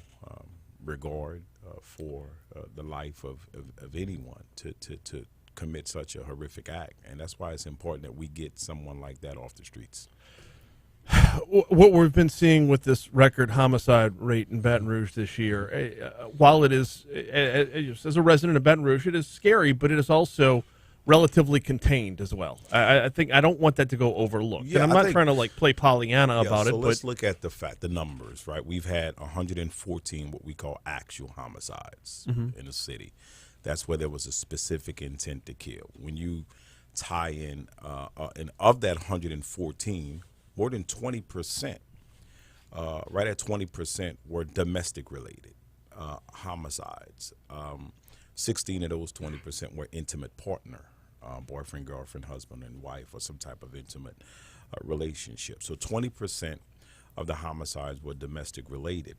regard for the life of anyone to commit such a horrific act, and that's why it's important that we get someone like that off the streets. What we've been seeing with this record homicide rate in Baton Rouge this year, while it is, as a resident of Baton Rouge, it is scary, but it is also relatively contained as well. I think I don't want that to go overlooked. Yeah, and I'm not trying to like play Pollyanna about it. So let's but look at the numbers, right? We've had 114 what we call actual homicides in the city. That's where there was a specific intent to kill. When you tie in, and of that 114, more than 20%, right at 20%, were domestic related homicides. 16 of those 20% were intimate partner, boyfriend, girlfriend, husband, and wife, or some type of intimate relationship. So 20% of the homicides were domestic related.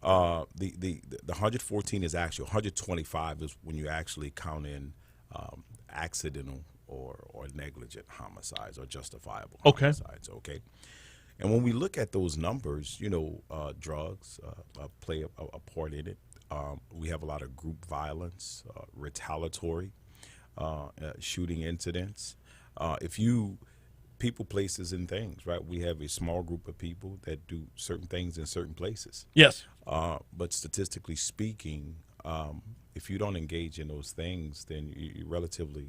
The 114 is actually 125 is when you actually count in accidental or negligent homicides or justifiable homicides. Okay. And when we look at those numbers, you know, drugs play a part in it. We have a lot of group violence, retaliatory shooting incidents. People, places, and things, right? We have a small group of people that do certain things in certain places. Yes. But statistically speaking, if you don't engage in those things, then you're relatively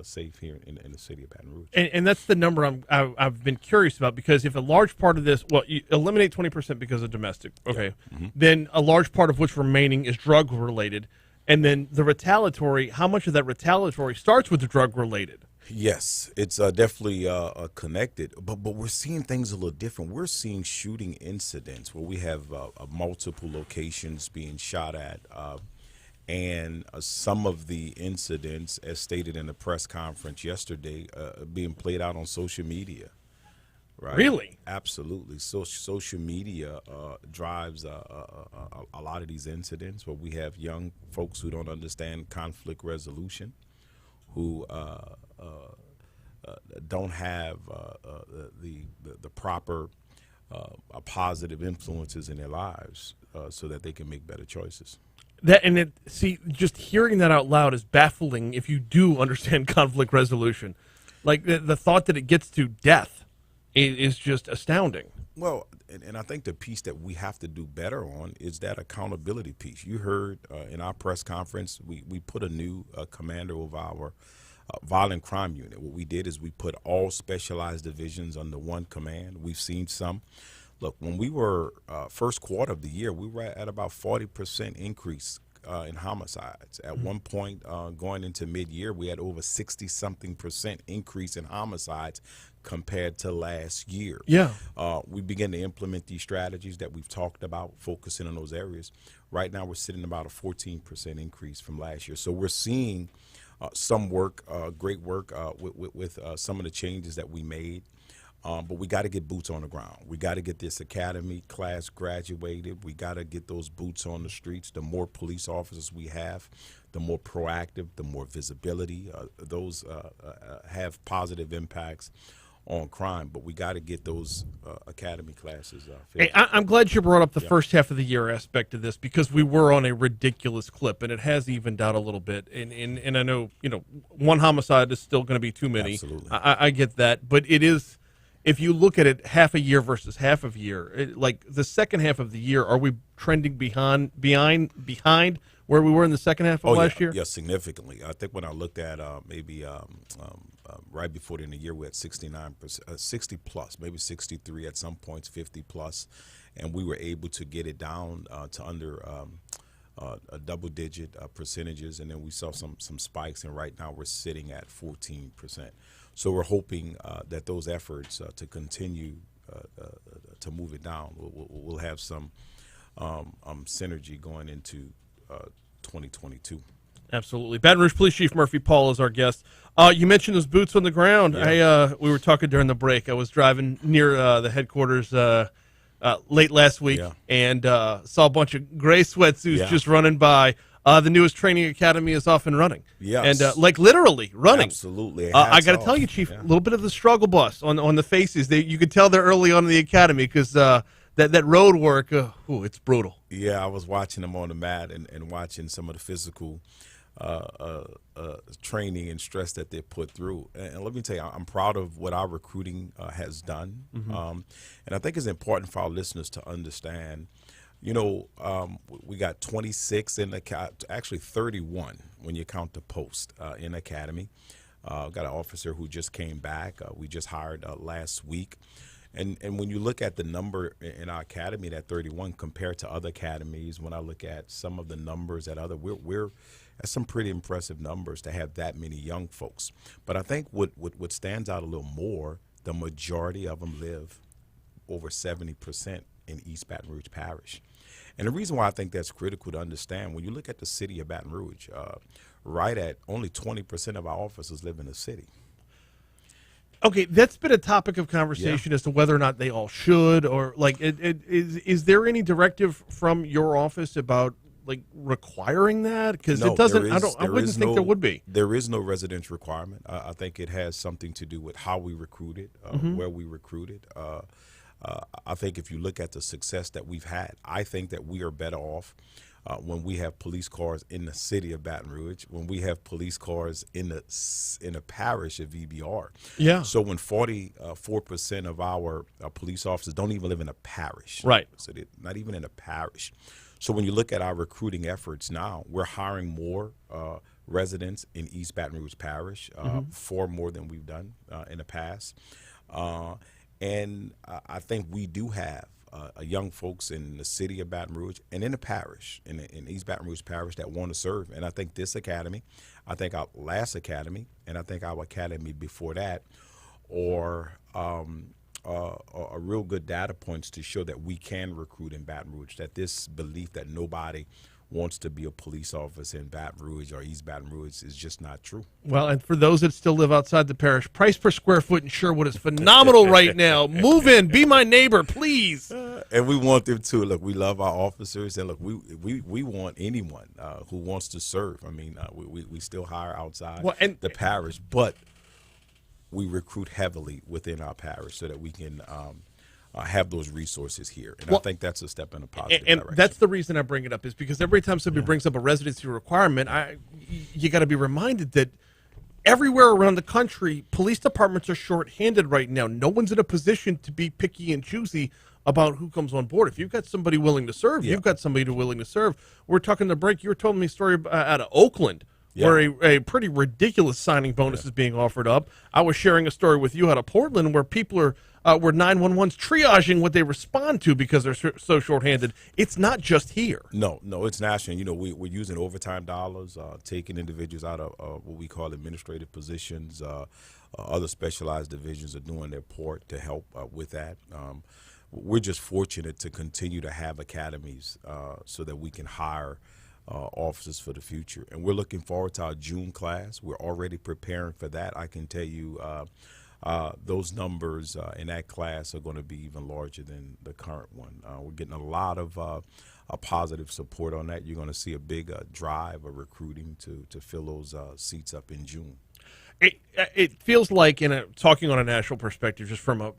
safe here in the city of Baton Rouge. And that's the number I've been curious about, because if a large part of this, well, you eliminate 20% because of domestic, okay, then a large part of what's remaining is drug related, and then the retaliatory. How much of that retaliatory starts with the drug related? Yes, it's definitely connected, but we're seeing things a little different. We're seeing shooting incidents where we have multiple locations being shot at, and some of the incidents, as stated in the press conference yesterday, being played out on social media. Right? Really? Absolutely. So social media drives a lot of these incidents where we have young folks who don't understand conflict resolution, who don't have the proper positive influences in their lives so that they can make better choices. Just hearing that out loud is baffling if you do understand conflict resolution. Like the thought that it gets to death is just astounding. Well, and I think the piece that we have to do better on is that accountability piece. You heard in our press conference, we put a new commander of our violent crime unit. What we did is we put all specialized divisions under one command. We've seen some. Look, when we were first quarter of the year, we were at about 40% increase in homicides. At one point, going into mid-year, we had over 60-something% increase in homicides compared to last year. Yeah. We began to implement these strategies that we've talked about, focusing on those areas. Right now, we're sitting about a 14% increase from last year. So we're seeing some work, great work with some of the changes that we made. But we got to get boots on the ground. We got to get this academy class graduated. We got to get those boots on the streets. The more police officers we have, the more proactive, the more visibility. Those have positive impacts on crime. But we got to get those academy classes filled. Hey, I'm glad you brought up the first half of the year aspect of this, because we were on a ridiculous clip, and it has evened out a little bit. And I know, one homicide is still going to be too many. Absolutely. I get that. But it is, if you look at it half a year versus half of a year, like the second half of the year, are we trending behind where we were in the second half of last year? Yeah, significantly. I think when I looked at maybe right before the end of the year, we had 69%, 60 plus, maybe 63 at some points, 50 plus, and we were able to get it down to under a double-digit percentages, and then we saw some spikes, and right now we're sitting at 14%. So we're hoping that those efforts to continue to move it down, we'll have some synergy going into 2022. Absolutely. Baton Rouge Police Chief Murphy Paul is our guest. You mentioned those boots on the ground. Yeah. We were talking during the break. I was driving near the headquarters late last week and saw a bunch of gray sweatsuits just running by. The newest training academy is off and running. Yes. And literally running. Absolutely. I got to tell you, Chief, a little bit of the struggle bus on the faces. You could tell they're early on in the academy because that road work, it's brutal. Yeah, I was watching them on the mat and watching some of the physical training and stress that they put through. And let me tell you, I'm proud of what our recruiting has done. And I think it's important for our listeners to understand, we got 26 in the actually 31 when you count the post in academy. Got an officer who just came back. We just hired last week. And when you look at the number in our academy, that 31 compared to other academies, when I look at some of the numbers at we're at some pretty impressive numbers to have that many young folks. But I think what stands out a little more, the majority of them live over 70% in East Baton Rouge Parish. And the reason why I think that's critical to understand, when you look at the city of Baton Rouge, right at only 20% of our officers live in the city. Okay, that's been a topic of conversation as to whether or not they all should, or is there any directive from your office about requiring that? Because it doesn't. I wouldn't think there would be. There is no residential requirement. I think it has something to do with how we recruited, where we recruited. I think if you look at the success that we've had, I think that we are better off when we have police cars in the city of Baton Rouge, when we have police cars in the parish of VBR. Yeah. So when 44% of our police officers don't even live in a parish. Right. So they're not even in a parish. So when you look at our recruiting efforts now, we're hiring more residents in East Baton Rouge Parish, far more than we've done in the past. And I think we do have young folks in the city of Baton Rouge and in the parish, in East Baton Rouge Parish, that want to serve. And I think this academy, I think our last academy, and I think our academy before that, are real good data points to show that we can recruit in Baton Rouge, that this belief that nobody wants to be a police officer in Baton Rouge or East Baton Rouge is just not true. Well, and for those that still live outside the parish, price per square foot in Sherwood is phenomenal right now. Move in, be my neighbor, please. And we want them to. Look, we love our officers, and look, we want anyone who wants to serve. I mean, we still hire outside the parish, but we recruit heavily within our parish so that we can have those resources here. And I think that's a step in a positive direction. And that's the reason I bring it up, is because every time somebody brings up a residency requirement, you got to be reminded that everywhere around the country, police departments are shorthanded right now. No one's in a position to be picky and choosy about who comes on board. If you've got somebody willing to serve, you've got somebody willing to serve. We're talking the break. You were telling me a story out of Oakland, where a pretty ridiculous signing bonus is being offered up. I was sharing a story with you out of Portland where people are where 911's triaging what they respond to because they're so shorthanded. It's not just here. No, it's national. You know, we're using overtime dollars, taking individuals out of what we call administrative positions. Other specialized divisions are doing their part to help with that. We're just fortunate to continue to have academies so that we can hire officers for the future. And we're looking forward to our June class. We're already preparing for that. I can tell you those numbers in that class are going to be even larger than the current one. We're getting a lot of positive support on that. You're going to see a big drive of recruiting to fill those seats up in June. It feels like, talking on a national perspective, just from a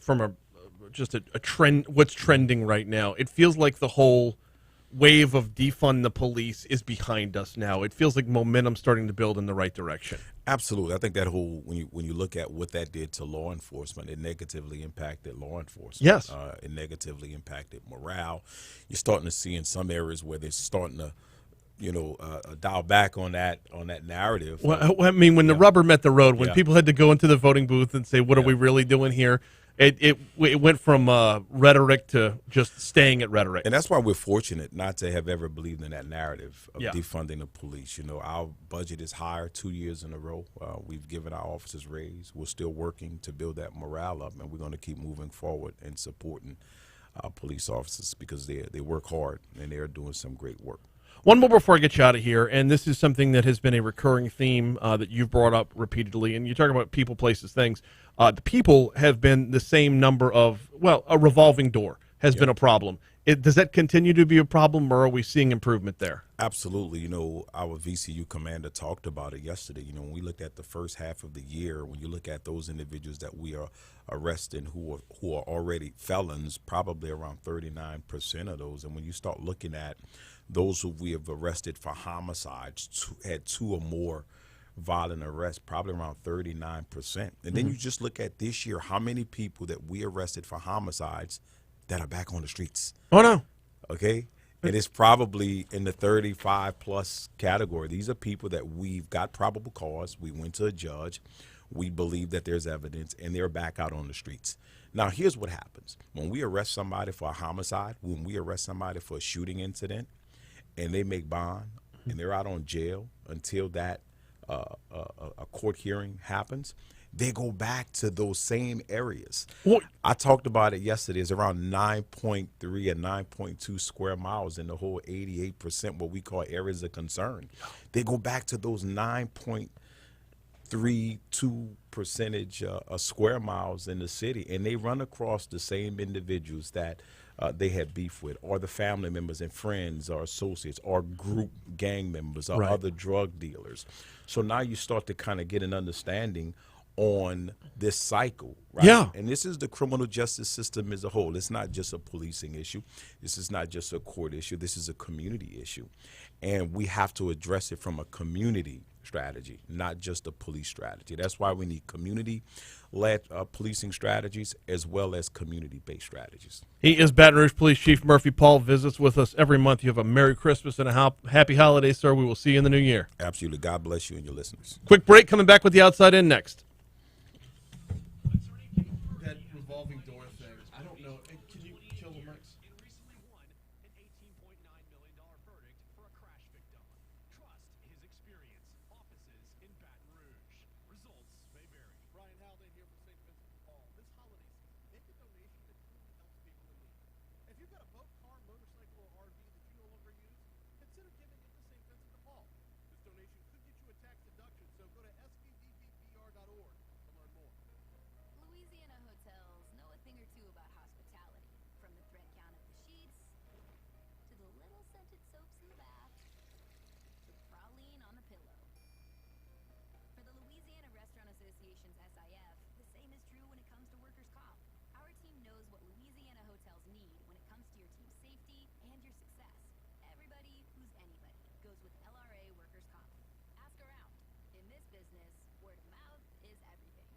trend, what's trending right now, it feels like the whole wave of defund the police is behind us now. It feels like momentum's starting to build in the right direction. Absolutely. I think that whole, when you look at what that did to law enforcement, it negatively impacted law enforcement. Yes. It negatively impacted morale. You're starting to see in some areas where they're starting to dial back on that narrative. Well, I mean, when the rubber met the road, when people had to go into the voting booth and say, what are we really doing here? It went from rhetoric to just staying at rhetoric. And that's why we're fortunate not to have ever believed in that narrative of defunding the police. You know, our budget is higher 2 years in a row. We've given our officers raise. We're still working to build that morale up, and we're going to keep moving forward and supporting our police officers because they work hard and they're doing some great work. One more before I get you out of here, and this is something that has been a recurring theme that you've brought up repeatedly, and you talk about people, places, things. The people have been the same number of, a revolving door has been a problem. Does that continue to be a problem, or are we seeing improvement there? Absolutely. You know, our VCU commander talked about it yesterday. You know, when we looked at the first half of the year, when you look at those individuals that we are arresting who are already felons, probably around 39% of those. And when you start looking at those who we have arrested for homicides, had 2 or more violent arrests, probably around 39%. And then you just look at this year, how many people that we arrested for homicides that are back on the streets. Oh, no. Okay? And it's probably in the 35-plus category. These are people that we've got probable cause. We went to a judge. We believe that there's evidence, and they're back out on the streets. Now, here's what happens. When we arrest somebody for a homicide, when we arrest somebody for a shooting incident, and they make bond, and they're out on jail until that a court hearing happens, they go back to those same areas. What? I talked about it yesterday. It's around 9.3 and 9.2 square miles in the whole 88% what we call areas of concern. They go back to those 9.32% square miles in the city, and they run across the same individuals that they had beef with, or the family members and friends or associates or group gang members or other drug dealers. So now you start to kind of get an understanding on this cycle, right? Yeah. And this is the criminal justice system as a whole. It's not just a policing issue. This is not just a court issue. This is a community issue. And we have to address it from a community strategy, not just a police strategy. That's why we need community-led policing strategies as well as community-based strategies. He is Baton Rouge Police Chief Murphy Paul, visits with us every month. You have a Merry Christmas and a happy holiday, sir. We will see you in the new year. Absolutely. God bless you and your listeners. Quick break, coming back with the Outside In next. That revolving door thing, I don't know. Can you kill the mics? Brian Haldane here for St. Vincent de Paul. This holiday season, make a donation that truly helps people in need. If you've got a boat, car, motorcycle, or RV that you no longer use, consider giving it to St. Vincent de Paul. This donation could get you a tax deduction, so go to svvppr.org to learn more. Louisiana hotels know a thing or two about hospitality, from the thread count of the sheets, to the little scented soaps in the bath, to the praline on the pillow. For the Louisiana Restaurant Association's SIF, the same is true when it comes to workers' comp. Our team knows what Louisiana hotels need when it comes to your team's safety and your success. Everybody who's anybody goes with LRA Workers' Comp. Ask around. In this business, word of mouth is everything.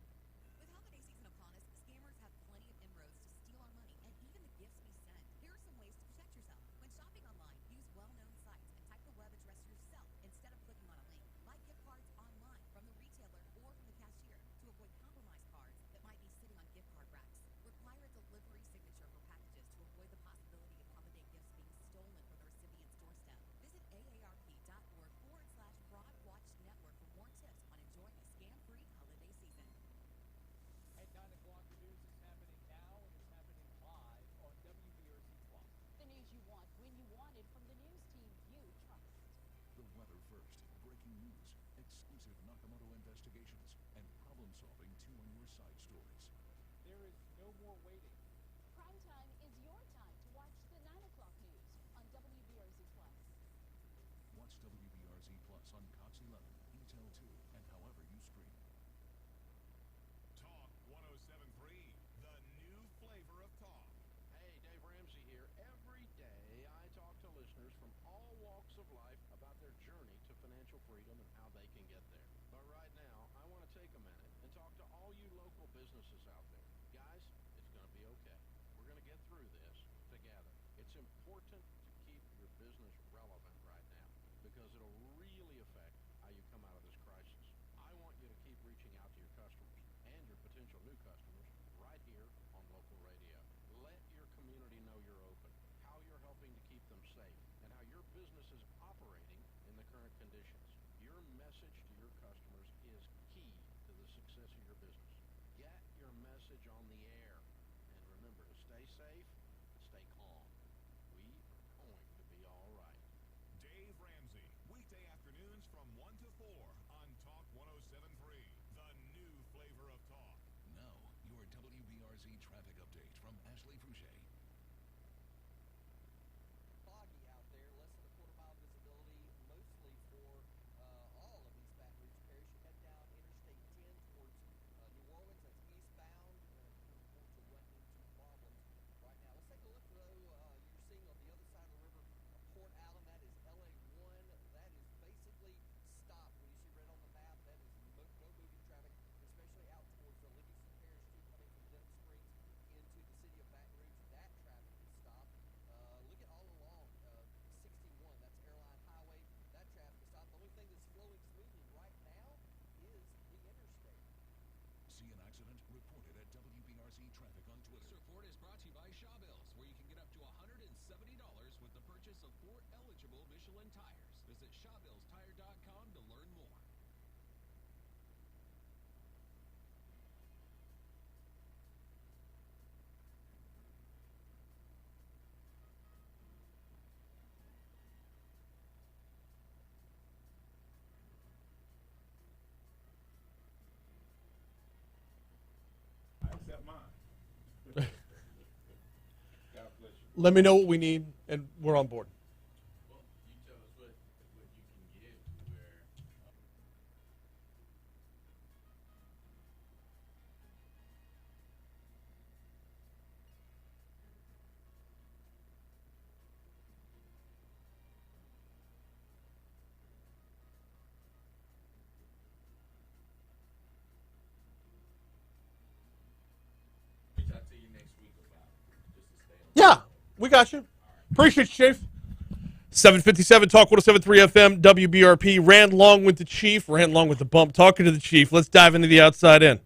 With holiday season upon us, scammers have plenty of inroads to steal our money and even the gifts we send. Here are some ways to protect yourself. When shopping online, use well-known sites and type the web address yourself instead of clicking on a link. Buy gift cards online from the retailer or from the cashier to avoid compromised cards that might be sitting on gift card racks. Require a delivery signature for packages to avoid the possibility of holiday gifts being stolen from the recipient's doorstep. Visit aarp.org/fraud-watch-network for more tips on enjoying a scam-free holiday season. At 9 o'clock, the news is happening now and it's happening live on WBRZ Plus. The news you want when you want it from the news team you trust. The weather first, breaking news, exclusive Nakamoto investigations, and problem-solving 2 on your side stories. There is no more waiting. Prime time is your time to watch the 9 o'clock news on WBRZ Plus. Watch WBRZ Plus on Cox 11, Intel 2, and however you stream. Talk 107.3, the new flavor of talk. Hey, Dave Ramsey here. Every day I talk to listeners from all walks of life about their journey to financial freedom and how they can get there. But right now, I want to take a minute and talk to all you local businesses out there. Guys, it's going to be okay. We're going to get through this together. It's important to keep your business relevant right now because it'll really affect how you come out of this crisis. I want you to keep reaching out to your customers and your potential new customers right here on local radio. Let your community know you're open, how you're helping to keep them safe, and how your business is operating in the current conditions. Your message to your customers is key to the success of your business. Get your message on the air. And remember to stay safe and stay calm. We are going to be all right. Dave Ramsey, weekday afternoons from 1 to 4 on Talk 107.3, the new flavor of talk. Now, your WBRZ traffic update from Ashley Fouché. Foggy out there, less than a quarter-mile visibility, mostly for all of East Baton Rouge Parish. You head down Interstate 10 towards New Orleans, that's eastbound. Want to run into problems right now. Let's take a look, though. You're seeing on the other side of the river, Port Allen, that is LA 1. That is basically stopped. When you see red on the map, that is no moving traffic, especially out towards the Livingston Parish, too, coming from Denham Springs into the city of Baton Rouge. That traffic is stopped. Look at all along 61, that's Airline Highway. That traffic is stopped. The only thing that's flowing smoothly right now is the interstate. See an accident? Report it at WBRZ Traffic on Twitter. This report is brought to you by Shawbills, where you can get up to $170 with the purchase of 4 eligible Michelin tires. Visit ShawbillsTire.com to learn more. I accept mine. God bless you. Let me know what we need, and we're on board. Well, you tell us what you can give to where We got you. Appreciate you, Chief. 757 Talk 107.3 FM, WBRP. Ran long with the Chief, ran long with the bump. Talking to the Chief. Let's dive into the outside in.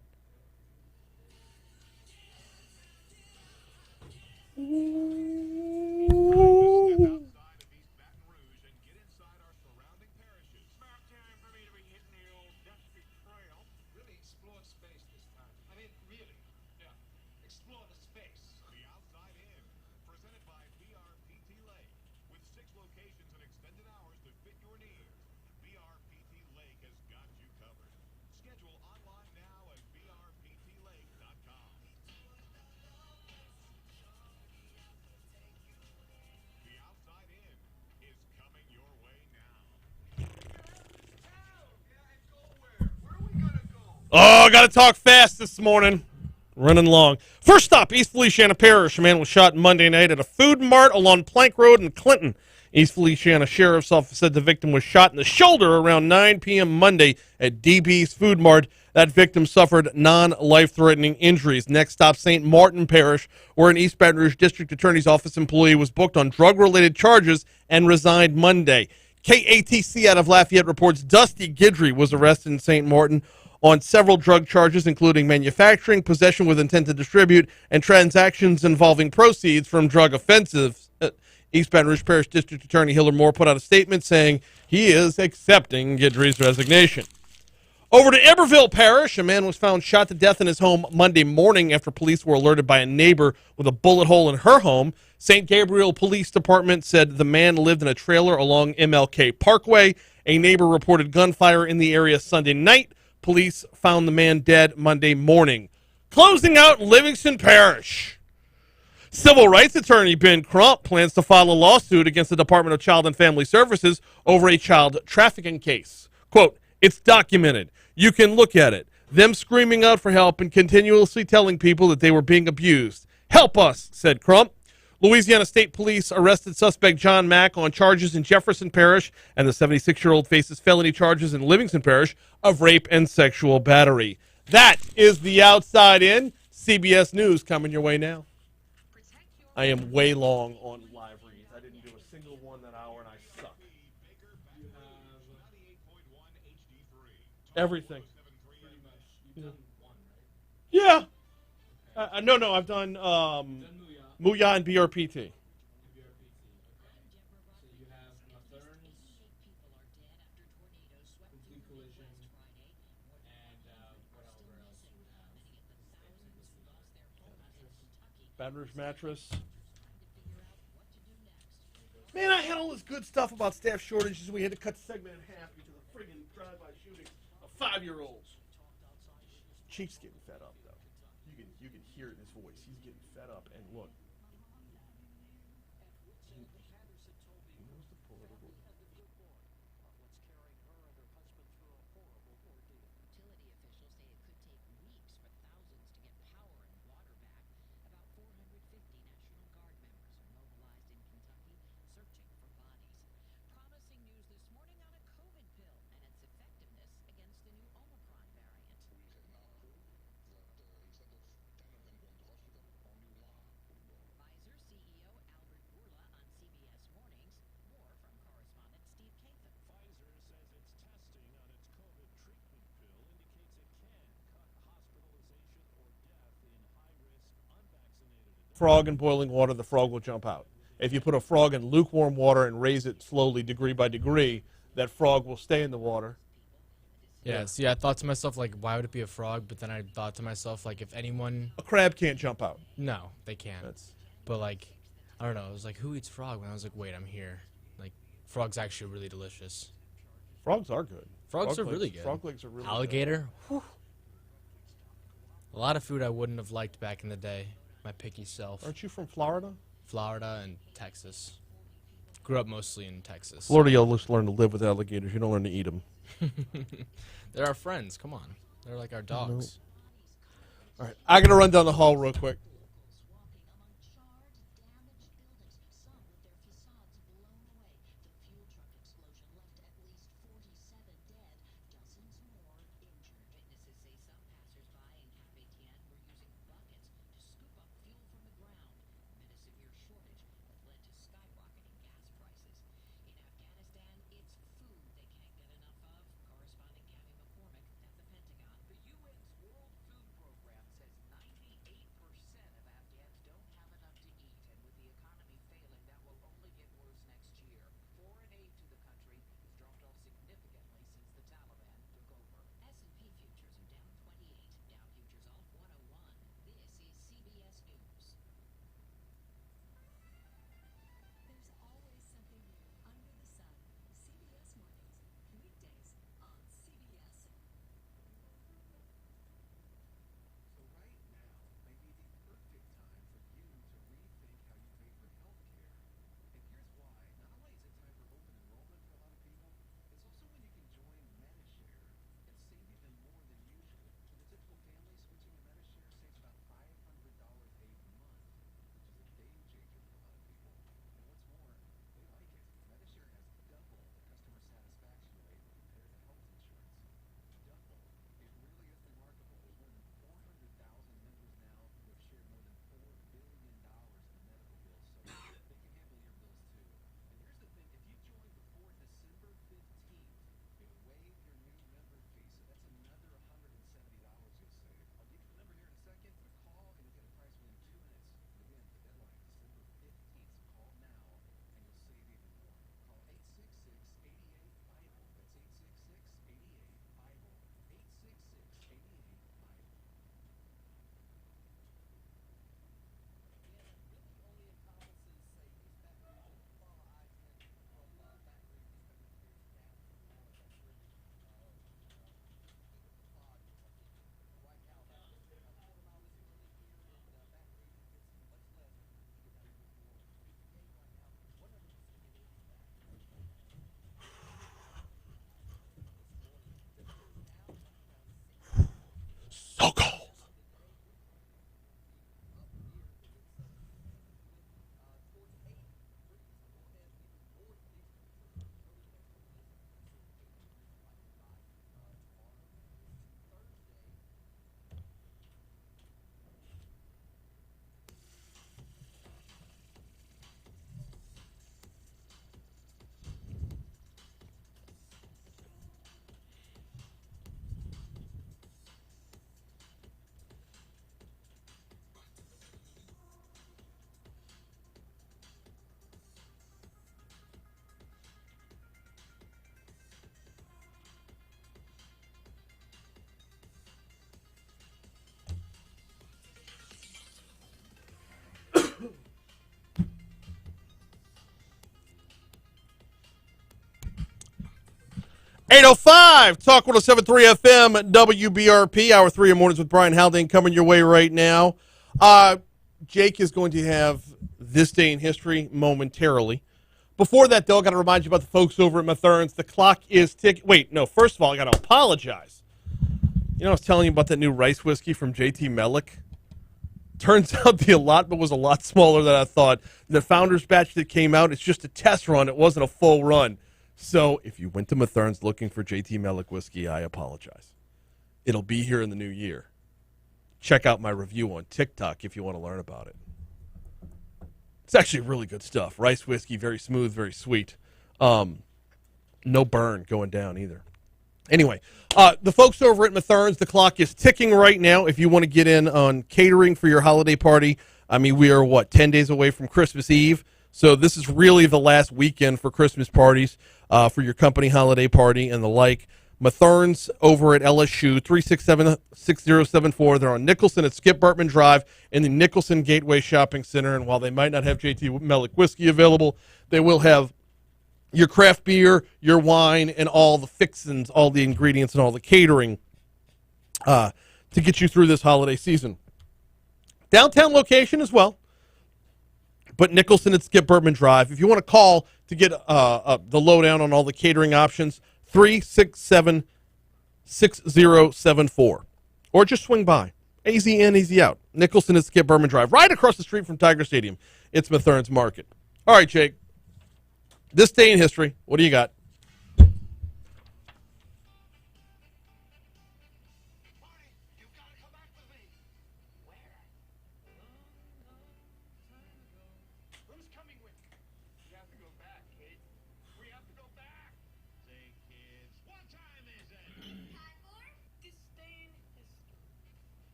Really explore space this time. I mean, really. Yeah. Explore the space. The Outside In, presented by BRPT Lake. With 6 locations and extended hours to fit your needs, BRPT Lake has got you covered. Schedule online now at brptlake.com. The Outside In is coming your way now. Oh, got to talk fast this morning. Running long. First stop, East Feliciana Parish. A man was shot Monday night at a food mart along Plank Road in Clinton. East Feliciana Sheriff's Office said the victim was shot in the shoulder around 9 p.m. Monday at DB's Food Mart. That victim suffered non-life-threatening injuries. Next stop, St. Martin Parish, where an East Baton Rouge District Attorney's Office employee was booked on drug-related charges and resigned Monday. KATC out of Lafayette reports Dusty Guidry was arrested in St. Martin on several drug charges, including manufacturing, possession with intent to distribute, and transactions involving proceeds from drug offenses. East Baton Rouge Parish District Attorney Hiller Moore put out a statement saying he is accepting Guidry's resignation. Over to Iberville Parish, a man was found shot to death in his home Monday morning after police were alerted by a neighbor with a bullet hole in her home. St. Gabriel Police Department said the man lived in a trailer along MLK Parkway. A neighbor reported gunfire in the area Sunday night. Police found the man dead Monday morning. Closing out Livingston Parish. Civil rights attorney Ben Crump plans to file a lawsuit against the Department of Child and Family Services over a child trafficking case. Quote, "It's documented. You can look at it. Them screaming out for help and continuously telling people that they were being abused. Help us," said Crump. Louisiana State Police arrested suspect John Mack on charges in Jefferson Parish, and the 76-year-old faces felony charges in Livingston Parish of rape and sexual battery. That is the Outside In. CBS News coming your way now. I am way long on live reads. I didn't do a single one that hour, and I suck. Everything. Yeah. No, I've done Muya and BRPT. Baton Rouge Mattress. Man, I had all this good stuff about staff shortages. We had to cut the segment in half because of the friggin' drive-by shooting of 5-year-olds. Chief's getting fed up, though. You can hear it in his voice. He's getting fed up. And look. He knows the political. Utility officials say it could take weeks for thousands to get power and water back. About 450 National Guard members are mobilized in Kentucky, searching for bodies. Promising news this morning on a COVID pill and its effectiveness against the new Omicron variant. Pfizer CEO Albert Bourla on CBS Mornings. More from correspondent Steve Kathan. Pfizer says its testing on its COVID treatment pill indicates it can cut hospitalization or death in high-risk, unvaccinated adults. Frog in boiling water, the frog will jump out. If you put a frog in lukewarm water and raise it slowly, degree by degree, that frog will stay in the water. Yeah, see, I thought to myself, like, why would it be a frog? But then I thought to myself, like, if anyone... A crab can't jump out. No, they can't. But, like, I don't know. I was like, who eats frog? And I was like, wait, I'm here. Like, frog's actually really delicious. Frogs are good. Frogs are legs, really good. Frog legs are really Alligator? Whew. A lot of food I wouldn't have liked back in the day. My picky self. Aren't you from Florida? Florida and Texas. Grew up mostly in Texas. Florida, you'll just learn to live with alligators. You don't learn to eat them. They're our friends. Come on. They're like our dogs. All right. I got to run down the hall real quick. 8:05, Talk 107.3 FM, WBRP, Hour 3 of Mornings with Brian Haldane coming your way right now. Jake is going to have This Day in History momentarily. Before that, though, I got to remind you about the folks over at Mathern's. The clock is ticking. Wait, no, first of all, I got to apologize. You know, I was telling you about that new rice whiskey from JT Mellick. Turns out the allotment was a lot smaller than I thought. The founder's batch that came out, it's just a test run. It wasn't a full run. So if you went to Mathern's looking for JT Mellick whiskey, I apologize. It'll be here in the new year. Check out my review on TikTok if you want to learn about it. It's actually really good stuff. Rice whiskey, very smooth, very sweet. No burn going down either. Anyway, the folks over at Mathern's, the clock is ticking right now. If you want to get in on catering for your holiday party, I mean, we are, 10 days away from Christmas Eve. So this is really the last weekend for Christmas parties, for your company holiday party and the like. Mathern's over at LSU, 367-6074. They're on Nicholson at Skip Burtman Drive in the Nicholson Gateway Shopping Center. And while they might not have JT Mellick whiskey available, they will have your craft beer, your wine, and all the fixins, all the ingredients, and all the catering to get you through this holiday season. Downtown location as well, but Nicholson at Skip Burtman Drive. If you want to call to get the lowdown on all the catering options, 367-6074. Or just swing by. Easy in, easy out. Nicholson at Skip Burtman Drive, right across the street from Tiger Stadium. It's Mathern's Market. All right, Jake. This day in history, what do you got?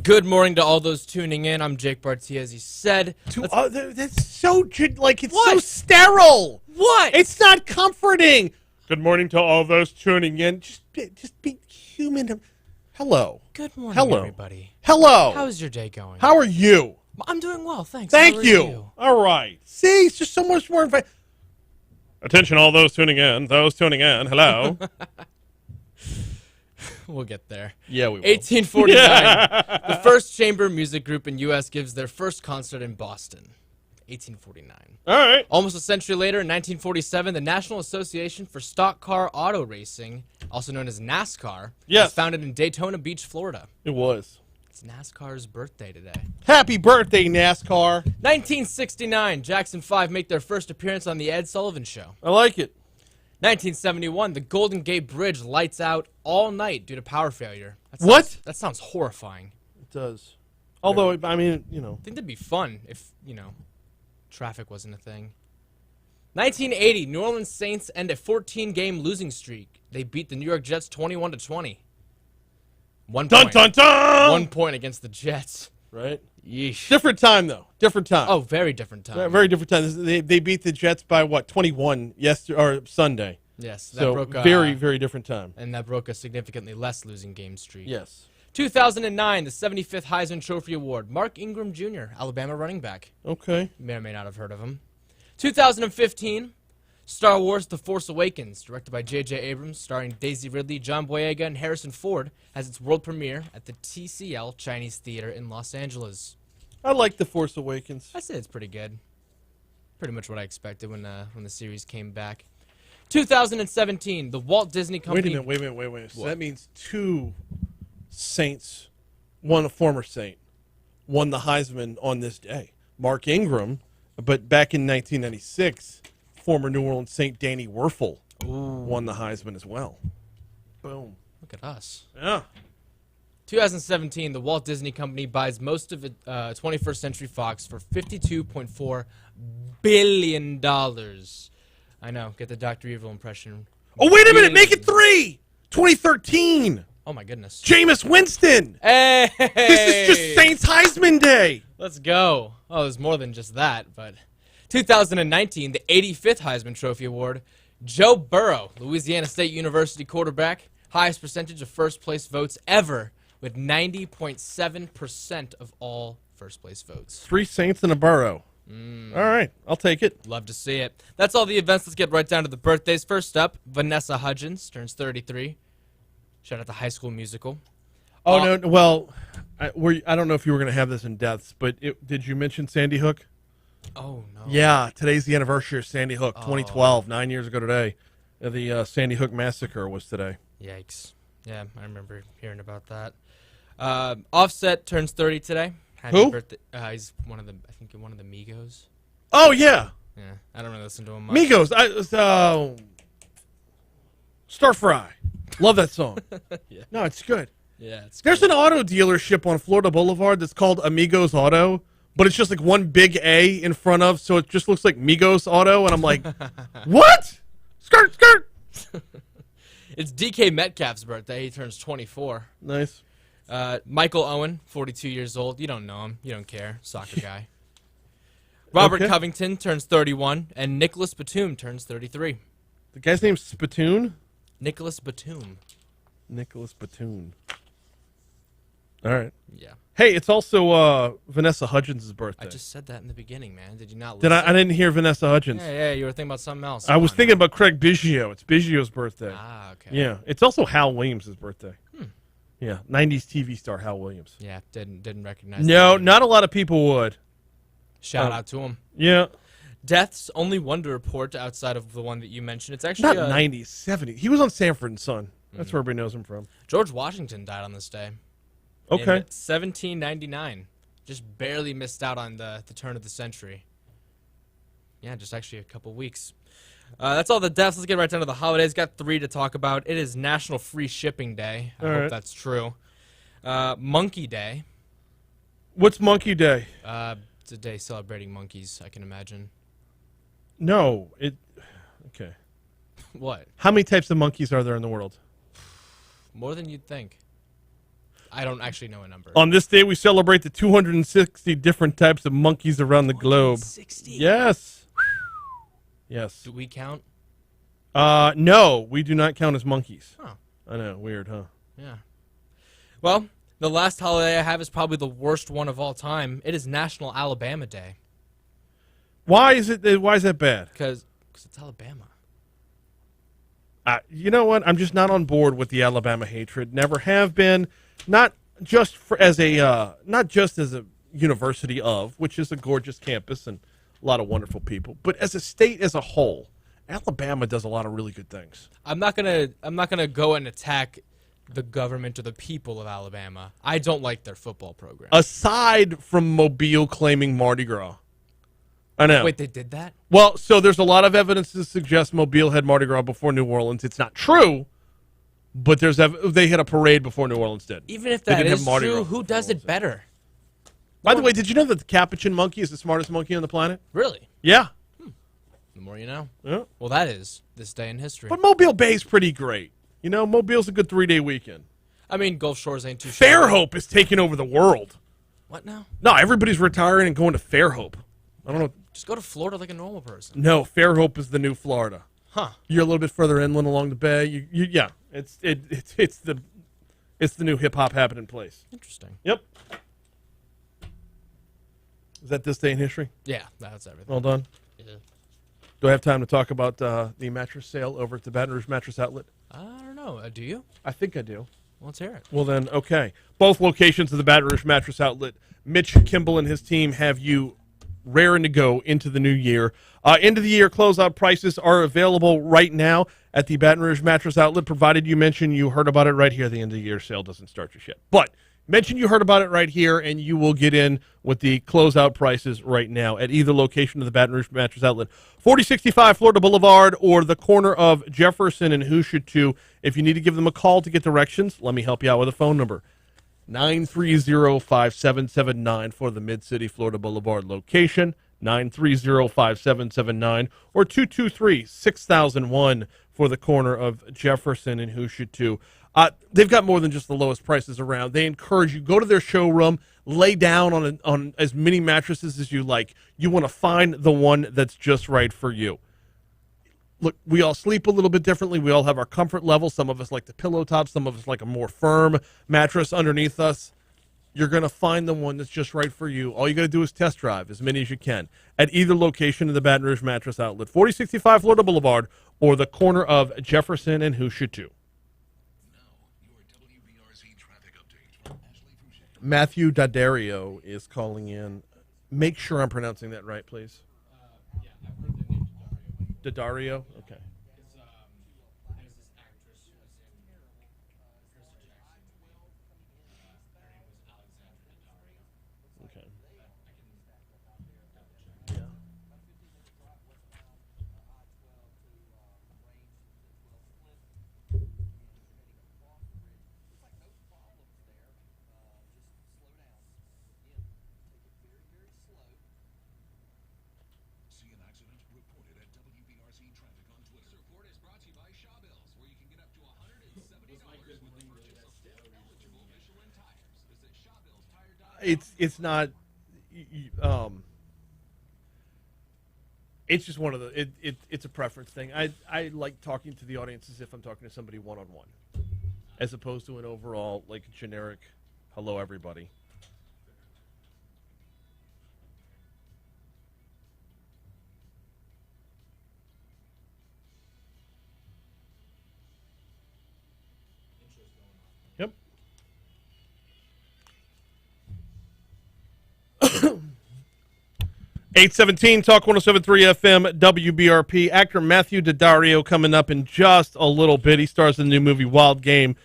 Good morning to all those tuning in. I'm Jake Bartia, as he said. That's so, it's so sterile. What? It's not comforting. Good morning to all those tuning in. Just be human. Hello. Good morning, Hello. everybody. Hello. How's your day going? How are you? I'm doing well, thanks. Thank How are you. All right. See, it's just so much more. Attention, all those tuning in. Those tuning in. Hello. We'll get there. Yeah, we will. 1849. The first chamber music group in U.S. gives their first concert in Boston. 1849. All right. Almost a century later, in 1947, the National Association for Stock Car Auto Racing, also known as NASCAR, was founded in Daytona Beach, Florida. It was. It's NASCAR's birthday today. Happy birthday, NASCAR. 1969, Jackson 5 make their first appearance on The Ed Sullivan Show. I like it. 1971, the Golden Gate Bridge lights out all night due to power failure. That sounds horrifying. It does. Although, I mean, I think that'd be fun if, traffic wasn't a thing. 1980, New Orleans Saints end a 14-game losing streak. They beat the New York Jets 21-20. 1 point. Dun, dun, dun! 1 point against the Jets. Right? Yeesh. Different time, though. Different time. Oh, very different time. Very different time. They beat the Jets by, 21 yesterday or Sunday. Yes. That so broke very, very different time. And that broke a significantly less losing game streak. Yes. 2009, the 75th Heisman Trophy Award. Mark Ingram Jr., Alabama running back. Okay. You may or may not have heard of him. 2015, Star Wars The Force Awakens, directed by J.J. Abrams, starring Daisy Ridley, John Boyega, and Harrison Ford, has its world premiere at the TCL Chinese Theater in Los Angeles. I like The Force Awakens. I say it's pretty good. Pretty much what I expected when the series came back. 2017, the Walt Disney Company... Wait a minute. So that means two Saints, a former Saint, won the Heisman on this day. Mark Ingram, but back in 1996, former New Orleans Saint Danny Werfel won the Heisman as well. Boom. Look at us. Yeah. 2017, the Walt Disney Company buys most of 21st Century Fox for $52.4 billion. I know. Get the Dr. Evil impression. Oh, wait a minute. Make it 3. 2013. Oh, my goodness. Jameis Winston. Hey. This is just Saints Heisman Day. Let's go. Oh, there's more than just that. But 2019, the 85th Heisman Trophy Award. Joe Burrow, Louisiana State University quarterback. Highest percentage of first-place votes ever, with 90.7% of all first-place votes. 3 Saints and a Burrow. All right, I'll take it. Love to see it. That's all the events. Let's get right down to the birthdays. First up, Vanessa Hudgens turns 33. Shout out to High School Musical. Oh, no. Well, I don't know if you were going to have this in deaths, but did you mention Sandy Hook? Oh, no. Yeah, today's the anniversary of Sandy Hook, 2012, 9 years ago today. The Sandy Hook massacre was today. Yikes. Yeah, I remember hearing about that. Offset turns 30 today. Happy birthday. He's one of the Migos. Oh, yeah. Yeah, I don't really listen to him much. Migos. Star Fry. Love that song. Yeah. No, it's good. Yeah, it's There's an auto dealership on Florida Boulevard that's called Amigos Auto, but it's just like one big A in front of, so it just looks like Migos Auto, and I'm like, what? Skirt, skirt. It's DK Metcalf's birthday. He turns 24. Nice. Michael Owen, 42 years old. You don't know him. You don't care. Soccer guy. Robert Covington turns 31, and Nicholas Batum turns 33. The guy's name's Spittoon? Nicholas Batum. Nicholas Batum. All right. Yeah. Hey, it's also Vanessa Hudgens' birthday. I just said that in the beginning, man. Did you not Did listen? I didn't hear Vanessa Hudgens. Yeah, you were thinking about something else. I was thinking about Craig Biggio. It's Biggio's birthday. Ah, okay. Yeah. It's also Hal Williams' birthday. Yeah. 90s TV star Hal Williams. Yeah, didn't recognize No, that. not a lot of people would. Shout out to him. Yeah. Deaths, only one to report outside of the one that you mentioned. It's Not actually 90s, 70s. He was on Sanford and Son. That's where everybody knows him from. George Washington died on this day. Okay. In 1799. Just barely missed out on the turn of the century. Yeah, just actually a couple weeks. That's all the deaths. Let's get right down to the holidays. Got 3 to talk about. It is National Free Shipping Day. I hope that's true. Monkey Day. What's Monkey Day? It's a day celebrating monkeys, I can imagine. No. Okay. What? How many types of monkeys are there in the world? More than you'd think. I don't actually know a number. On this day, we celebrate the 260 different types of monkeys around the globe. 260? Yes. Yes. Do we count? No, we do not count as monkeys. Huh. I know, weird, huh? Yeah. Well, the last holiday I have is probably the worst one of all time. It is National Alabama Day. Why is that bad? Because it's Alabama. You know what? I'm just not on board with the Alabama hatred. Never have been. Not just as a university of, which is a gorgeous campus and a lot of wonderful people, but as a state as a whole, Alabama does a lot of really good things. I'm not gonna go and attack the government or the people of Alabama. I don't like their football program. Aside from Mobile claiming Mardi Gras. I know. Wait, they did that? Well, so there's a lot of evidence to suggest Mobile had Mardi Gras before New Orleans. It's not true, but they had a parade before New Orleans did. Even if They that didn't is have Mardi true, Gras who before does it better? By the way, did you know that the capuchin monkey is the smartest monkey on the planet? Really? Yeah. The more you know. Yeah. Well, that is this day in history. But Mobile Bay's pretty great. You know, Mobile's a good 3-day weekend. I mean, Gulf Shores ain't too shabby. Fairhope is taking over the world. What now? No, everybody's retiring and going to Fairhope. I don't know. Just go to Florida like a normal person. No, Fairhope is the new Florida. Huh. You're a little bit further inland along the bay. Yeah, it's the new hip hop happening place. Interesting. Yep. Is that this day in history? Yeah, that's everything. Well done. Yeah. Do I have time to talk about the mattress sale over at the Baton Rouge Mattress Outlet? I don't know. Do you? I think I do. Let's hear it. Well then, okay. Both locations of the Baton Rouge Mattress Outlet. Mitch Kimball and his team have you raring to go into the new year. End of the year closeout prices are available right now at the Baton Rouge Mattress Outlet, provided you mention you heard about it right here. The end of the year sale doesn't start just yet. But mention you heard about it right here, and you will get in with the closeout prices right now at either location of the Baton Rouge Mattress Outlet. 4065 Florida Boulevard or the corner of Jefferson and Hoosier 2. If you need to give them a call to get directions, let me help you out with a phone number. 930-5779 for the Mid-City Florida Boulevard location, 930-5779, or 223-6001 for the corner of Jefferson and Hoosier 2. They've got more than just the lowest prices around. They encourage you, go to their showroom, lay down on as many mattresses as you like. You want to find the one that's just right for you. Look, we all sleep a little bit differently. We all have our comfort level. Some of us like the pillow top. Some of us like a more firm mattress underneath us. you're going to find the one that's just right for you. All you got to do is test drive as many as you can at either location in the Baton Rouge Mattress Outlet, 4065 Florida Boulevard, or the corner of Jefferson and Hushu. Matthew Daddario is calling in. Make sure I'm pronouncing that right, please. Yeah, I've heard the name Daddario? Okay. Because there's this actress who was in Percy Jackson movie. Her name was Alexandra Daddario. Okay. I can double check. Yeah. See an accident? Report it at WBRC Traffic on Twitter. This report is brought to you by Shawbills, where you can get up to $170 with the purchase of 4 eligible Michelin tires. Visit ShawbillsTire.com. It's not. It's just one of the. It's a preference thing. I like talking to the audience as if I'm talking to somebody one-on-one, as opposed to an overall like generic, hello everybody. Yep. 817 Talk 107.3 FM WBRP. Actor Matthew Daddario coming up in just a little bit. He stars in the new movie Wild Game,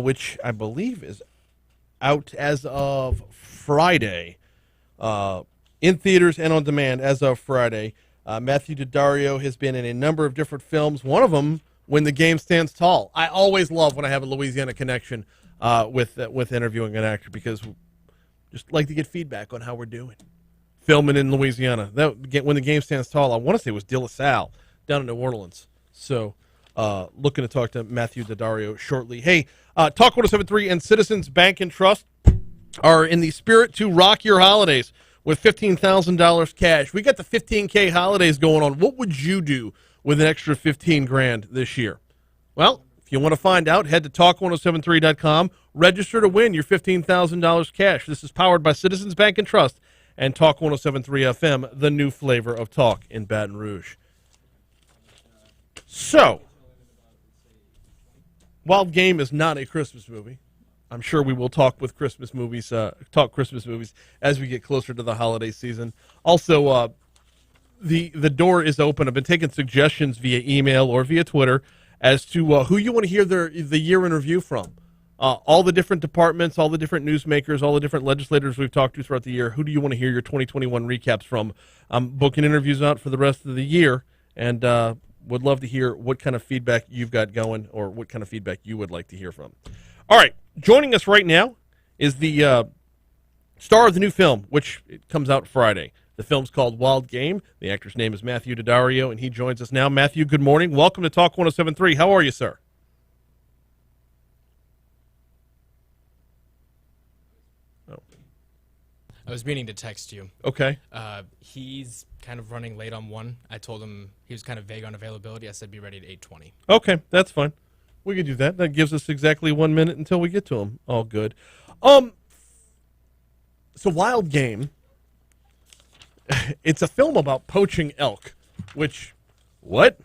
which I believe is out as of Friday, in theaters and on demand as of Friday. Matthew Daddario has been in a number of different films. One of them, When the Game Stands Tall. I always love when I have a Louisiana connection with interviewing an actor, because just like to get feedback on how we're doing. Filming in Louisiana. When the Game Stands Tall, I want to say it was De La Salle down in New Orleans. So looking to talk to Matthew Daddario shortly. Hey, Talk 107.3 and Citizens Bank and Trust are in the spirit to rock your holidays with $15,000 cash. We got the 15K holidays going on. What would you do with an extra 15 grand this year? Well, if you want to find out, head to talk1073.com. Register to win your $15,000 cash. This is powered by Citizens Bank and Trust and Talk 107.3 FM, the new flavor of talk in Baton Rouge. So, Wild Game is not a Christmas movie. I'm sure we will talk Christmas movies as we get closer to the holiday season. Also, the door is open. I've been taking suggestions via email or via Twitter as to who you want to hear the year in review from. All the different departments, all the different newsmakers, all the different legislators we've talked to throughout the year. Who do you want to hear your 2021 recaps from? I'm booking interviews out for the rest of the year, and would love to hear what kind of feedback you've got going, or what kind of feedback you would like to hear from. All right, joining us right now is the star of the new film, which it comes out Friday. The film's called Wild Game. The actor's name is Matthew Daddario, and he joins us now. Matthew, good morning. Welcome to Talk 107.3. How are you, sir? I was meaning to text you. Okay. He's kind of running late on one. I told him he was kind of vague on availability. I said be ready at 8:20. Okay, that's fine. We can do that. That gives us exactly 1 minute until we get to him. All good. So Wild Game, it's a film about poaching elk, which, what?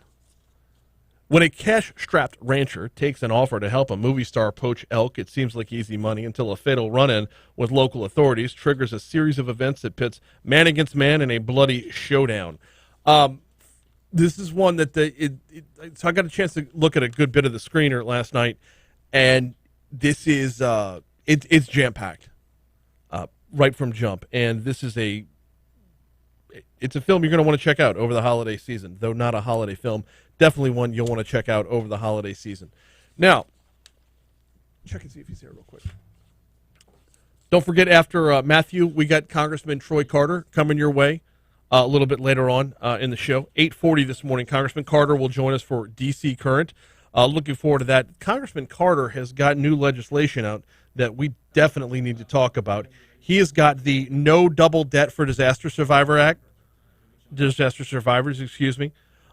When a cash-strapped rancher takes an offer to help a movie star poach elk, it seems like easy money until a fatal run-in with local authorities triggers a series of events that pits man against man in a bloody showdown. This is one that so I got a chance to look at a good bit of the screener last night, and this is it's jam-packed right from jump. And this is it's a film you're going to want to check out over the holiday season, though not a holiday film. Definitely one you'll want to check out over the holiday season. Now, check and see if he's here real quick. Don't forget, after Matthew, we got Congressman Troy Carter coming your way a little bit later on in the show. 8:40 this morning, Congressman Carter will join us for D.C. Current. Looking forward to that. Congressman Carter has got new legislation out that we definitely need to talk about. He has got the No Double Debt for Disaster Survivors, excuse me.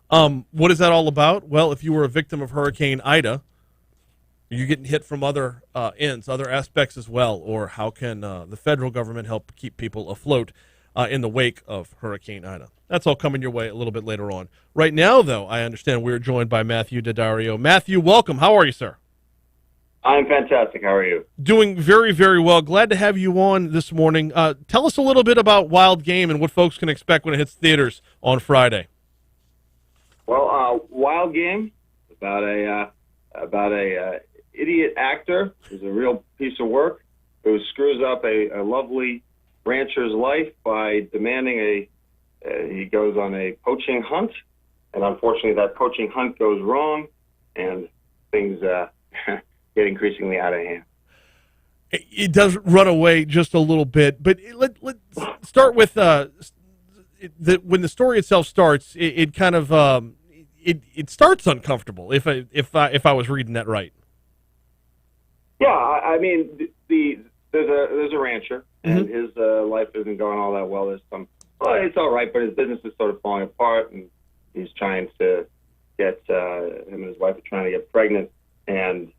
What is that all about? Well, if you were a victim of Hurricane Ida, Are you getting hit from other ends, other aspects as well, or how can the federal government help keep people afloat in the wake of Hurricane Ida? That's all coming your way a little bit later on. Right now, though, I understand we're joined by Matthew Daddario. Matthew, welcome. How are you, sir? I'm fantastic. How are you? Doing very, very well. Glad to have you on this morning. Tell us a little bit about Wild Game and what folks can expect when it hits theaters on Friday. Well, Wild Game about a idiot actor who's a real piece of work who screws up a lovely rancher's life by demanding he goes on a poaching hunt, and unfortunately that poaching hunt goes wrong, and things get increasingly out of hand. It does run away just a little bit, but let's start with when the story itself starts. It kind of it starts uncomfortable. If I was reading that right. Yeah, I mean, there's a rancher, and his life isn't going all that well. There's it's all right, but his business is sort of falling apart, and he's trying to get him and his wife are trying to get pregnant, and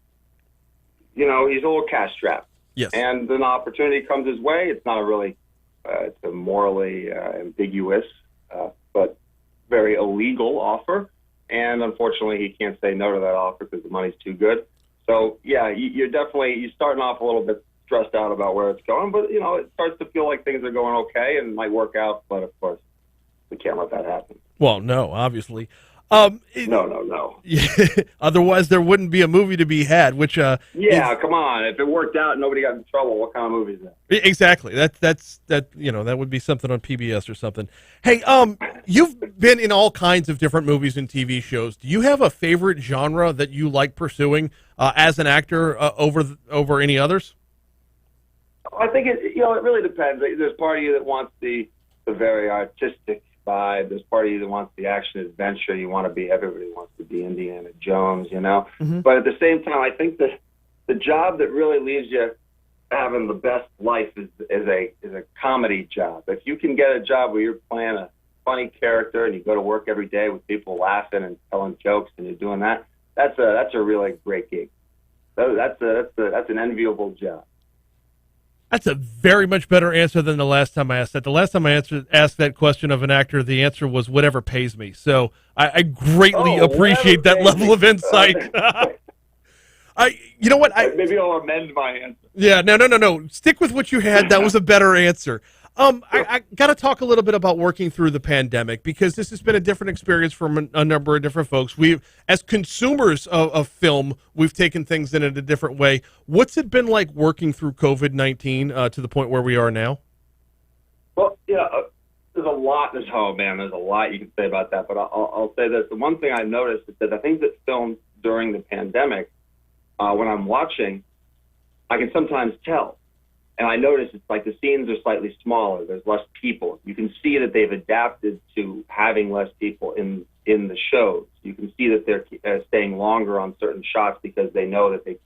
he's a little cash strapped. Yes. And an opportunity comes his way. It's not a really, it's a morally ambiguous, but very illegal offer, and unfortunately he can't say no to that offer because the money's too good. So yeah, you're starting off a little bit stressed out about where it's going, but it starts to feel like things are going okay and might work out. But of course, we can't let that happen. Well, no, obviously. No. Otherwise, there wouldn't be a movie to be had. Which come on. If it worked out and nobody got in trouble, what kind of movie is that? Exactly. That would be something on PBS or something. Hey, you've been in all kinds of different movies and TV shows. Do you have a favorite genre that you like pursuing as an actor over any others? I think it really depends. There's part of you that wants the very artistic vibe. There's part of you that wants the action adventure. Everybody wants to be Indiana Jones, Mm-hmm. But at the same time, I think that the job that really leaves you having the best life is a comedy job. If you can get a job where you're playing a funny character and you go to work every day with people laughing and telling jokes and you're doing that, that's a really great gig. That's an enviable job. That's a very much better answer than the last time I asked that. The last time I asked that question of an actor, the answer was whatever pays me. So I greatly appreciate that level of insight. You know what? Maybe I'll amend my answer. Yeah, no. Stick with what you had. That was a better answer. I got to talk a little bit about working through the pandemic because this has been a different experience for a number of different folks. As consumers of film, we've taken things in a different way. What's it been like working through COVID-19 to the point where we are now? Well, there's a lot. There's a lot you can say about that. But I'll say this: the one thing I noticed is that the things that filmed during the pandemic, when I'm watching, I can sometimes tell. And I notice it's like the scenes are slightly smaller. There's less people. You can see that they've adapted to having less people in the shows. You can see that they're staying longer on certain shots because they know that they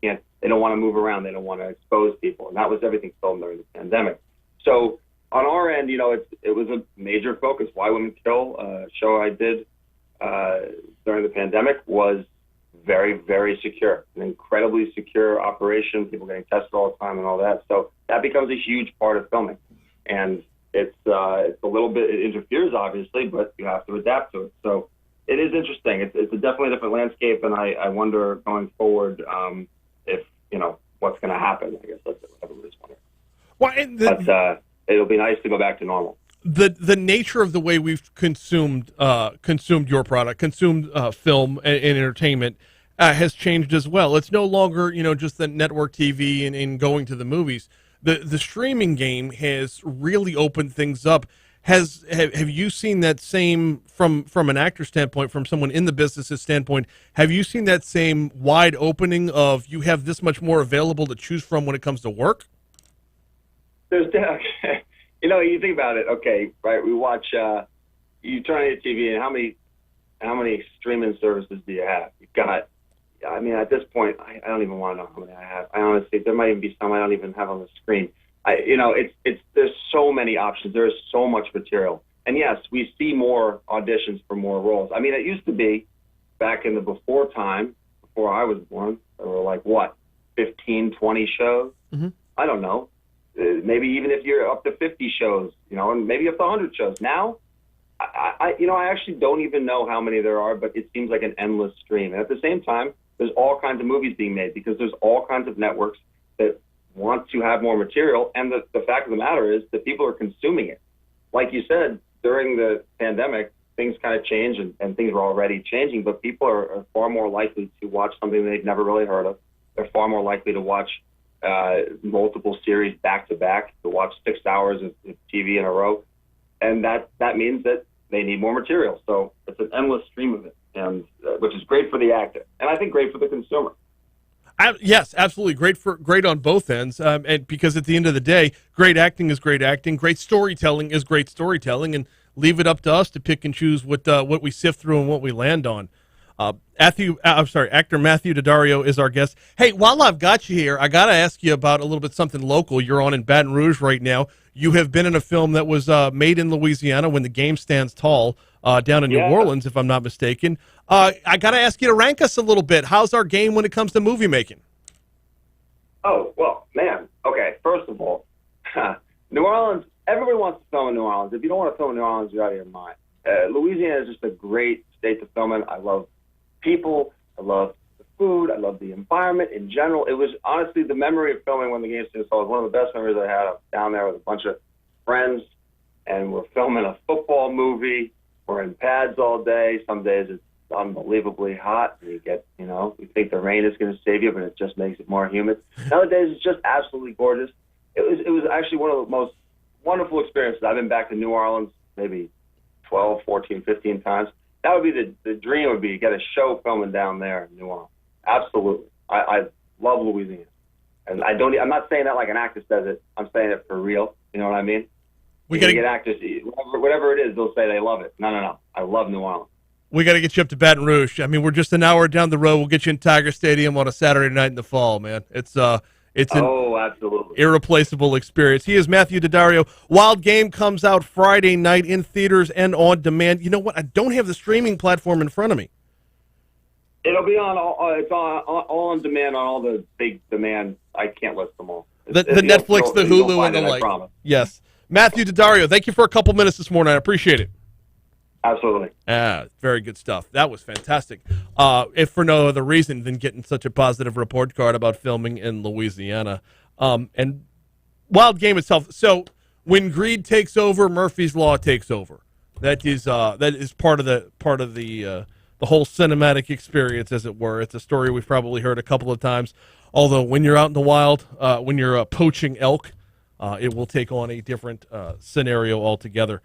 don't want to move around. They don't want to expose people. And that was everything filmed during the pandemic. So on our end, it was a major focus. Why Women Kill, a show I did during the pandemic, was very, very secure, an incredibly secure operation, people getting tested all the time and all that. So that becomes a huge part of filming. And it's a little bit, it interferes obviously, but you have to adapt to it. So it is interesting. It's a definitely different landscape, and I wonder going forward if, what's going to happen. I guess that's what everybody's wondering. But it'll be nice to go back to normal. The nature of the way we've consumed your product, consumed film and entertainment has changed as well. It's no longer just the network TV and going to the movies. The streaming game has really opened things up. Have you seen that same from an actor standpoint, from someone in the business's standpoint? Have you seen that same wide opening of you have this much more available to choose from when it comes to work? There's you think about it. Okay, right? We watch. You turn on your TV, and how many streaming services do you have? You've got. I mean, at this point, I don't even want to know how many I have. I honestly, there might even be some I don't even have on the screen. There's so many options. There is so much material, and yes, we see more auditions for more roles. I mean, it used to be back in the before before I was born. There were like, what, 15, 20 shows? Mm-hmm. I don't know. Maybe even if you're up to 50 shows, and maybe up to 100 shows. Now, I actually don't even know how many there are, but it seems like an endless stream. And at the same time, there's all kinds of movies being made because there's all kinds of networks that want to have more material. And the fact of the matter is that people are consuming it. Like you said, during the pandemic, things kind of changed and things were already changing, but people are far more likely to watch something they've never really heard of. They're far more likely to watch multiple series back to back, to watch 6 hours of TV in a row. And that means that they need more material. So it's an endless stream of it, and which is great for the actor, and I think great for the consumer. Yes, absolutely. Great on both ends. And because at the end of the day, great acting is great acting. Great storytelling is great storytelling, and leave it up to us to pick and choose what we sift through and what we land on. Actor Matthew Daddario is our guest. Hey, while I've got you here, I got to ask you about a little bit something local. You're on in Baton Rouge right now. You have been in a film that was made in Louisiana, When the Game Stands Tall, down in New Orleans, if I'm not mistaken. I got to ask you to rank us a little bit. How's our game when it comes to movie making? Oh, well, man. Okay, first of all, New Orleans, everybody wants to film in New Orleans. If you don't want to film in New Orleans, you're out of your mind. Louisiana is just a great state to film in. I love people. I love the food. I love the environment in general. It was honestly the memory of filming When the Game Stands Tall was one of the best memories I had. I was down there with a bunch of friends, and we're filming a football movie. We're in pads all day. Some days it's unbelievably hot. You get, you think the rain is going to save you, but it just makes it more humid. Other days it's just absolutely gorgeous. It was actually one of the most wonderful experiences. I've been back to New Orleans maybe 12, 14, 15 times. That would be the dream would be to get a show filming down there in New Orleans. Absolutely. I love Louisiana. And I'm not saying that like an actor says it. I'm saying it for real. You know what I mean? We got to get actors, whatever it is, they'll say they love it. No. I love New Orleans. We got to get you up to Baton Rouge. I mean, we're just an hour down the road. We'll get you in Tiger Stadium on a Saturday night in the fall, man. It's an absolutely irreplaceable experience. He is Matthew Daddario. Wild Game comes out Friday night in theaters and on demand. You know what? I don't have the streaming platform in front of me. It'll be on all on demand on all the big demand. I can't list them all. The Netflix, the Hulu, and the like. Yes. Matthew Daddario, thank you for a couple minutes this morning. I appreciate it. Absolutely. Very good stuff. That was fantastic. If for no other reason than getting such a positive report card about filming in Louisiana. And Wild Game itself. So when greed takes over, Murphy's Law takes over. That is part of the whole cinematic experience, as it were. It's a story we've probably heard a couple of times. Although when you're out in the wild, when you're poaching elk, it will take on a different scenario altogether.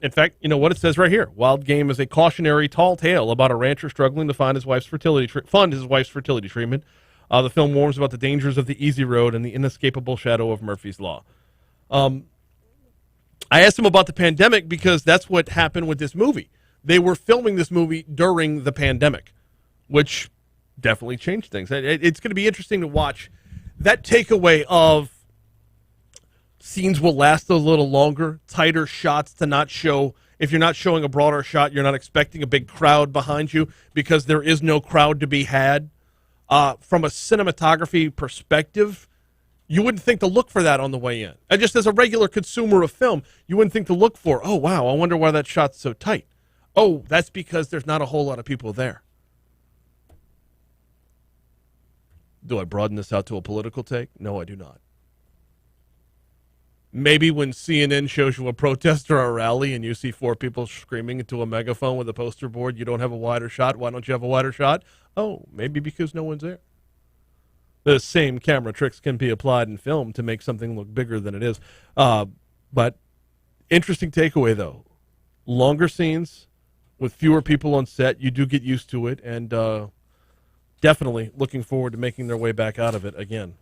In fact, you know what it says right here. Wild Game is a cautionary tall tale about a rancher struggling to fund his wife's fertility treatment. The film warns about the dangers of the easy road and the inescapable shadow of Murphy's Law. I asked him about the pandemic because that's what happened with this movie. They were filming this movie during the pandemic, which definitely changed things. It's going to be interesting to watch that takeaway of scenes will last a little longer, tighter shots to not show. If you're not showing a broader shot, you're not expecting a big crowd behind you because there is no crowd to be had. From a cinematography perspective, you wouldn't think to look for that on the way in. And just as a regular consumer of film, you wouldn't think to look for, oh, wow, I wonder why that shot's so tight. Oh, that's because there's not a whole lot of people there. Do I broaden this out to a political take? No, I do not. Maybe when CNN shows you a protest or a rally and you see 4 people screaming into a megaphone with a poster board, you don't have a wider shot. Why don't you have a wider shot? Oh, maybe because no one's there. The same camera tricks can be applied in film to make something look bigger than it is. But interesting takeaway, though. Longer scenes with fewer people on set. You do get used to it, and definitely looking forward to making their way back out of it again.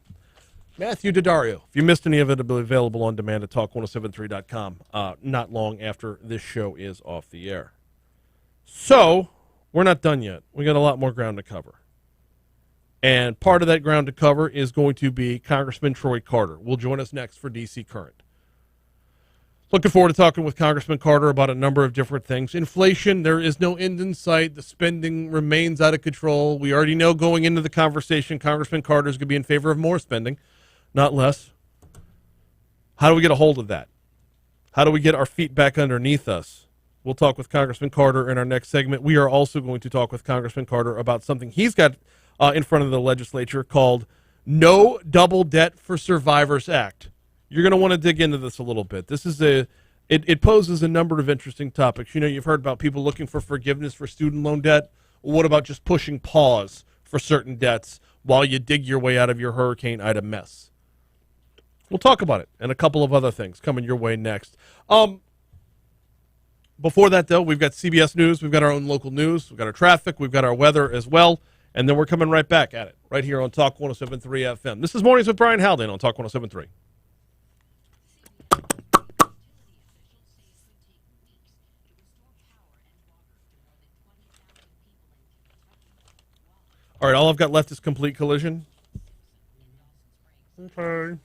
Matthew Daddario. If you missed any of it, it'll be available on demand at talk1073.com not long after this show is off the air. So, we're not done yet. We got a lot more ground to cover. And part of that ground to cover is going to be Congressman Troy Carter. Will join us next for D.C. Current. Looking forward to talking with Congressman Carter about a number of different things. Inflation, there is no end in sight. The spending remains out of control. We already know going into the conversation, Congressman Carter is going to be in favor of more spending, not less. How do we get a hold of that? How do we get our feet back underneath us? We'll talk with Congressman Carter in our next segment. We are also going to talk with Congressman Carter about something he's got in front of the legislature called No Double Debt for Survivors Act. You're going to want to dig into this a little bit. This is it poses a number of interesting topics. You know, you've heard about people looking for forgiveness for student loan debt. What about just pushing pause for certain debts while you dig your way out of your Hurricane Ida mess? We'll talk about it and a couple of other things coming your way next. Before that, though, we've got CBS News. We've got our own local news. We've got our traffic. We've got our weather as well. And then we're coming right back at it, right here on Talk 107.3 FM. This is Mornings with Brian Haldane on Talk 107.3. All right, all I've got left is complete collision. Okay.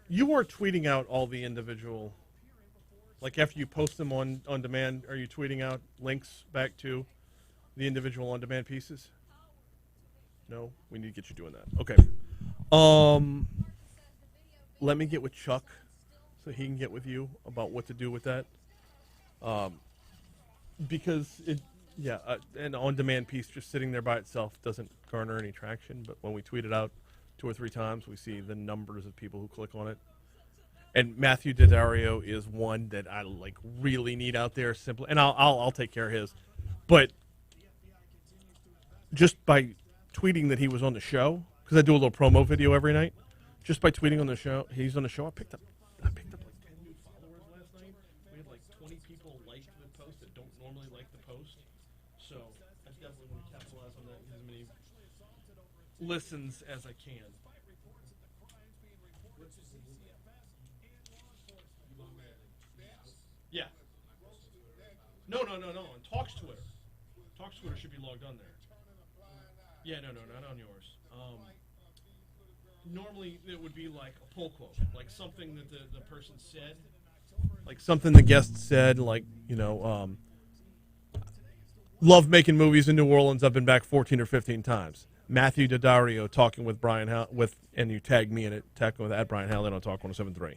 You weren't tweeting out all the individual, like after you post them on demand, are you tweeting out links back to the individual on demand pieces? No, we need to get you doing that. Okay. Let me get with Chuck so he can get with you about what to do with that. Because an on-demand piece just sitting there by itself doesn't garner any traction. But when we tweet it out 2 or 3 times, we see the numbers of people who click on it. And Matthew Daddario is one that I really need out there. Simply, and I'll take care of his. But just by tweeting that he was on the show, because I do a little promo video every night, just by tweeting on the show, he's on the show. I picked up like 10 new followers last night. We had like 20 people like the post that don't normally like the post. So I definitely want to capitalize on that and get as many listens as I can. Yeah. No. On Talk's Twitter. Talk's Twitter should be logged on there. Yeah, no, not on yours. Normally it would be like a pull quote, like something that the person said, like something the guest said, like, love making movies in New Orleans. I've been back 14 or 15 times. Matthew Daddario talking with Brian and you tag me in it, talking with @Brian Haldane on Talk 107.3.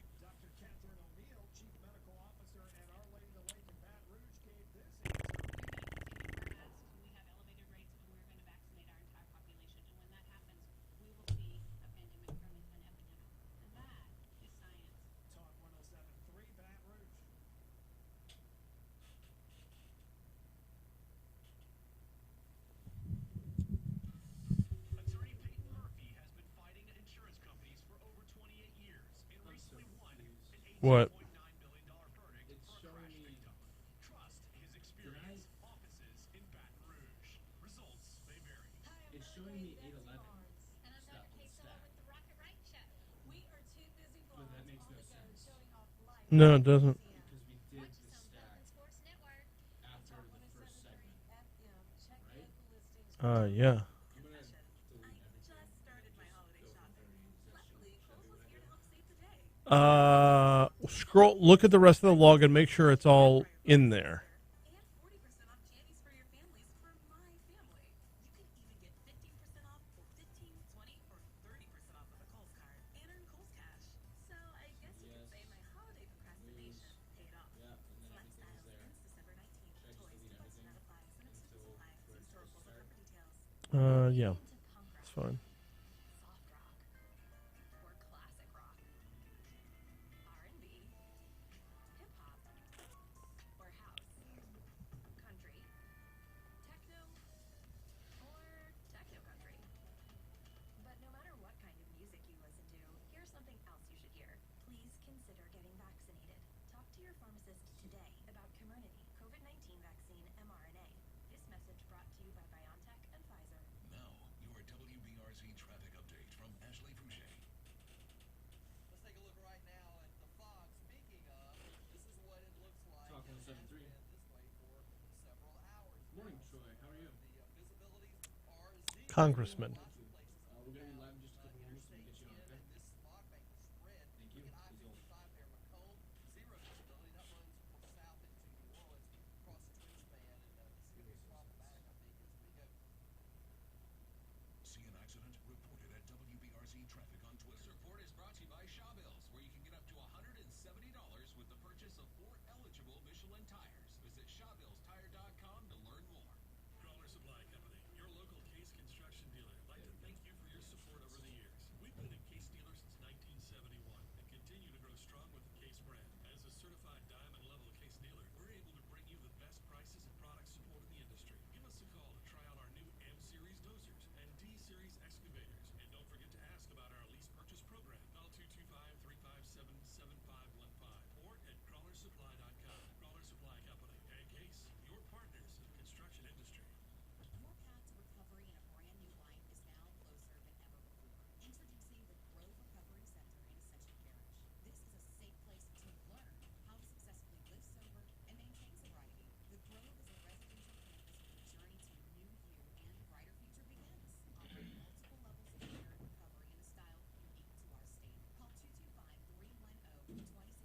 What? It's showing me 811 stuff in stack. But that makes no sense. No, it doesn't. Because we did the stack after the first segment, right? Yeah. I'm gonna delete everything. Go from 30. Scroll. Look at the rest of the log and make sure it's all in there. Yeah, it's fine. But no matter what kind of music you listen to, here's something else you should hear. Please consider getting vaccinated. Talk to your pharmacist today about Comirnaty, COVID-19 vaccine mRNA. This message brought to you by BioNTech and Pfizer. Now, your WBRZ traffic update from Ashley Fouché. Let's take a look right now at the fog. Speaking of, this is what it looks like. Talk It has 173. been this way for several hours. Morning, Troy. How are you? The visibilities are zero. Congressman. We're going to be live in just a couple minutes. We'll get you on, okay? This fog bank is spread. Thank you. Look at Easy. I-55 there, Macomb, zero visibility. That runs from south into New Orleans, across the twin span, and this is going to be problematic, I think, as we go. See an accident? Report it at WBRZ Traffic on Twitter. This report is brought to you by Shawbills, where you can get up to $170 with the purchase of 4 eligible Michelin tires. Visit ShawbillsTire.com to learn more. Crawler Supply Company, your local Case construction dealer. I'd like to thank you for your support over the years. We've been a Case dealer since 1971 and continue to grow strong with the Case brand. As a certified diamond level Case dealer, we're able to bring you the best prices and product support in the industry. Give us a call to try out our new M-Series dozers and D-Series excavators. And don't forget to ask about our lease purchase program. Call 225-357-7515 or at crawlersupply.com. Crawler Supply Company, and Case, your partners in the construction industry. Your path to recovery in a brand new life is now closer than ever before. Introducing the Grove Recovery Center in Ascension Parish. This is a safe place to learn how to successfully live sober and maintain sobriety. The Grove is a residential campus where the journey to a new you and a brighter future begins. Offering multiple levels of care and recovery in a style unique to our state. Call 225-310-2600 night or day.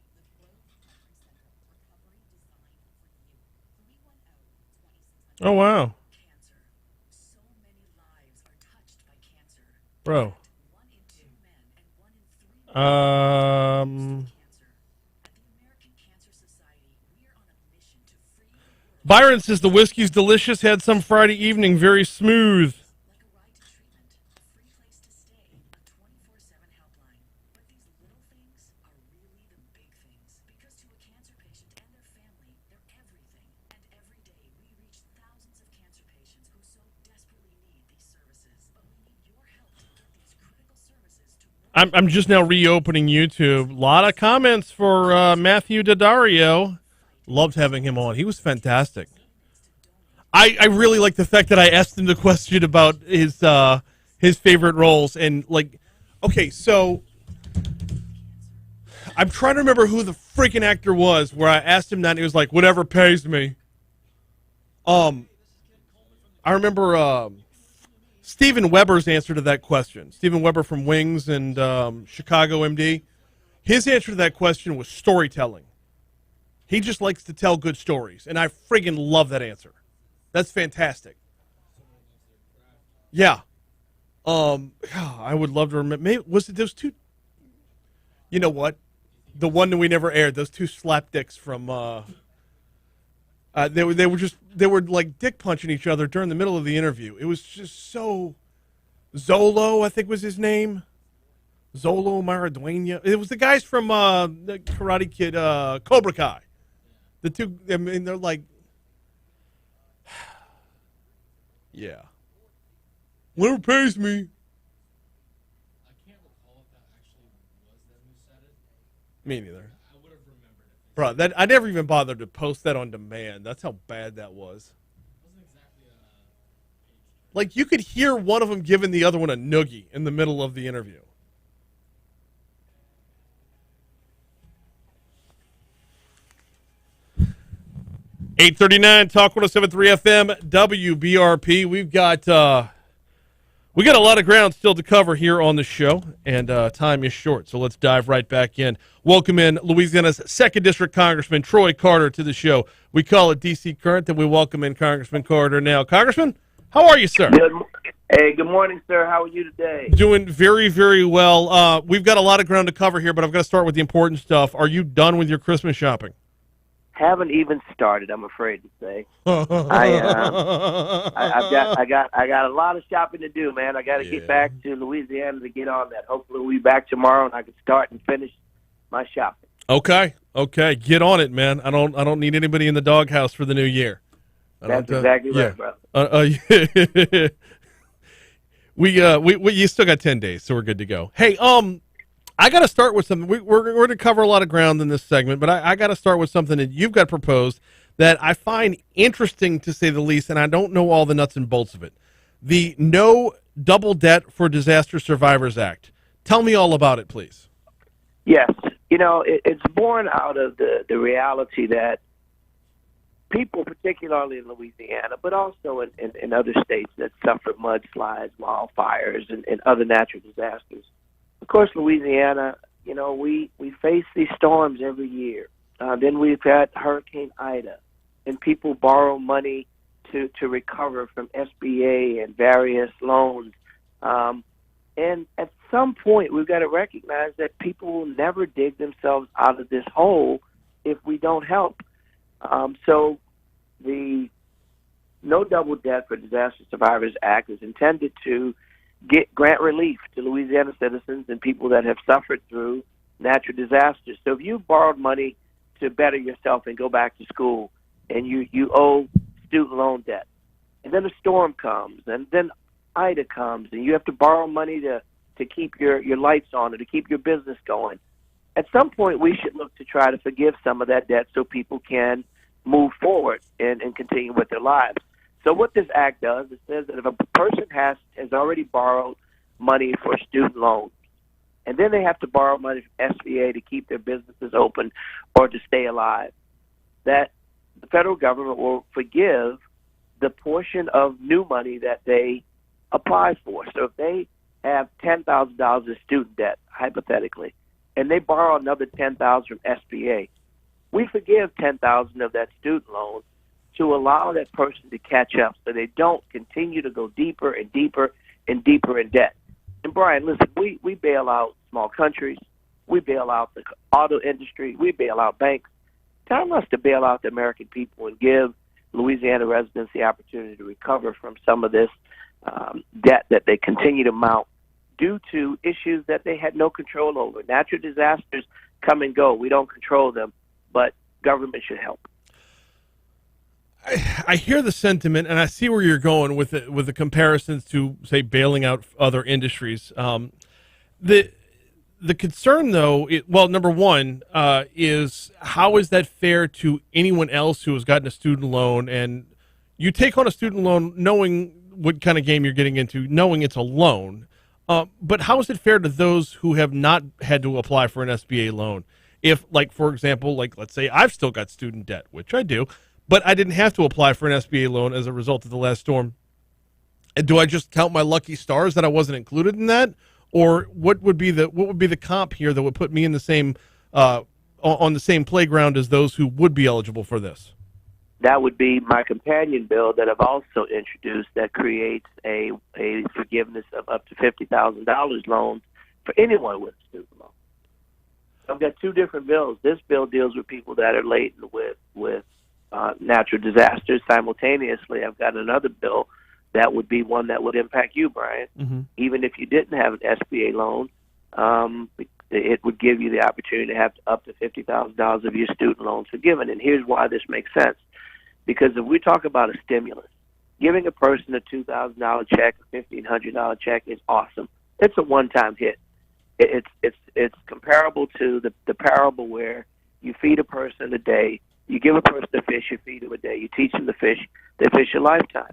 The Grove Recovery Center. Recovery designed for you. 310-2600. Oh, wow. So many lives are touched by cancer. Bro. 1 in 2 men and 1 in 3 Um, cancer. At the American Cancer Society, we are on a mission to free the world. Byron says the whiskey's delicious. Had some Friday evening, very smooth. Like a ride to treatment, a free place to stay, a 24/7 helpline. But these little things are really the big things. Because to a cancer patient and their family, they're everything. And every day we reach thousands of cancer patients who so desperately need these services. But we need your help to get these critical services to more I'm just now reopening YouTube. A lot of comments for Matthew Daddario. Loved having him on. He was fantastic. I really like the fact that I asked him the question about his favorite roles, and like, okay, so I'm trying to remember who the freaking actor was where I asked him that and he was like, whatever pays me. I remember Steven Weber's answer to that question. Steven Weber from Wings and Chicago MD. His answer to that question was storytelling. He just likes to tell good stories, and I friggin' love that answer. That's fantastic. Yeah. I would love to remember. Maybe, was it those two? You know what? The one that we never aired. Those two slapdicks from. They were like dick punching each other during the middle of the interview. It was just so. Zolo, I think was his name. Zolo Maraduena. It was the guys from the Karate Kid, Cobra Kai. The two. I mean, they're like. Yeah. Whatever pays me. I can't recall if that actually was them who said it. Me neither. I would have remembered it. Bro, that I never even bothered to post that on demand. That's how bad that was. It wasn't exactly a page. Like, you could hear one of them giving the other one a noogie in the middle of the interview. $8:39 Talk 107.3 FM WBRP. We've got a lot of ground still to cover here on the show, and time is short, so let's dive right back in. Welcome in Louisiana's 2nd District Congressman Troy Carter to the show. We call it DC Current, and we welcome in Congressman Carter now. Congressman, how are you, sir? Hey, good morning, sir. How are you today? Doing very, very well. We've got a lot of ground to cover here, but I've got to start with the important stuff. Are you done with your Christmas shopping? Haven't even started, I'm afraid to say. I've got a lot of shopping to do, man. I got to get back to Louisiana to get on that. Hopefully we'll be back tomorrow and I can start and finish my shopping. Okay, get on it, man. I don't need anybody in the doghouse for the new year. That's exactly right, brother. We you still got 10 days, so we're good to go. Hey, I got to start with something. We're going to cover a lot of ground in this segment, but I got to start with something that you've got proposed that I find interesting, to say the least, and I don't know all the nuts and bolts of it. The No Double Debt for Disaster Survivors Act. Tell me all about it, please. Yes. It's born out of the reality that people, particularly in Louisiana, but also in other states that suffer mudslides, wildfires, and other natural disasters. Of course, Louisiana, we face these storms every year. Then we've had Hurricane Ida, and people borrow money to recover from SBA and various loans. And at some point, we've got to recognize that people will never dig themselves out of this hole if we don't help. So the No Double Debt for Disaster Survivors Act is intended to grant relief to Louisiana citizens and people that have suffered through natural disasters. So if you borrowed money to better yourself and go back to school, and you owe student loan debt, and then a storm comes, and then Ida comes, and you have to borrow money to keep your lights on or to keep your business going, at some point we should look to try to forgive some of that debt so people can move forward and continue with their lives. So what this act does, it says that if a person has already borrowed money for student loans, and then they have to borrow money from SBA to keep their businesses open or to stay alive, that the federal government will forgive the portion of new money that they apply for. So if they have $10,000 of student debt, hypothetically, and they borrow another $10,000 from SBA, we forgive $10,000 of that student loan to allow that person to catch up so they don't continue to go deeper and deeper and deeper in debt. And Brian, listen, we bail out small countries, we bail out the auto industry, we bail out banks. Time us to bail out the American people and give Louisiana residents the opportunity to recover from some of this debt that they continue to mount due to issues that they had no control over. Natural disasters come and go. We don't control them, but government should help. I hear the sentiment, and I see where you're going with the comparisons to, say, bailing out other industries. The concern, though, number one, is how is that fair to anyone else who has gotten a student loan? And you take on a student loan knowing what kind of game you're getting into, knowing it's a loan. But how is it fair to those who have not had to apply for an SBA loan? If, like, for example, let's say I've still got student debt, which I do, but I didn't have to apply for an SBA loan as a result of the last storm. And do I just count my lucky stars that I wasn't included in that? Or what would be the comp here that would put me in the same on the same playground as those who would be eligible for this? That would be my companion bill that I've also introduced that creates a forgiveness of up to $50,000 loans for anyone with a student loan. So I've got two different bills. This bill deals with people that are laden with natural disasters. Simultaneously, I've got another bill that would be one that would impact you, Brian. Mm-hmm. Even if you didn't have an SBA loan, it would give you the opportunity to have up to $50,000 of your student loans forgiven. And here's why this makes sense. Because if we talk about a stimulus, giving a person a $2,000 check, a $1,500 check is awesome. It's a one-time hit. It's comparable to the parable where you feed a person a day, you give a person a fish, you feed them a day, you teach them to fish, they fish a lifetime.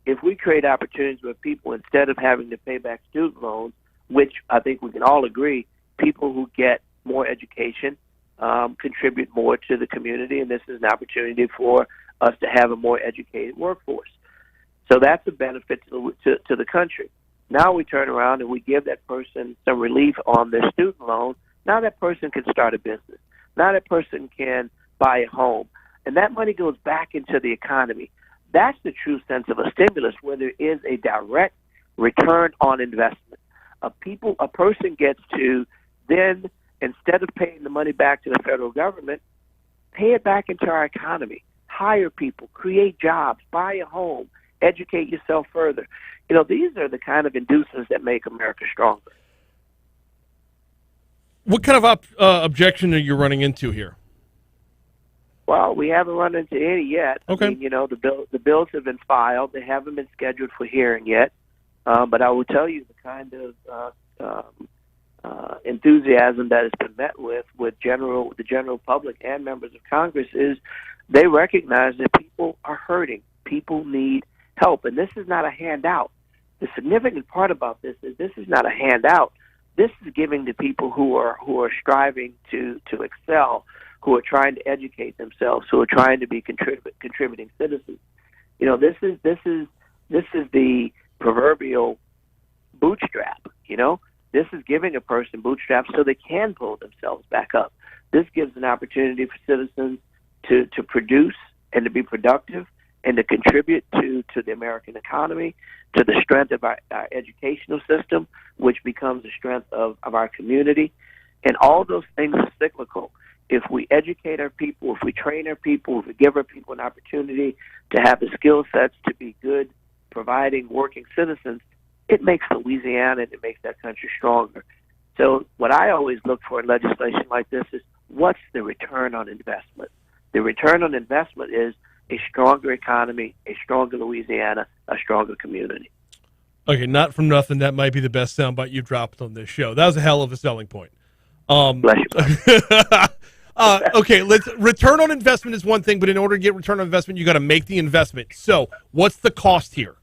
If we create opportunities where people, instead of having to pay back student loans, which I think we can all agree, people who get more education contribute more to the community, and this is an opportunity for us to have a more educated workforce. So that's a benefit to the country. Now we turn around and we give that person some relief on their student loan. Now that person can start a business. Now that person can buy a home. And that money goes back into the economy. That's the true sense of a stimulus, where there is a direct return on investment. A person gets to then, instead of paying the money back to the federal government, pay it back into our economy. Hire people, create jobs, buy a home, educate yourself further. You know, these are the kind of inducements that make America stronger. What kind of objection are you running into here? Well, we haven't run into any yet. Okay. I mean, you know, the bills have been filed. They haven't been scheduled for hearing yet. But I will tell you the kind of enthusiasm that has been met with the general public and members of Congress is they recognize that people are hurting. People need help, and this is not a handout. The significant part about this is this is not a handout. This is giving to people who are striving to excel, who are trying to educate themselves, who are trying to be contributing citizens. You know, this is the proverbial bootstrap. You know, this is giving a person bootstraps so they can pull themselves back up. This gives an opportunity for citizens to produce and to be productive and to contribute to the American economy, to the strength of our educational system, which becomes the strength of our community. And all those things are cyclical. If we educate our people, if we train our people, if we give our people an opportunity to have the skill sets to be good, providing, working citizens, it makes Louisiana and it makes that country stronger. So what I always look for in legislation like this is what's the return on investment? The return on investment is a stronger economy, a stronger Louisiana, a stronger community. Okay, not from nothing. That might be the best soundbite you've dropped on this show. That was a hell of a selling point. Bless you. Okay, return on investment is one thing, but in order to get return on investment, you got to make the investment. So, what's the cost here?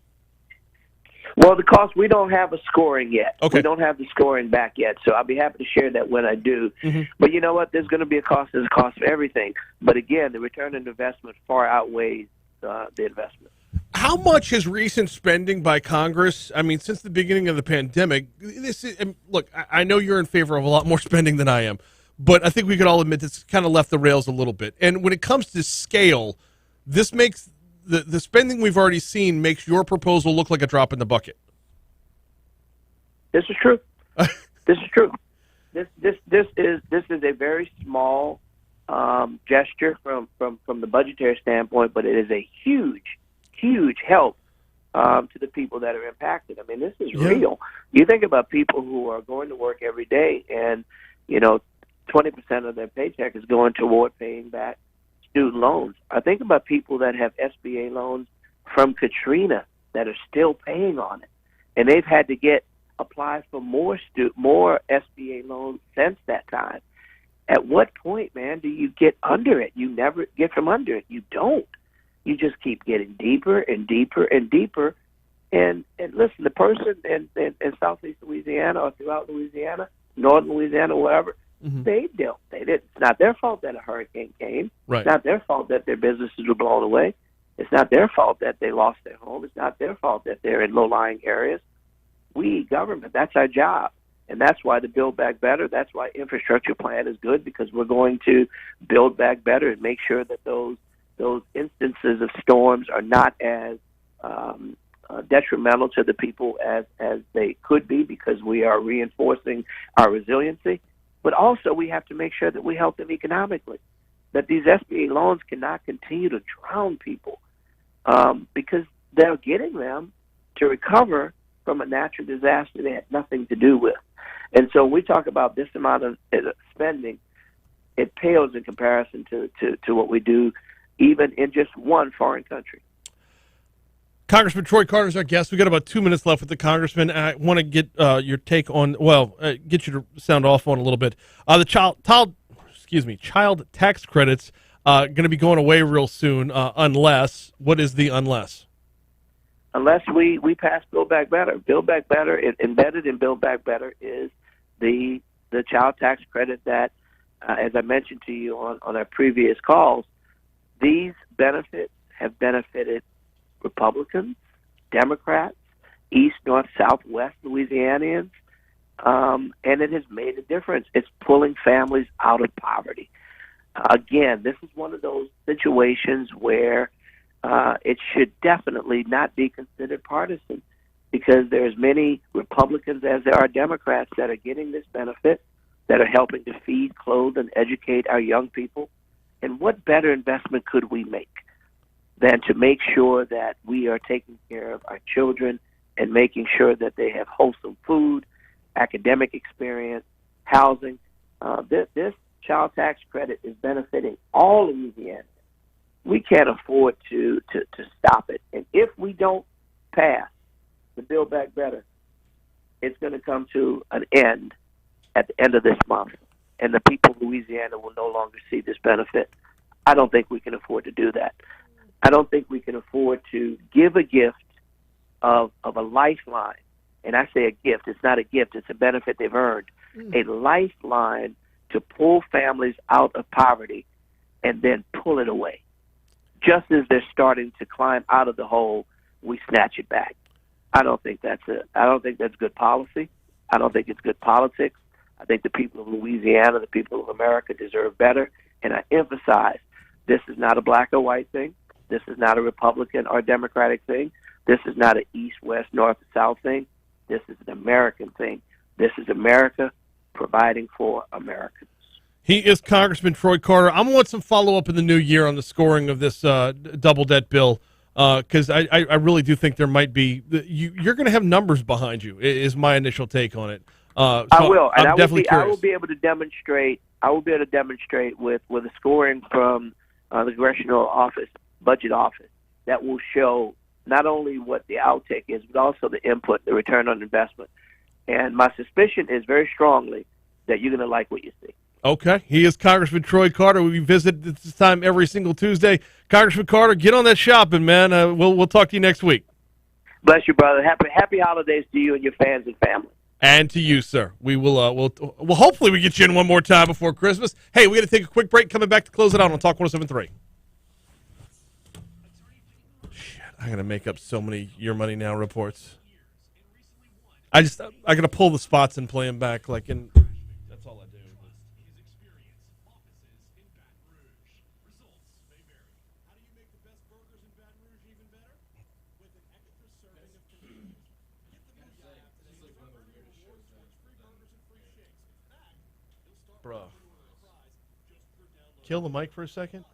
Well, the cost, we don't have a scoring yet. Okay. We don't have the scoring back yet, so I'll be happy to share that when I do. Mm-hmm. But you know what? There's going to be a cost. There's a cost for everything. But again, the return on investment far outweighs the investment. How much has recent spending by Congress, I mean, since the beginning of the pandemic, look, I know you're in favor of a lot more spending than I am, but I think we could all admit this kind of left the rails a little bit. And when it comes to scale, this makes the spending we've already seen makes your proposal look like a drop in the bucket. This is true. This is true. This is a very small gesture from the budgetary standpoint, but it is a huge help to the people that are impacted. I mean, this is real. You think about people who are going to work every day, and 20% of their paycheck is going toward paying back student loans. I think about people that have SBA loans from Katrina that are still paying on it, and they've had to apply for more SBA loans since that time. At what point, man, do you get under it? You never get from under it. You don't. You just keep getting deeper and deeper and deeper. And listen, the person in Southeast Louisiana or throughout Louisiana, Northern Louisiana, whatever, they didn't. It's not their fault that a hurricane came. Right. It's not their fault that their businesses were blown away. It's not their fault that they lost their home. It's not their fault that they're in low-lying areas. We, government, that's our job. And that's why the Build Back Better, that's why infrastructure plan is good, because we're going to build back better and make sure that those instances of storms are not as detrimental to the people as they could be, because we are reinforcing our resiliency. But also we have to make sure that we help them economically, that these SBA loans cannot continue to drown people because they're getting them to recover from a natural disaster they had nothing to do with. And so when we talk about this amount of spending, it pales in comparison to what we do even in just one foreign country. Congressman Troy Carter is our guest. We've got about 2 minutes left with the congressman. I want to get your take on, get you to sound off on a little bit. The child tax credits going to be going away real soon unless, what is the unless? Unless we pass Build Back Better. Build Back Better, embedded in Build Back Better is the child tax credit that, as I mentioned to you on our previous calls, these benefits have benefited Republicans, Democrats, East, North, South, West Louisianians, and it has made a difference. It's pulling families out of poverty. Again, this is one of those situations where it should definitely not be considered partisan, because there's many Republicans as there are Democrats that are getting this benefit, that are helping to feed, clothe, and educate our young people. And what better investment could we make than to make sure that we are taking care of our children and making sure that they have wholesome food, academic experience, housing. This child tax credit is benefiting all Louisiana. We can't afford to stop it. And if we don't pass the Build Back Better, it's going to come to an end at the end of this month, and the people of Louisiana will no longer see this benefit. I don't think we can afford to do that. I don't think we can afford to give a gift of a lifeline. And I say a gift. It's not a gift. It's a benefit they've earned. A lifeline to pull families out of poverty and then pull it away. Just as they're starting to climb out of the hole, we snatch it back. I don't think that's good policy. I don't think it's good politics. I think the people of Louisiana, the people of America deserve better. And I emphasize, this is not a black or white thing. This is not a Republican or Democratic thing. This is not an East, West, North, or South thing. This is an American thing. This is America providing for Americans. He is Congressman Troy Carter. I'm going to want some follow-up in the new year on the scoring of this double debt bill, because I really do think there might be you're going to have numbers behind you, is my initial take on it. So I will, and I'm definitely curious. I will be able to demonstrate. I will be able to demonstrate with a scoring from the Congressional Office, Budget Office, that will show not only what the outtake is, but also the input, the return on investment. And my suspicion is very strongly that you're going to like what you see. Okay. He is Congressman Troy Carter. We visit this time every single Tuesday. Congressman Carter, get on that shopping, man. We'll talk to you next week. Bless you, brother. Happy holidays to you and your fans and family. And to you, sir. We will. We'll hopefully we get you in one more time before Christmas. Hey, we got to take a quick break. Coming back to close it out on Talk 107.3. Shit, I got to make up so many Your Money Now reports. I got to pull the spots and play them back like in. That's all I do. Bruh. Kill the mic for a second.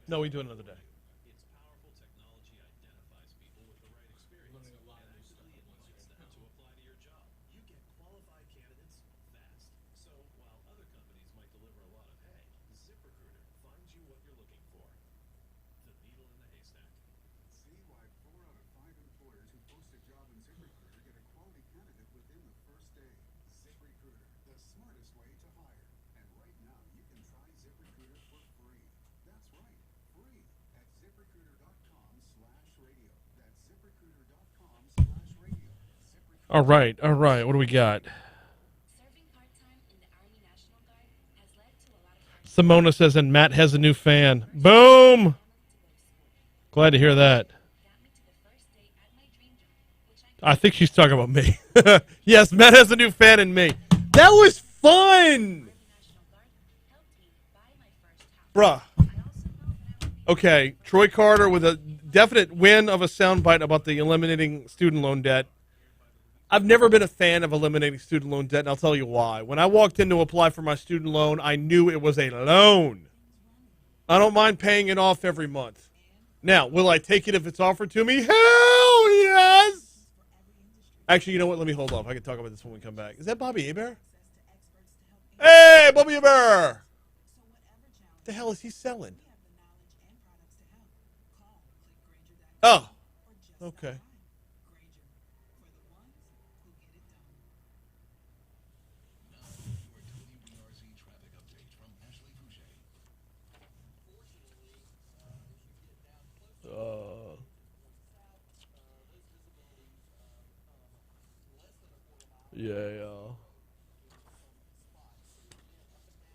No, we do it another day. Its powerful technology identifies people with the right experience and actively invites them to apply to your job. You get qualified candidates fast. So while other companies might deliver a lot of hay, ZipRecruiter finds you what you're looking for. The needle in the haystack. See why 4 out of 5 employers who post a job in ZipRecruiter get a quality candidate within the first day. ZipRecruiter, the smartest way to hire. And right now, you can try ZipRecruiter for free. That's right. Free at ZipRecruiter.com/radio. That's ZipRecruiter.com/radio. All right. What do we got? Simona says, and Matt has a new fan. Boom! Glad to hear that. I think she's talking about me. Yes, Matt has a new fan in me. That was fun! Bruh. Okay, Troy Carter with a definite win of a soundbite about the eliminating student loan debt. I've never been a fan of eliminating student loan debt, and I'll tell you why. When I walked in to apply for my student loan, I knew it was a loan. I don't mind paying it off every month. Now, will I take it if it's offered to me? Hell yes! Actually, you know what? Let me hold off. I can talk about this when we come back. Is that Bobby Hebert? Hey, Bobby Hebert! What the hell is he selling? Oh, okay. Yeah.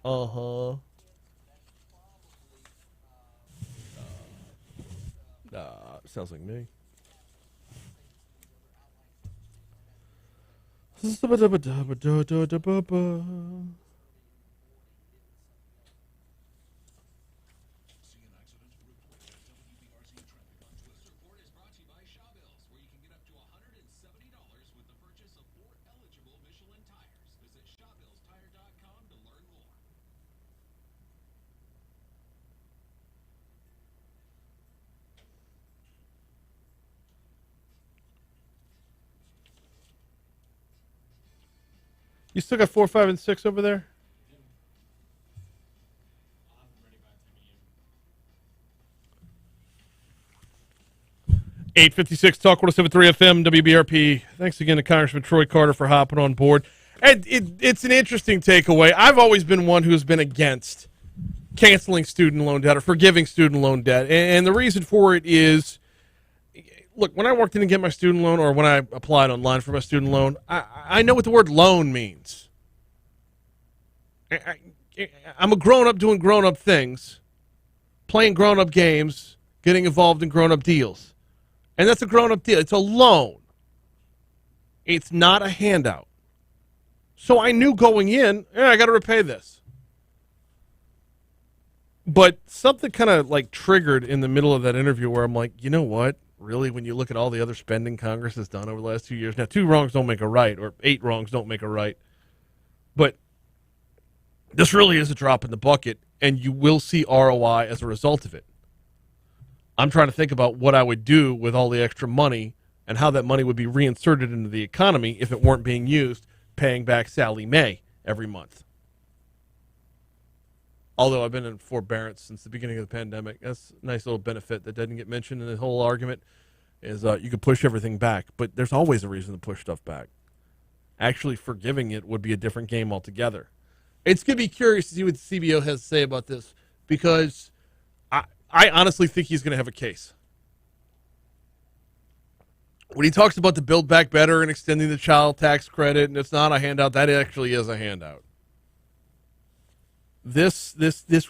Uh-huh. Sounds like me. You still got 4, 5, and 6 over there? 856 Talk 107.3 FM WBRP. Thanks again to Congressman Troy Carter for hopping on board. And it's an interesting takeaway. I've always been one who's been against canceling student loan debt or forgiving student loan debt. And the reason for it is, look, when I walked in to get my student loan or when I applied online for my student loan, I know what the word loan means. I'm a grown-up doing grown-up things, playing grown-up games, getting involved in grown-up deals. And that's a grown-up deal. It's a loan. It's not a handout. So I knew going in, I got to repay this. But something kind of like triggered in the middle of that interview where I'm like, you know what? Really, when you look at all the other spending Congress has done over the last 2 years, now 2 wrongs don't make a right, or 8 wrongs don't make a right. But this really is a drop in the bucket, and you will see ROI as a result of it. I'm trying to think about what I would do with all the extra money and how that money would be reinserted into the economy if it weren't being used paying back Sally Mae every month. Although I've been in forbearance since the beginning of the pandemic. That's a nice little benefit that doesn't get mentioned in the whole argument is you could push everything back, but there's always a reason to push stuff back. Actually forgiving it would be a different game altogether. It's going to be curious to see what the CBO has to say about this because I honestly think he's going to have a case. When he talks about the Build Back Better and extending the child tax credit and it's not a handout, that actually is a handout. This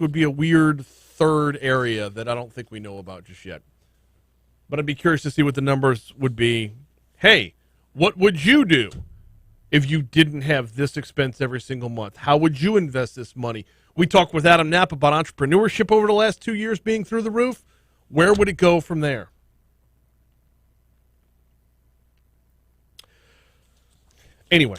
would be a weird third area that I don't think we know about just yet. But I'd be curious to see what the numbers would be. Hey, what would you do if you didn't have this expense every single month? How would you invest this money? We talked with Adam Knapp about entrepreneurship over the last 2 years being through the roof. Where would it go from there? Anyway,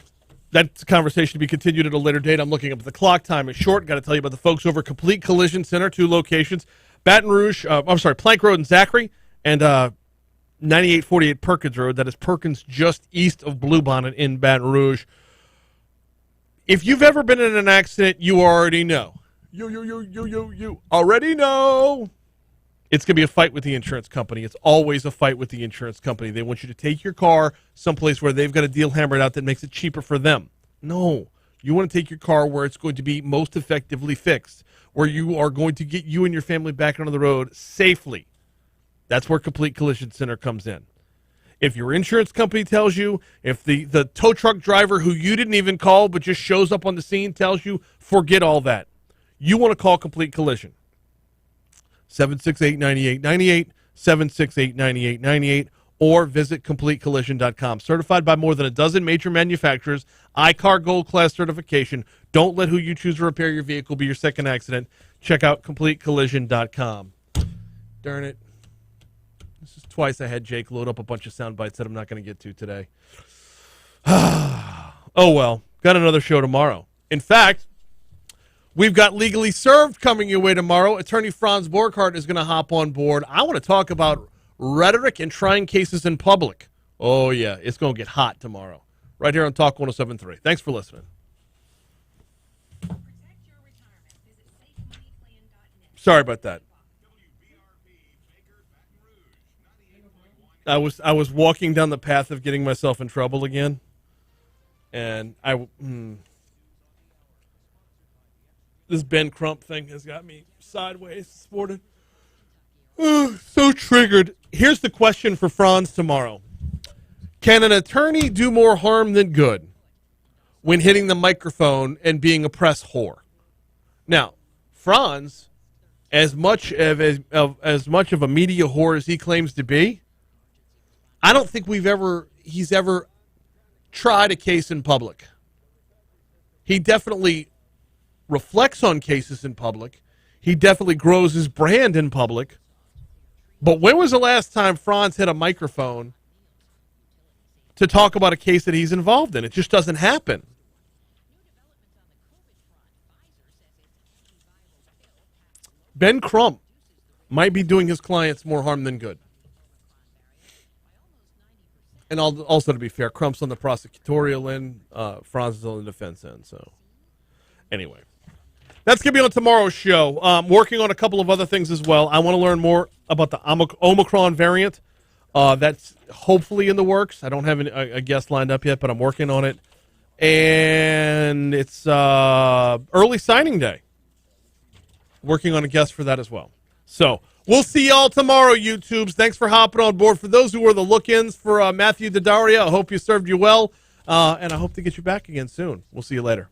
that's a conversation to be continued at a later date. I'm looking up at the clock. Time is short. Got to tell you about the folks over Complete Collision Center, 2 locations. Plank Road in Zachary, and 9848 Perkins Road. That is Perkins just east of Bluebonnet in Baton Rouge. If you've ever been in an accident, you already know. You already know. It's going to be a fight with the insurance company. It's always a fight with the insurance company. They want you to take your car someplace where they've got a deal hammered out that makes it cheaper for them. No. You want to take your car where it's going to be most effectively fixed, where you are going to get you and your family back onto the road safely. That's where Complete Collision Center comes in. If your insurance company tells you, if the tow truck driver who you didn't even call but just shows up on the scene tells you, forget all that. You want to call Complete Collision. 768-9898, 768-9898, or visit CompleteCollision.com. Certified by more than a dozen major manufacturers, iCar Gold Class certification. Don't let who you choose to repair your vehicle be your second accident. Check out CompleteCollision.com. Darn it. This is twice I had Jake load up a bunch of sound bites that I'm not going to get to today. Oh, well. Got another show tomorrow. In fact, we've got Legally Served coming your way tomorrow. Attorney Franz Borghardt is going to hop on board. I want to talk about rhetoric and trying cases in public. Oh, yeah. It's going to get hot tomorrow. Right here on Talk 107.3. Thanks for listening. Sorry about that. I was walking down the path of getting myself in trouble again, and this Ben Crump thing has got me sideways this morning. So triggered. Here's the question for Franz tomorrow. Can an attorney do more harm than good? when hitting the microphone and being a press whore. Now, Franz, as much of a media whore as he claims to be, I don't think he's ever tried a case in public. He definitely reflects on cases in public. He definitely grows his brand in public. But when was the last time Franz hit a microphone to talk about a case that he's involved in? It just doesn't happen. Ben Crump might be doing his clients more harm than good. And also, to be fair, Crump's on the prosecutorial end, Franz is on the defense end. So, anyway, that's going to be on tomorrow's show. Working on a couple of other things as well. I want to learn more about the Omicron variant. That's hopefully in the works. I don't have a guest lined up yet, but I'm working on it. And it's early signing day. Working on a guest for that as well. So, we'll see y'all tomorrow, YouTubes. Thanks for hopping on board. For those who were the look-ins for Matthew Daddario, I hope you served you well, and I hope to get you back again soon. We'll see you later.